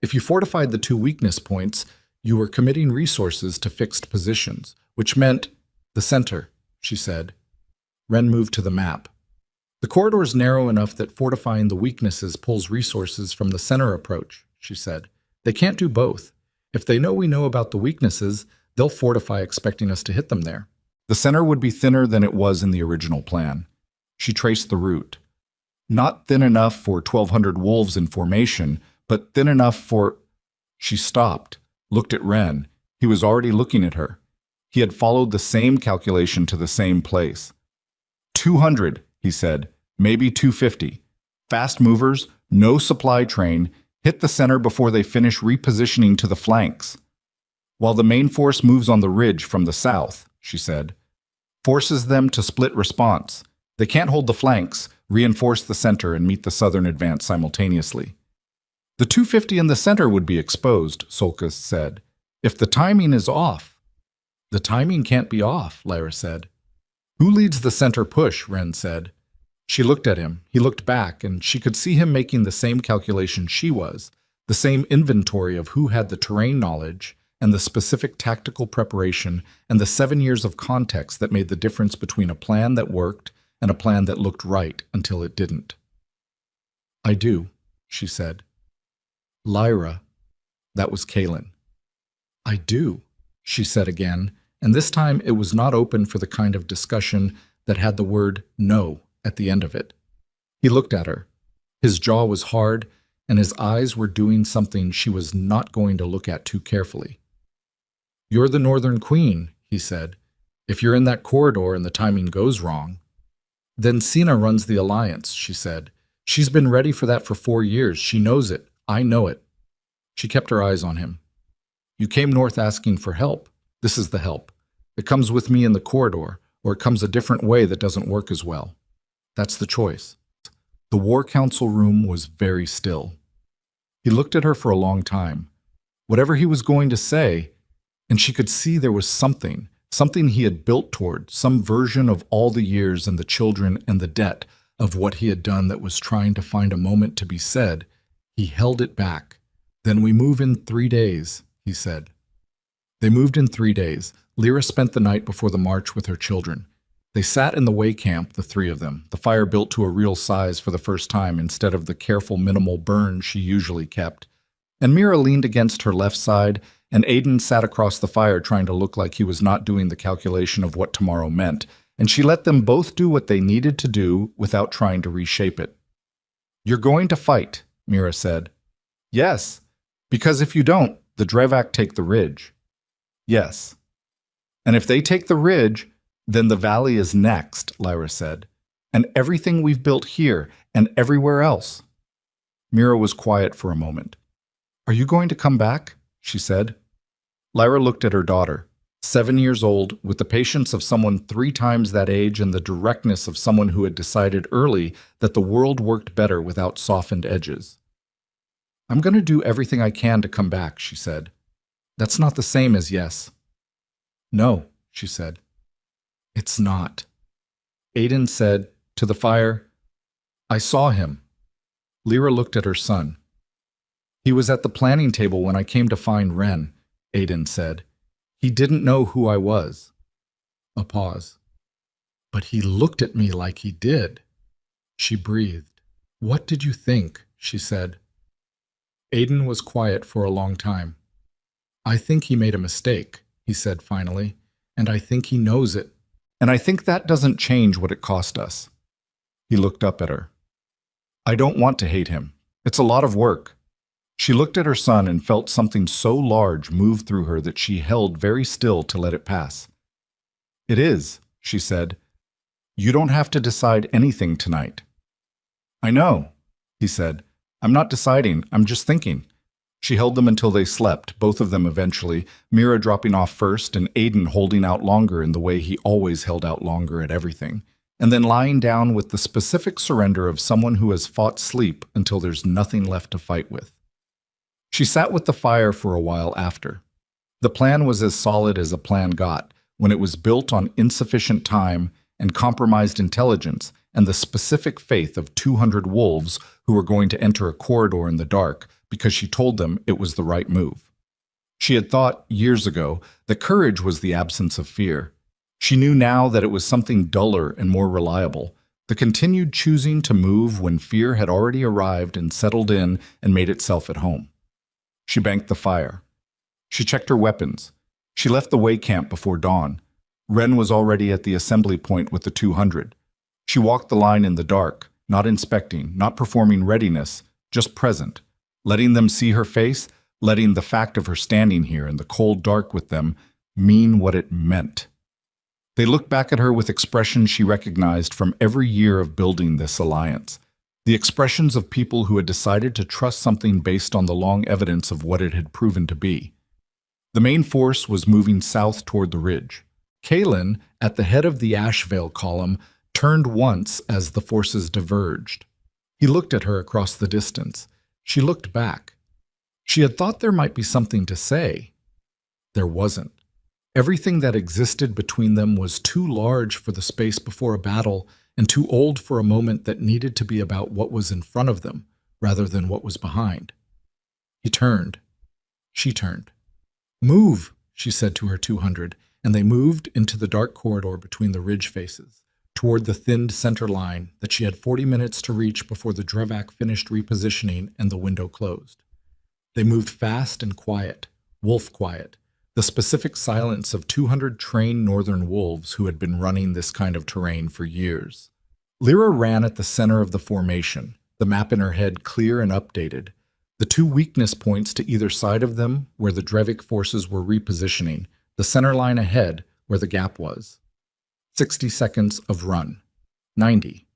If you fortified the 2 weakness points, you were committing resources to fixed positions, which meant the center, she said. Wren moved to the map. The corridor is narrow enough that fortifying the weaknesses pulls resources from the center approach, she said. They can't do both. If they know we know about the weaknesses, they'll fortify expecting us to hit them there. The center would be thinner than it was in the original plan. She traced the route. Not thin enough for 1,200 wolves in formation, but thin enough for... She stopped, looked at Ren. He was already looking at her. He had followed the same calculation to the same place. 200, he said, maybe 250. Fast movers, no supply train, hit the center before they finish repositioning to the flanks. While the main force moves on the ridge from the south, she said, forces them to split response. They can't hold the flanks, reinforce the center, and meet the southern advance simultaneously. The 250 in the center would be exposed, Solkis said, if the timing is off. The timing can't be off, Lyra said. Who leads the center push, Ren said. She looked at him, he looked back, and she could see him making the same calculation she was, the same inventory of who had the terrain knowledge and the specific tactical preparation and the 7 years of context that made the difference between a plan that worked and a plan that looked right until it didn't. I do, she said. Lyra, that was Kaelin. I do, she said again, and this time it was not open for the kind of discussion that had the word no at the end of it. He looked at her. His jaw was hard, and his eyes were doing something she was not going to look at too carefully. You're the Northern Queen, he said. If you're in that corridor and the timing goes wrong. Then Sina runs the Alliance, she said. She's been ready for that for 4 years. She knows it. I know it. She kept her eyes on him. You came north asking for help. This is the help. It comes with me in the corridor, or it comes a different way that doesn't work as well. That's the choice. The War Council room was very still. He looked at her for a long time. Whatever he was going to say, and she could see there was something he had built toward, some version of all the years and the children and the debt of what he had done that was trying to find a moment to be said. He held it back. Then we move in 3 days, he said. They moved in 3 days. Lyra spent the night before the march with her children. They sat in the way camp, the 3 of them, the fire built to a real size for the first time instead of the careful minimal burn she usually kept. And Mira leaned against her left side, and Aiden sat across the fire trying to look like he was not doing the calculation of what tomorrow meant, and she let them both do what they needed to do without trying to reshape it. You're going to fight, Mira said. Yes, because if you don't, the Drevak take the ridge. Yes. And if they take the ridge, then the valley is next, Lyra said, and everything we've built here and everywhere else. Mira was quiet for a moment. Are you going to come back? She said. Lyra looked at her daughter, 7 years old, with the patience of someone 3 times that age and the directness of someone who had decided early that the world worked better without softened edges. I'm going to do everything I can to come back, she said. That's not the same as yes. No, she said. It's not. Aiden said, to the fire, I saw him. Lyra looked at her son. He was at the planning table when I came to find Ren, Aiden said. He didn't know who I was. A pause. But he looked at me like he did. She breathed. What did you think? She said. Aiden was quiet for a long time. I think he made a mistake, he said finally, and I think he knows it. And I think that doesn't change what it cost us. He looked up at her. I don't want to hate him. It's a lot of work. She looked at her son and felt something so large move through her that she held very still to let it pass. It is, she said. You don't have to decide anything tonight. I know, he said. I'm not deciding, I'm just thinking. She held them until they slept, both of them eventually, Mira dropping off first and Aiden holding out longer in the way he always held out longer at everything, and then lying down with the specific surrender of someone who has fought sleep until there's nothing left to fight with. She sat with the fire for a while after. The plan was as solid as a plan got, when it was built on insufficient time and compromised intelligence and the specific faith of 200 wolves who were going to enter a corridor in the dark because she told them it was the right move. She had thought, years ago, that courage was the absence of fear. She knew now that it was something duller and more reliable, The continued choosing to move when fear had already arrived and settled in and made itself at home. She banked the fire. She checked her weapons. She left the way camp before dawn. Ren was already at the assembly point with the 200. She walked the line in the dark, not inspecting, not performing readiness, just present, letting them see her face, letting the fact of her standing here in the cold dark with them mean what it meant. They looked back at her with expressions she recognized from every year of building this alliance, the expressions of people who had decided to trust something based on the long evidence of what it had proven to be. The main force was moving south toward the ridge. Kalen, at the head of the Ashvale column, turned once as the forces diverged. He looked at her across the distance. She looked back. She had thought there might be something to say. There wasn't. Everything that existed between them was too large for the space before a battle and too old for a moment that needed to be about what was in front of them rather than what was behind. He turned. She turned. "Move," she said to her 200, and they moved into the dark corridor between the ridge faces, toward the thinned center line that she had 40 minutes to reach before the Drevac finished repositioning and the window closed. They moved fast and quiet, wolf quiet, the specific silence of 200 trained northern wolves who had been running this kind of terrain for years. Lyra ran at the center of the formation, the map in her head clear and updated, the two weakness points to either side of them where the Drevic forces were repositioning, the center line ahead where the gap was. 60 seconds of run. 90.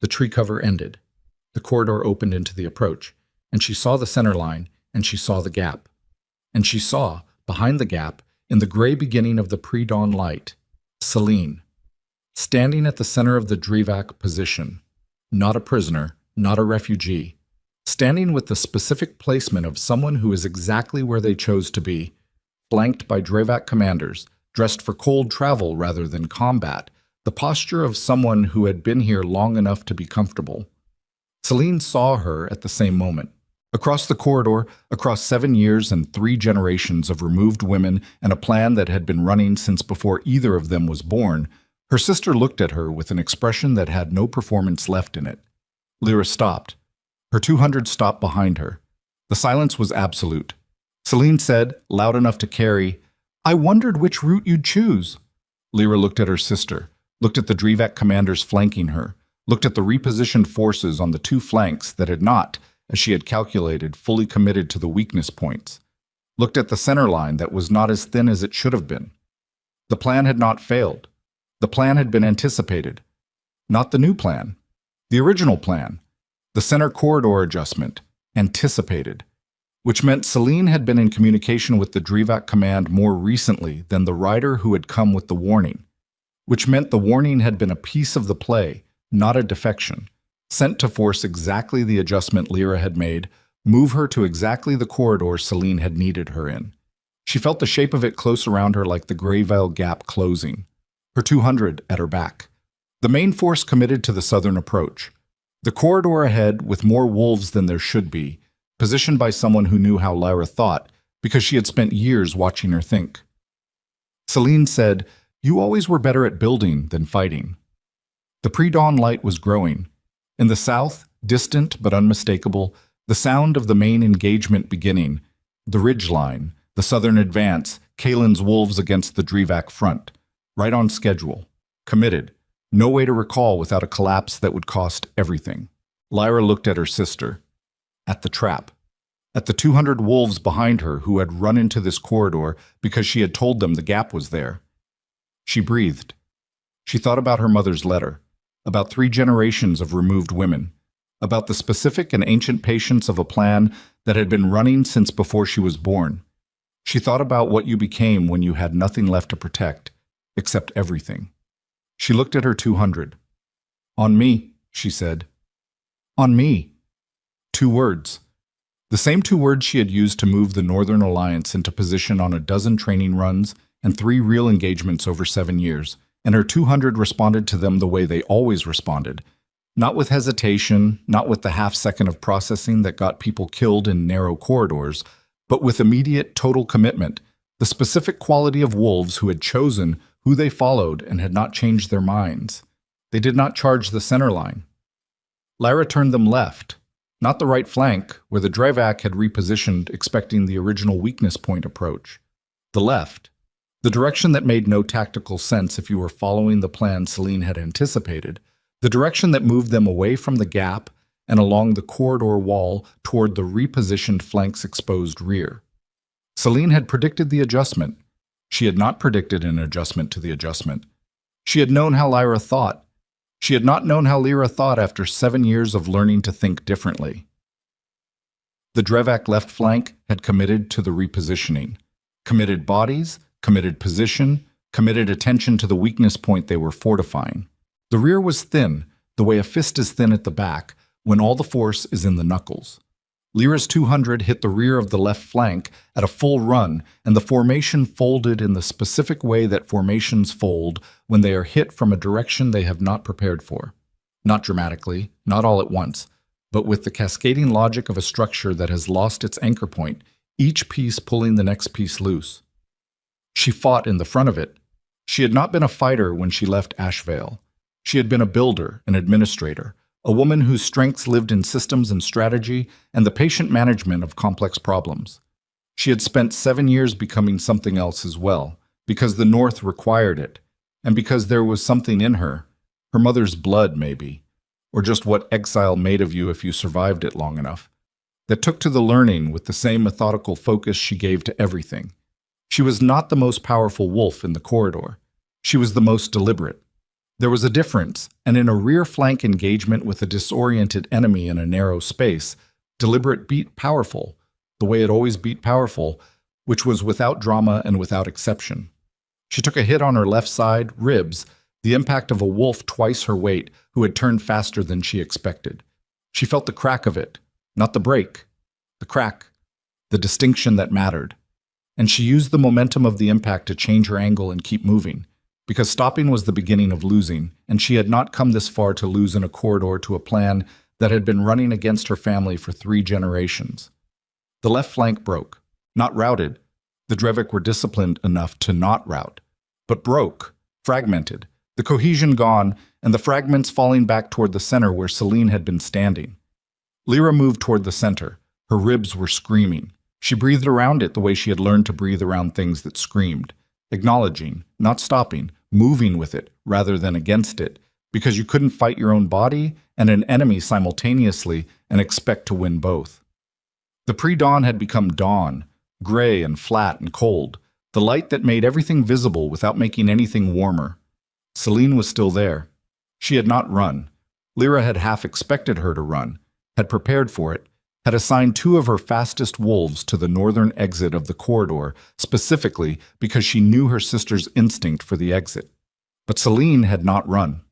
The tree cover ended. The corridor opened into the approach, and she saw the center line, and she saw the gap. And she saw, behind the gap, in the gray beginning of the pre-dawn light, Celine, standing at the center of the Drevac position, not a prisoner, not a refugee, standing with the specific placement of someone who is exactly where they chose to be, flanked by Drevac commanders, dressed for cold travel rather than combat, the posture of someone who had been here long enough to be comfortable. Celine saw her at the same moment. Across the corridor, across 7 years and 3 generations of removed women and a plan that had been running since before either of them was born, her sister looked at her with an expression that had no performance left in it. Lyra stopped. Her 200 stopped behind her. The silence was absolute. Celine said, loud enough to carry, "I wondered which route you'd choose." Lyra looked at her sister, looked at the Drevac commanders flanking her, looked at the repositioned forces on the 2 flanks that had not, as she had calculated, fully committed to the weakness points, looked at the center line that was not as thin as it should have been. The plan had not failed. The plan had been anticipated. Not the new plan. The original plan. The center corridor adjustment. Anticipated. Which meant Celine had been in communication with the Drevac command more recently than the rider who had come with the warning. Which meant the warning had been a piece of the play, not a defection, sent to force exactly the adjustment Lyra had made, move her to exactly the corridor Celine had needed her in. She felt the shape of it close around her like the Greyvale gap closing. Her 200 at her back. The main force committed to the southern approach. The corridor ahead with more wolves than there should be, positioned by someone who knew how Lyra thought, because she had spent years watching her think. Celine said, "You always were better at building than fighting." The pre-dawn light was growing. In the south, distant but unmistakable, the sound of the main engagement beginning, the ridge line, the southern advance, Kalen's wolves against the Drevac front, right on schedule, committed, no way to recall without a collapse that would cost everything. Lyra looked at her sister, at the trap, at the 200 wolves behind her who had run into this corridor because she had told them the gap was there. She breathed. She thought about her mother's letter, about 3 generations of removed women, about the specific and ancient patience of a plan that had been running since before she was born. She thought about what you became when you had nothing left to protect, except everything. She looked at her 200. "On me," she said. "On me." 2 words. The same 2 words she had used to move the Northern Alliance into position on a dozen training runs and 3 real engagements over 7 years, and her 200 responded to them the way they always responded. Not with hesitation, not with the half-second of processing that got people killed in narrow corridors, but with immediate, total commitment, the specific quality of wolves who had chosen who they followed and had not changed their minds. They did not charge the center line. Lyra turned them left, not the right flank, where the Drevak had repositioned expecting the original weakness point approach. The left, the direction that made no tactical sense if you were following the plan Celine had anticipated, the direction that moved them away from the gap and along the corridor wall toward the repositioned flank's exposed rear. Celine had predicted the adjustment. She had not predicted an adjustment to the adjustment. She had known how Lyra thought. She had not known how Lyra thought after 7 years of learning to think differently. The Drevak left flank had committed to the repositioning. Committed bodies, committed position, committed attention to the weakness point they were fortifying. The rear was thin, the way a fist is thin at the back, when all the force is in the knuckles. Lyra's 200 hit the rear of the left flank at a full run, and the formation folded in the specific way that formations fold when they are hit from a direction they have not prepared for. Not dramatically, not all at once, but with the cascading logic of a structure that has lost its anchor point, each piece pulling the next piece loose. She fought in the front of it. She had not been a fighter when she left Ashvale. She had been a builder, an administrator, a woman whose strengths lived in systems and strategy and the patient management of complex problems. She had spent 7 years becoming something else as well, because the North required it, and because there was something in her mother's blood maybe, or just what exile made of you if you survived it long enough, that took to the learning with the same methodical focus she gave to everything. She was not the most powerful wolf in the corridor. She was the most deliberate. There was a difference, and in a rear flank engagement with a disoriented enemy in a narrow space, deliberate beat powerful, the way it always beat powerful, which was without drama and without exception. She took a hit on her left side, ribs, the impact of a wolf twice her weight who had turned faster than she expected. She felt the crack of it, not the break, the crack, the distinction that mattered. And she used the momentum of the impact to change her angle and keep moving. Because stopping was the beginning of losing, and she had not come this far to lose in a corridor to a plan that had been running against her family for 3 generations. The left flank broke, not routed. The Drevak were disciplined enough to not rout, but broke, fragmented, the cohesion gone, and the fragments falling back toward the center where Celine had been standing. Lyra moved toward the center. Her ribs were screaming. She breathed around it the way she had learned to breathe around things that screamed. Acknowledging, not stopping, moving with it rather than against it, because you couldn't fight your own body and an enemy simultaneously and expect to win both. The pre-dawn had become dawn, gray and flat and cold, the light that made everything visible without making anything warmer. Celine was still there. She had not run. Lyra had half expected her to run, had prepared for it, had assigned 2 of her fastest wolves to the northern exit of the corridor, specifically because she knew her sister's instinct for the exit. But Celine had not run.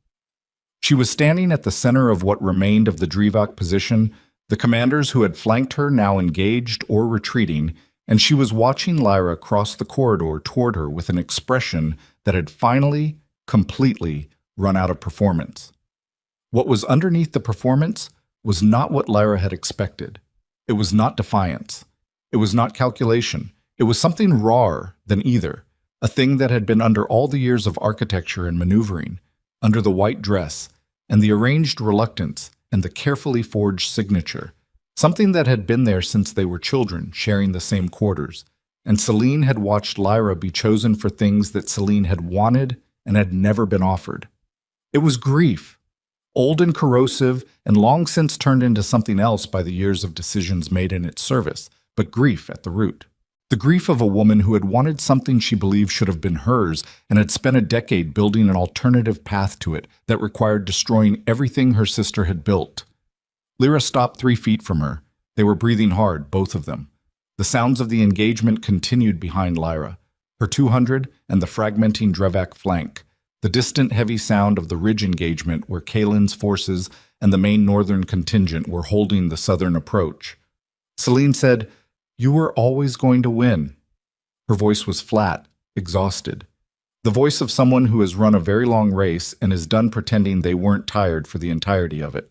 She was standing at the center of what remained of the Drevak position, the commanders who had flanked her now engaged or retreating, and she was watching Lyra cross the corridor toward her with an expression that had finally, completely run out of performance. What was underneath the performance was not what Lyra had expected. It was not defiance. It was not calculation. It was something rawer than either, a thing that had been under all the years of architecture and maneuvering, under the white dress, and the arranged reluctance, and the carefully forged signature, something that had been there since they were children, sharing the same quarters, and Celine had watched Lyra be chosen for things that Celine had wanted and had never been offered. It was grief. Old and corrosive, and long since turned into something else by the years of decisions made in its service, but grief at the root. The grief of a woman who had wanted something she believed should have been hers and had spent a decade building an alternative path to it that required destroying everything her sister had built. Lyra stopped 3 feet from her. They were breathing hard, both of them. The sounds of the engagement continued behind Lyra, her 200 and the fragmenting Drevak flank. The distant heavy sound of the ridge engagement where Kalen's forces and the main northern contingent were holding the southern approach. Celine said, "You were always going to win." Her voice was flat, exhausted. The voice of someone who has run a very long race and is done pretending they weren't tired for the entirety of it.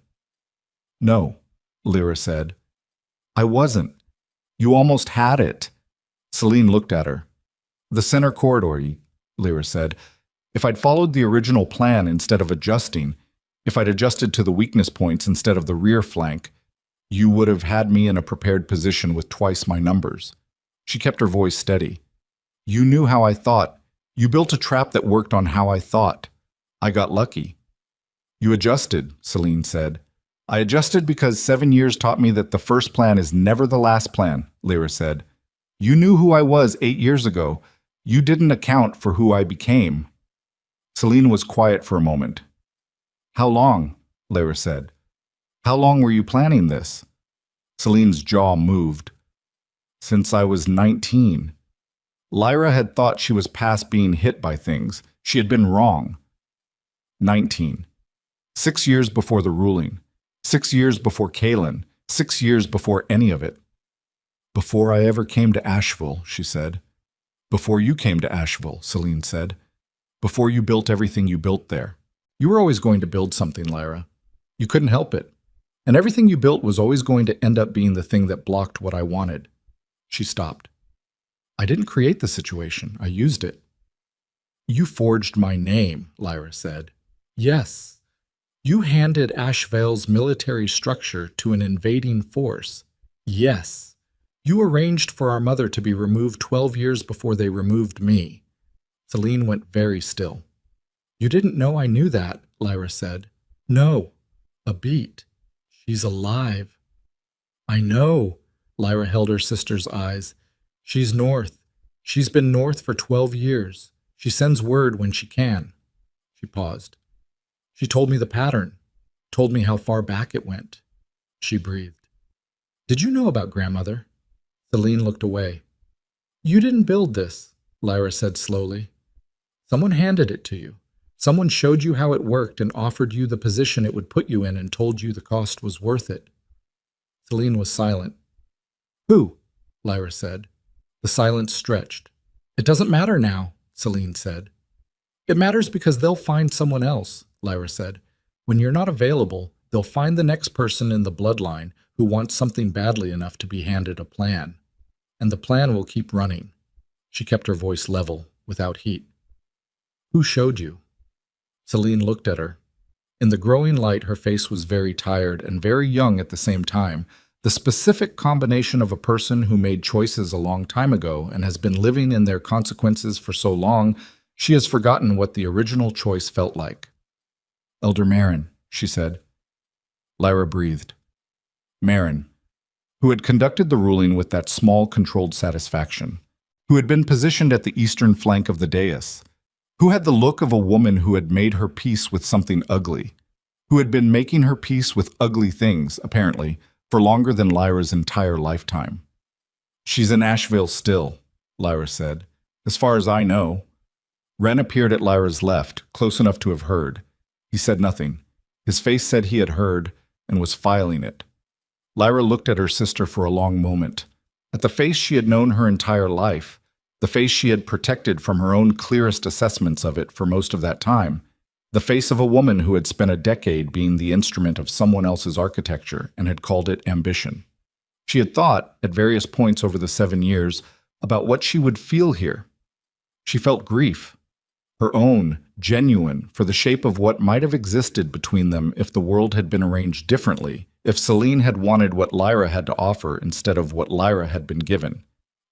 "No," Lyra said. "I wasn't. You almost had it." Celine looked at her. "The center corridor," Lyra said. If I'd followed the original plan instead of adjusting, if I'd adjusted to the weakness points instead of the rear flank, you would have had me in a prepared position with twice my numbers. She kept her voice steady. You knew how I thought. You built a trap that worked on how I thought. I got lucky. You adjusted, Celine said. I adjusted because 7 years taught me that the first plan is never the last plan, Lyra said. You knew who I was 8 years ago. You didn't account for who I became. Celine was quiet for a moment. How long? Lyra said. How long were you planning this? Celine's jaw moved. Since I was 19. Lyra had thought she was past being hit by things. She had been wrong. 19. 6 years before the ruling. 6 years before Kaylin. 6 years before any of it. Before I ever came to Asheville, she said. Before you came to Asheville, Celine said. Before you built everything you built there. You were always going to build something, Lyra. You couldn't help it. And everything you built was always going to end up being the thing that blocked what I wanted. She stopped. I didn't create the situation. I used it. You forged my name, Lyra said. Yes. You handed Asheville's military structure to an invading force. Yes. You arranged for our mother to be removed 12 years before they removed me. Celine went very still. You didn't know I knew that, Lyra said. No. A beat. She's alive. I know. Lyra held her sister's eyes. She's north. She's been north for 12 years. She sends word when she can. She paused. She told me the pattern, told me how far back it went. She breathed. Did you know about grandmother? Celine looked away. You didn't build this, Lyra said slowly. Someone handed it to you. Someone showed you how it worked and offered you the position it would put you in and told you the cost was worth it. Celine was silent. Who? Lyra said. The silence stretched. It doesn't matter now, Celine said. It matters because they'll find someone else, Lyra said. When you're not available, they'll find the next person in the bloodline who wants something badly enough to be handed a plan. And the plan will keep running. She kept her voice level, without heat. Who showed you? Celine looked at her. In the growing light, her face was very tired and very young at the same time, the specific combination of a person who made choices a long time ago and has been living in their consequences for so long, she has forgotten what the original choice felt like. Elder Marin, she said. Lyra breathed. Marin, who had conducted the ruling with that small, controlled satisfaction, who had been positioned at the eastern flank of the dais, who had the look of a woman who had made her peace with something ugly, who had been making her peace with ugly things, apparently, for longer than Lyra's entire lifetime. She's in Asheville still, Lyra said. As far as I know. Wren appeared at Lyra's left, close enough to have heard. He said nothing. His face said he had heard and was filing it. Lyra looked at her sister for a long moment. At the face she had known her entire life, the face she had protected from her own clearest assessments of it for most of that time, the face of a woman who had spent a decade being the instrument of someone else's architecture and had called it ambition. She had thought, at various points over the 7 years, about what she would feel here. She felt grief, her own, genuine, for the shape of what might have existed between them if the world had been arranged differently, if Celine had wanted what Lyra had to offer instead of what Lyra had been given.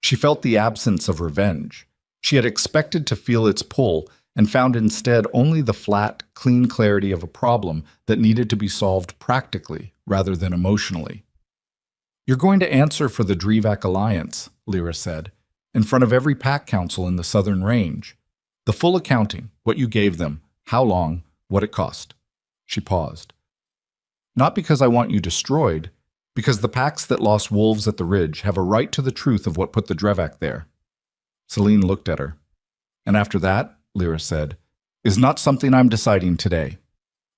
She felt the absence of revenge. She had expected to feel its pull and found instead only the flat, clean clarity of a problem that needed to be solved practically rather than emotionally. You're going to answer for the Drevak Alliance, Lyra said, in front of every pack council in the Southern Range. The full accounting, what you gave them, how long, what it cost. She paused. Not because I want you destroyed, because the packs that lost wolves at the Ridge have a right to the truth of what put the Drevak there. Celine looked at her. And after that, Lyra said, is not something I'm deciding today.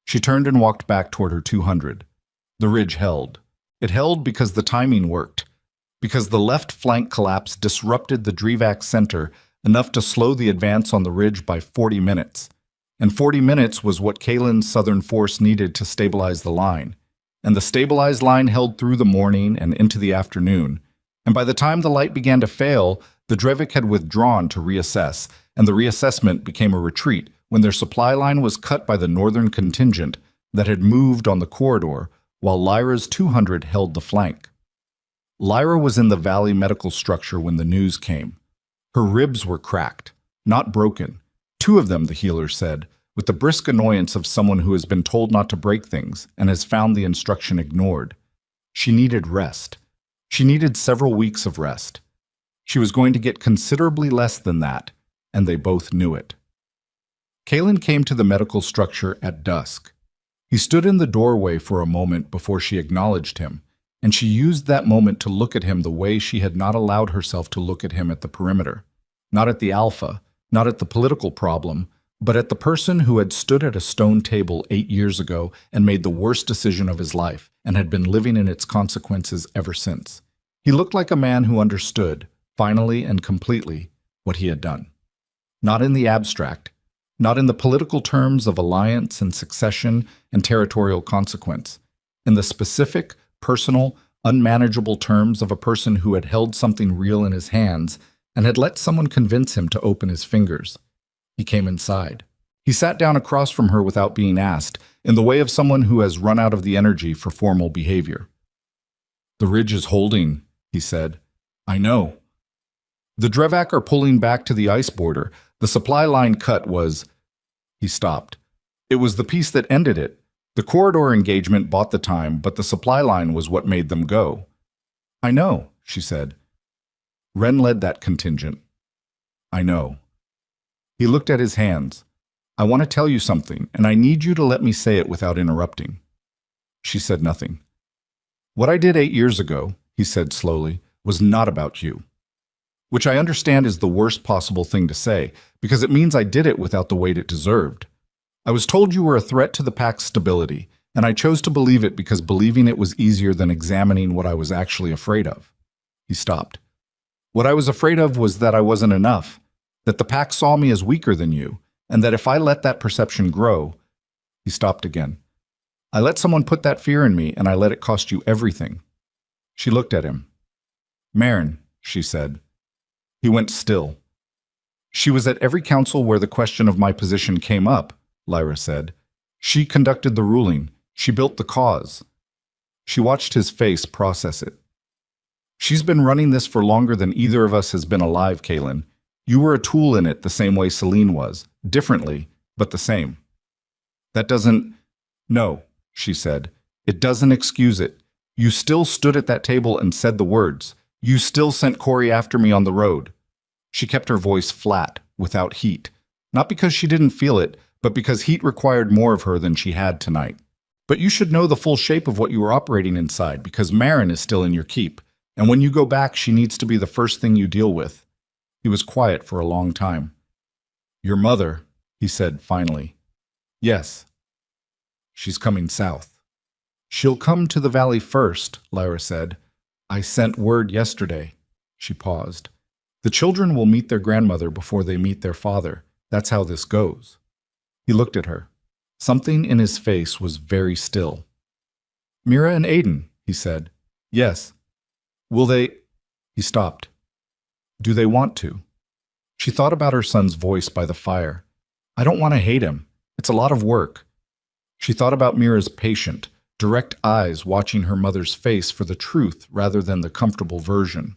She turned and walked back toward her 200. The Ridge held. It held because the timing worked, because the left flank collapse disrupted the Drevak center enough to slow the advance on the Ridge by 40 minutes. And 40 minutes was what Kaylin's southern force needed to stabilize the line. And the stabilized line held through the morning and into the afternoon. And by the time the light began to fail, the Drevak had withdrawn to reassess, and the reassessment became a retreat, when their supply line was cut by the northern contingent that had moved on the corridor, while Lyra's 200 held the flank. Lyra was in the Valley medical structure when the news came. Her ribs were cracked, not broken. 2 of them, the healer said, with the brisk annoyance of someone who has been told not to break things and has found the instruction ignored. She needed rest. She needed several weeks of rest. She was going to get considerably less than that, and they both knew it. Kaylin came to the medical structure at dusk. He stood in the doorway for a moment before she acknowledged him, and she used that moment to look at him the way she had not allowed herself to look at him at the perimeter. Not at the Alpha, not at the political problem, but at the person who had stood at a stone table 8 years ago and made the worst decision of his life and had been living in its consequences ever since. He looked like a man who understood, finally and completely, what he had done. Not in the abstract, not in the political terms of alliance and succession and territorial consequence, in the specific, personal, unmanageable terms of a person who had held something real in his hands and had let someone convince him to open his fingers. He came inside. He sat down across from her without being asked, in the way of someone who has run out of the energy for formal behavior. "The ridge is holding," he said. "I know." "The Drevak are pulling back to the ice border. The supply line cut was—" He stopped. It was the piece that ended it. The corridor engagement bought the time, but the supply line was what made them go. "I know," she said. "Ren led that contingent." "I know." He looked at his hands. "I want to tell you something, and I need you to let me say it without interrupting." She said nothing. "What I did 8 years ago," he said slowly, "was not about you. Which I understand is the worst possible thing to say, because it means I did it without the weight it deserved. I was told you were a threat to the pack's stability, and I chose to believe it because believing it was easier than examining what I was actually afraid of." He stopped. "What I was afraid of was that I wasn't enough, that the pack saw me as weaker than you, and that if I let that perception grow—" He stopped again. "I let someone put that fear in me, and I let it cost you everything." She looked at him. "Marin," she said. He went still. "She was at every council where the question of my position came up," Lyra said. "She conducted the ruling. She built the cause." She watched his face process it. "She's been running this for longer than either of us has been alive, Kaylin. You were a tool in it the same way Celine was. Differently, but the same." "That doesn't—" "No," she said. "It doesn't excuse it. You still stood at that table and said the words. You still sent Corey after me on the road." She kept her voice flat, without heat. Not because she didn't feel it, but because heat required more of her than she had tonight. "But you should know the full shape of what you were operating inside, because Marin is still in your keep. And when you go back, she needs to be the first thing you deal with." He was quiet for a long time. "Your mother," he said finally. "Yes. She's coming south." "She'll come to the valley first," Lyra said. "I sent word yesterday." She paused. "The children will meet their grandmother before they meet their father. That's how this goes." He looked at her. Something in his face was very still. "Mira and Aiden," he said. "Yes. Will they—" He stopped. "Do they want to?" She thought about her son's voice by the fire. "I don't want to hate him. It's a lot of work." She thought about Mira's patient, direct eyes watching her mother's face for the truth rather than the comfortable version.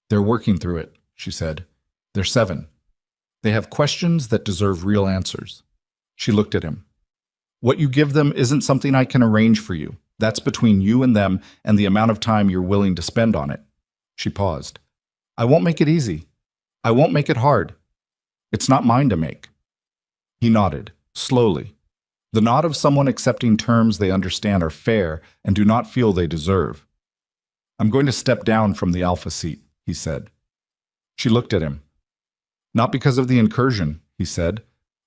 "They're working through it," she said. "They're 7. They have questions that deserve real answers." She looked at him. "What you give them isn't something I can arrange for you. That's between you and them and the amount of time you're willing to spend on it." She paused. "I won't make it easy. I won't make it hard. It's not mine to make." He nodded, slowly. The nod of someone accepting terms they understand are fair and do not feel they deserve. "I'm going to step down from the Alpha seat," he said. She looked at him. "Not because of the incursion," he said.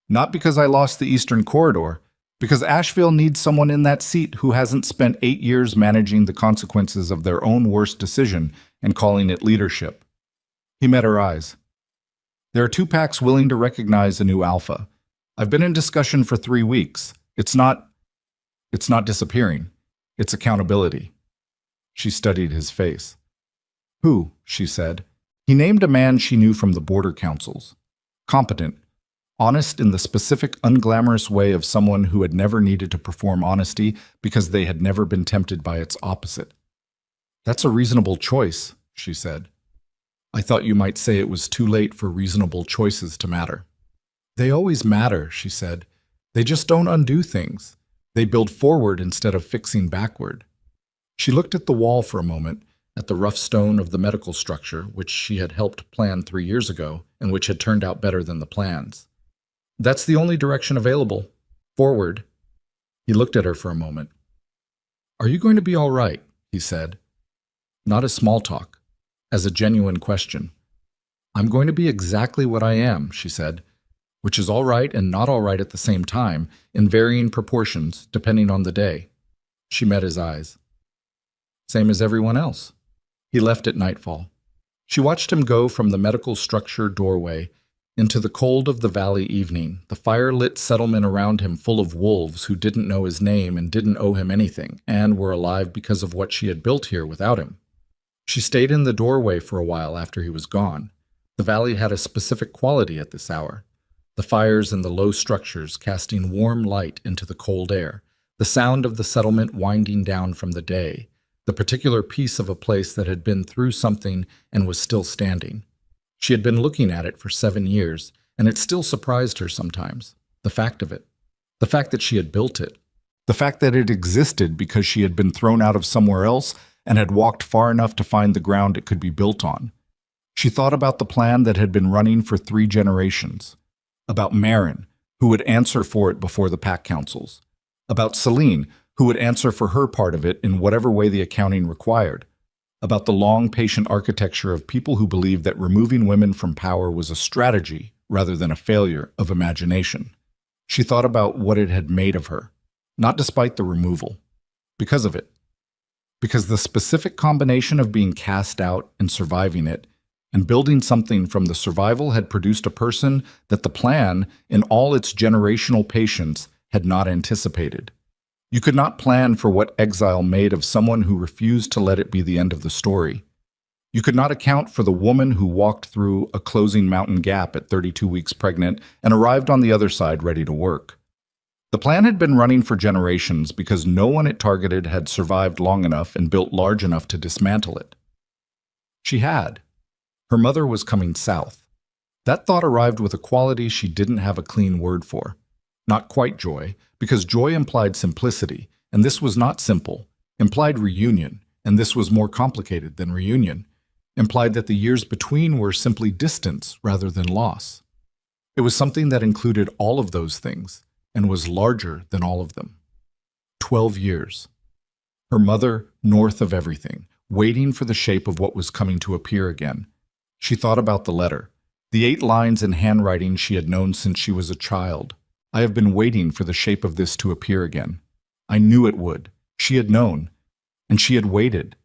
"Not because I lost the Eastern Corridor. Because Asheville needs someone in that seat who hasn't spent 8 years managing the consequences of their own worst decision and calling it leadership." He met her eyes. "There are 2 packs willing to recognize a new Alpha. I've been in discussion for 3 weeks. It's not disappearing. It's accountability." She studied his face. "Who?" she said. He named a man she knew from the border councils. Competent, Honest in the specific, unglamorous way of someone who had never needed to perform honesty because they had never been tempted by its opposite. "That's a reasonable choice," she said. "I thought you might say it was too late for reasonable choices to matter." "They always matter," she said. "They just don't undo things. They build forward instead of fixing backward." She looked at the wall for a moment, at the rough stone of the medical structure, which she had helped plan 3 years ago, and which had turned out better than the plans. "That's the only direction available. Forward." He looked at her for a moment. "Are you going to be all right?" he said. Not as small talk, as a genuine question. "I'm going to be exactly what I am," she said, which is all right and not all right at the same time, in varying proportions, depending on the day. She met his eyes. "Same as everyone else." He left at nightfall. She watched him go from the medical structure doorway into the cold of the valley evening, the fire-lit settlement around him full of wolves who didn't know his name and didn't owe him anything, and were alive because of what she had built here without him. She stayed in the doorway for a while after he was gone. The valley had a specific quality at this hour. The fires and the low structures casting warm light into the cold air, the sound of the settlement winding down from the day, the particular piece of a place that had been through something and was still standing. She had been looking at it for 7 years, and it still surprised her sometimes, the fact of it. The fact that she had built it. The fact that it existed because she had been thrown out of somewhere else and had walked far enough to find the ground it could be built on. She thought about the plan that had been running for 3 generations. About Marin, who would answer for it before the pack councils. About Celine, who would answer for her part of it in whatever way the accounting required. About the long, patient architecture of people who believed that removing women from power was a strategy rather than a failure of imagination. She thought about what it had made of her, not despite the removal, because of it. Because the specific combination of being cast out and surviving it, and building something from the survival had produced a person that the plan, in all its generational patience, had not anticipated. You could not plan for what exile made of someone who refused to let it be the end of the story. You could not account for the woman who walked through a closing mountain gap at 32 weeks pregnant and arrived on the other side ready to work. The plan had been running for generations because no one it targeted had survived long enough and built large enough to dismantle it. She had. Her mother was coming south. That thought arrived with a quality she didn't have a clean word for. Not quite joy, because joy implied simplicity, and this was not simple. Implied reunion, and this was more complicated than reunion. Implied that the years between were simply distance rather than loss. It was something that included all of those things, and was larger than all of them. 12 years. Her mother, north of everything, waiting for the shape of what was coming to appear again. She thought about the letter, the 8 lines in handwriting she had known since she was a child. "I have been waiting for the shape of this to appear again. I knew it would. She had known. And she had waited.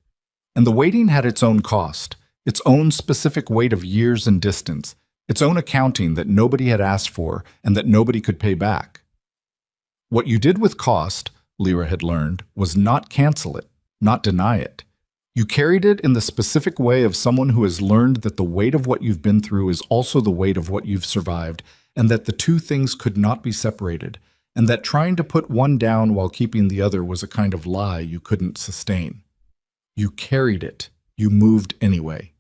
And the waiting had its own cost, its own specific weight of years and distance, its own accounting that nobody had asked for and that nobody could pay back. What you did with cost, Lyra had learned, was not cancel it, not deny it. You carried it in the specific way of someone who has learned that the weight of what you've been through is also the weight of what you've survived, and that the two things could not be separated, and that trying to put one down while keeping the other was a kind of lie you couldn't sustain. You carried it. You moved anyway.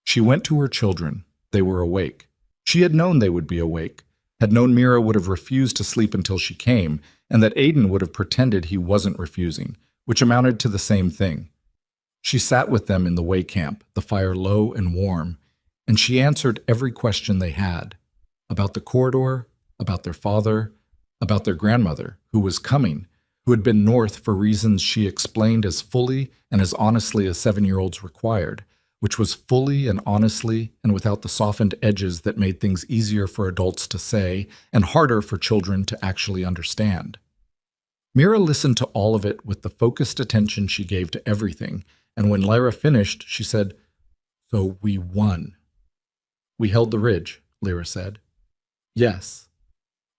She went to her children. They were awake. She had known they would be awake, had known Mira would have refused to sleep until she came, and that Aiden would have pretended he wasn't refusing, which amounted to the same thing. She sat with them in the way camp, the fire low and warm, and she answered every question they had. About the corridor, about their father, about their grandmother, who was coming, who had been north for reasons she explained as fully and as honestly as 7-year-olds required, which was fully and honestly and without the softened edges that made things easier for adults to say and harder for children to actually understand. Mira listened to all of it with the focused attention she gave to everything, and when Lyra finished, she said, "So we won." "We held the ridge," Lyra said. "Yes."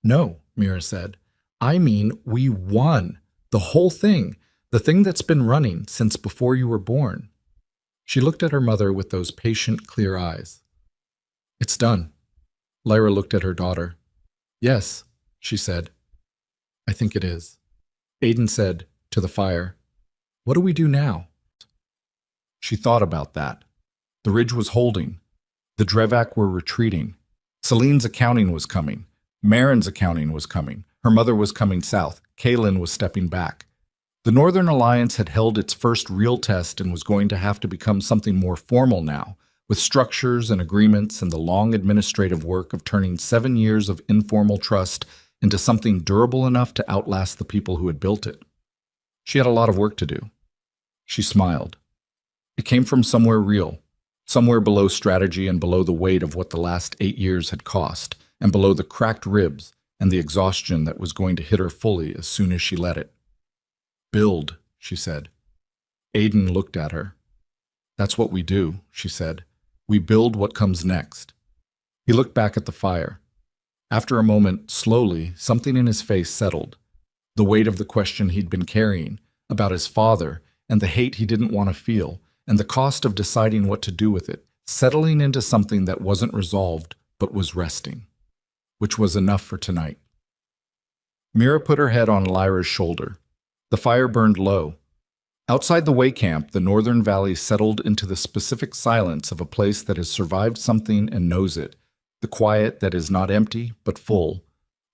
"No," Mira said. "I mean, we won. The whole thing. The thing that's been running since before you were born." She looked at her mother with those patient, clear eyes. "It's done." Lyra looked at her daughter. Yes, she said. I think it is. Aidan said, to the fire, what do we do now? She thought about that. The ridge was holding. The Drevak were retreating. Celine's accounting was coming. Marin's accounting was coming. Her mother was coming south. Kaylin was stepping back. The Northern Alliance had held its first real test and was going to have to become something more formal now, with structures and agreements and the long administrative work of turning 7 years of informal trust into something durable enough to outlast the people who had built it. She had a lot of work to do. She smiled. It came from somewhere real, somewhere below strategy and below the weight of what the last 8 years had cost, and below the cracked ribs and the exhaustion that was going to hit her fully as soon as she let it. Build, she said. Aidan looked at her. That's what we do, she said. We build what comes next. He looked back at the fire. After a moment, slowly, something in his face settled. The weight of the question he'd been carrying, about his father, and the hate he didn't want to feel, and the cost of deciding what to do with it, settling into something that wasn't resolved, but was resting. Which was enough for tonight. Mira put her head on Lyra's shoulder. The fire burned low. Outside the way camp, the northern valley settled into the specific silence of a place that has survived something and knows it, the quiet that is not empty, but full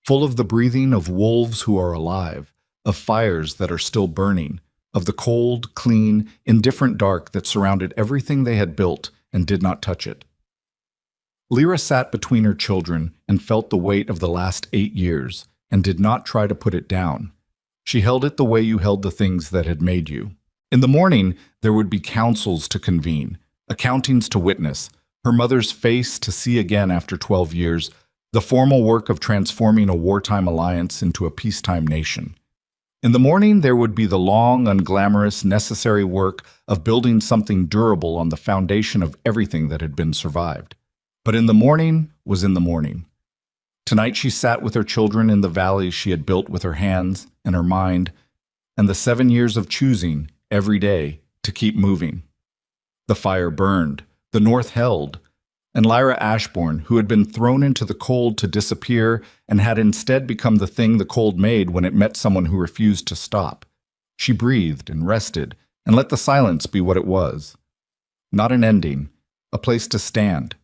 of the breathing of wolves who are alive, of fires that are still burning, of the cold, clean, indifferent dark that surrounded everything they had built and did not touch it. Lyra sat between her children and felt the weight of the last 8 years and did not try to put it down. She held it the way you held the things that had made you. In the morning, there would be councils to convene, accountings to witness, her mother's face to see again after 12 years, the formal work of transforming a wartime alliance into a peacetime nation. In the morning, there would be the long, unglamorous, necessary work of building something durable on the foundation of everything that had been survived. But in the morning was in the morning. Tonight she sat with her children in the valley she had built with her hands and her mind, and the 7 years of choosing, every day, to keep moving. The fire burned, the north held, and Lyra Ashbourne, who had been thrown into the cold to disappear and had instead become the thing the cold made when it met someone who refused to stop. She breathed and rested and let the silence be what it was. Not an ending, a place to stand,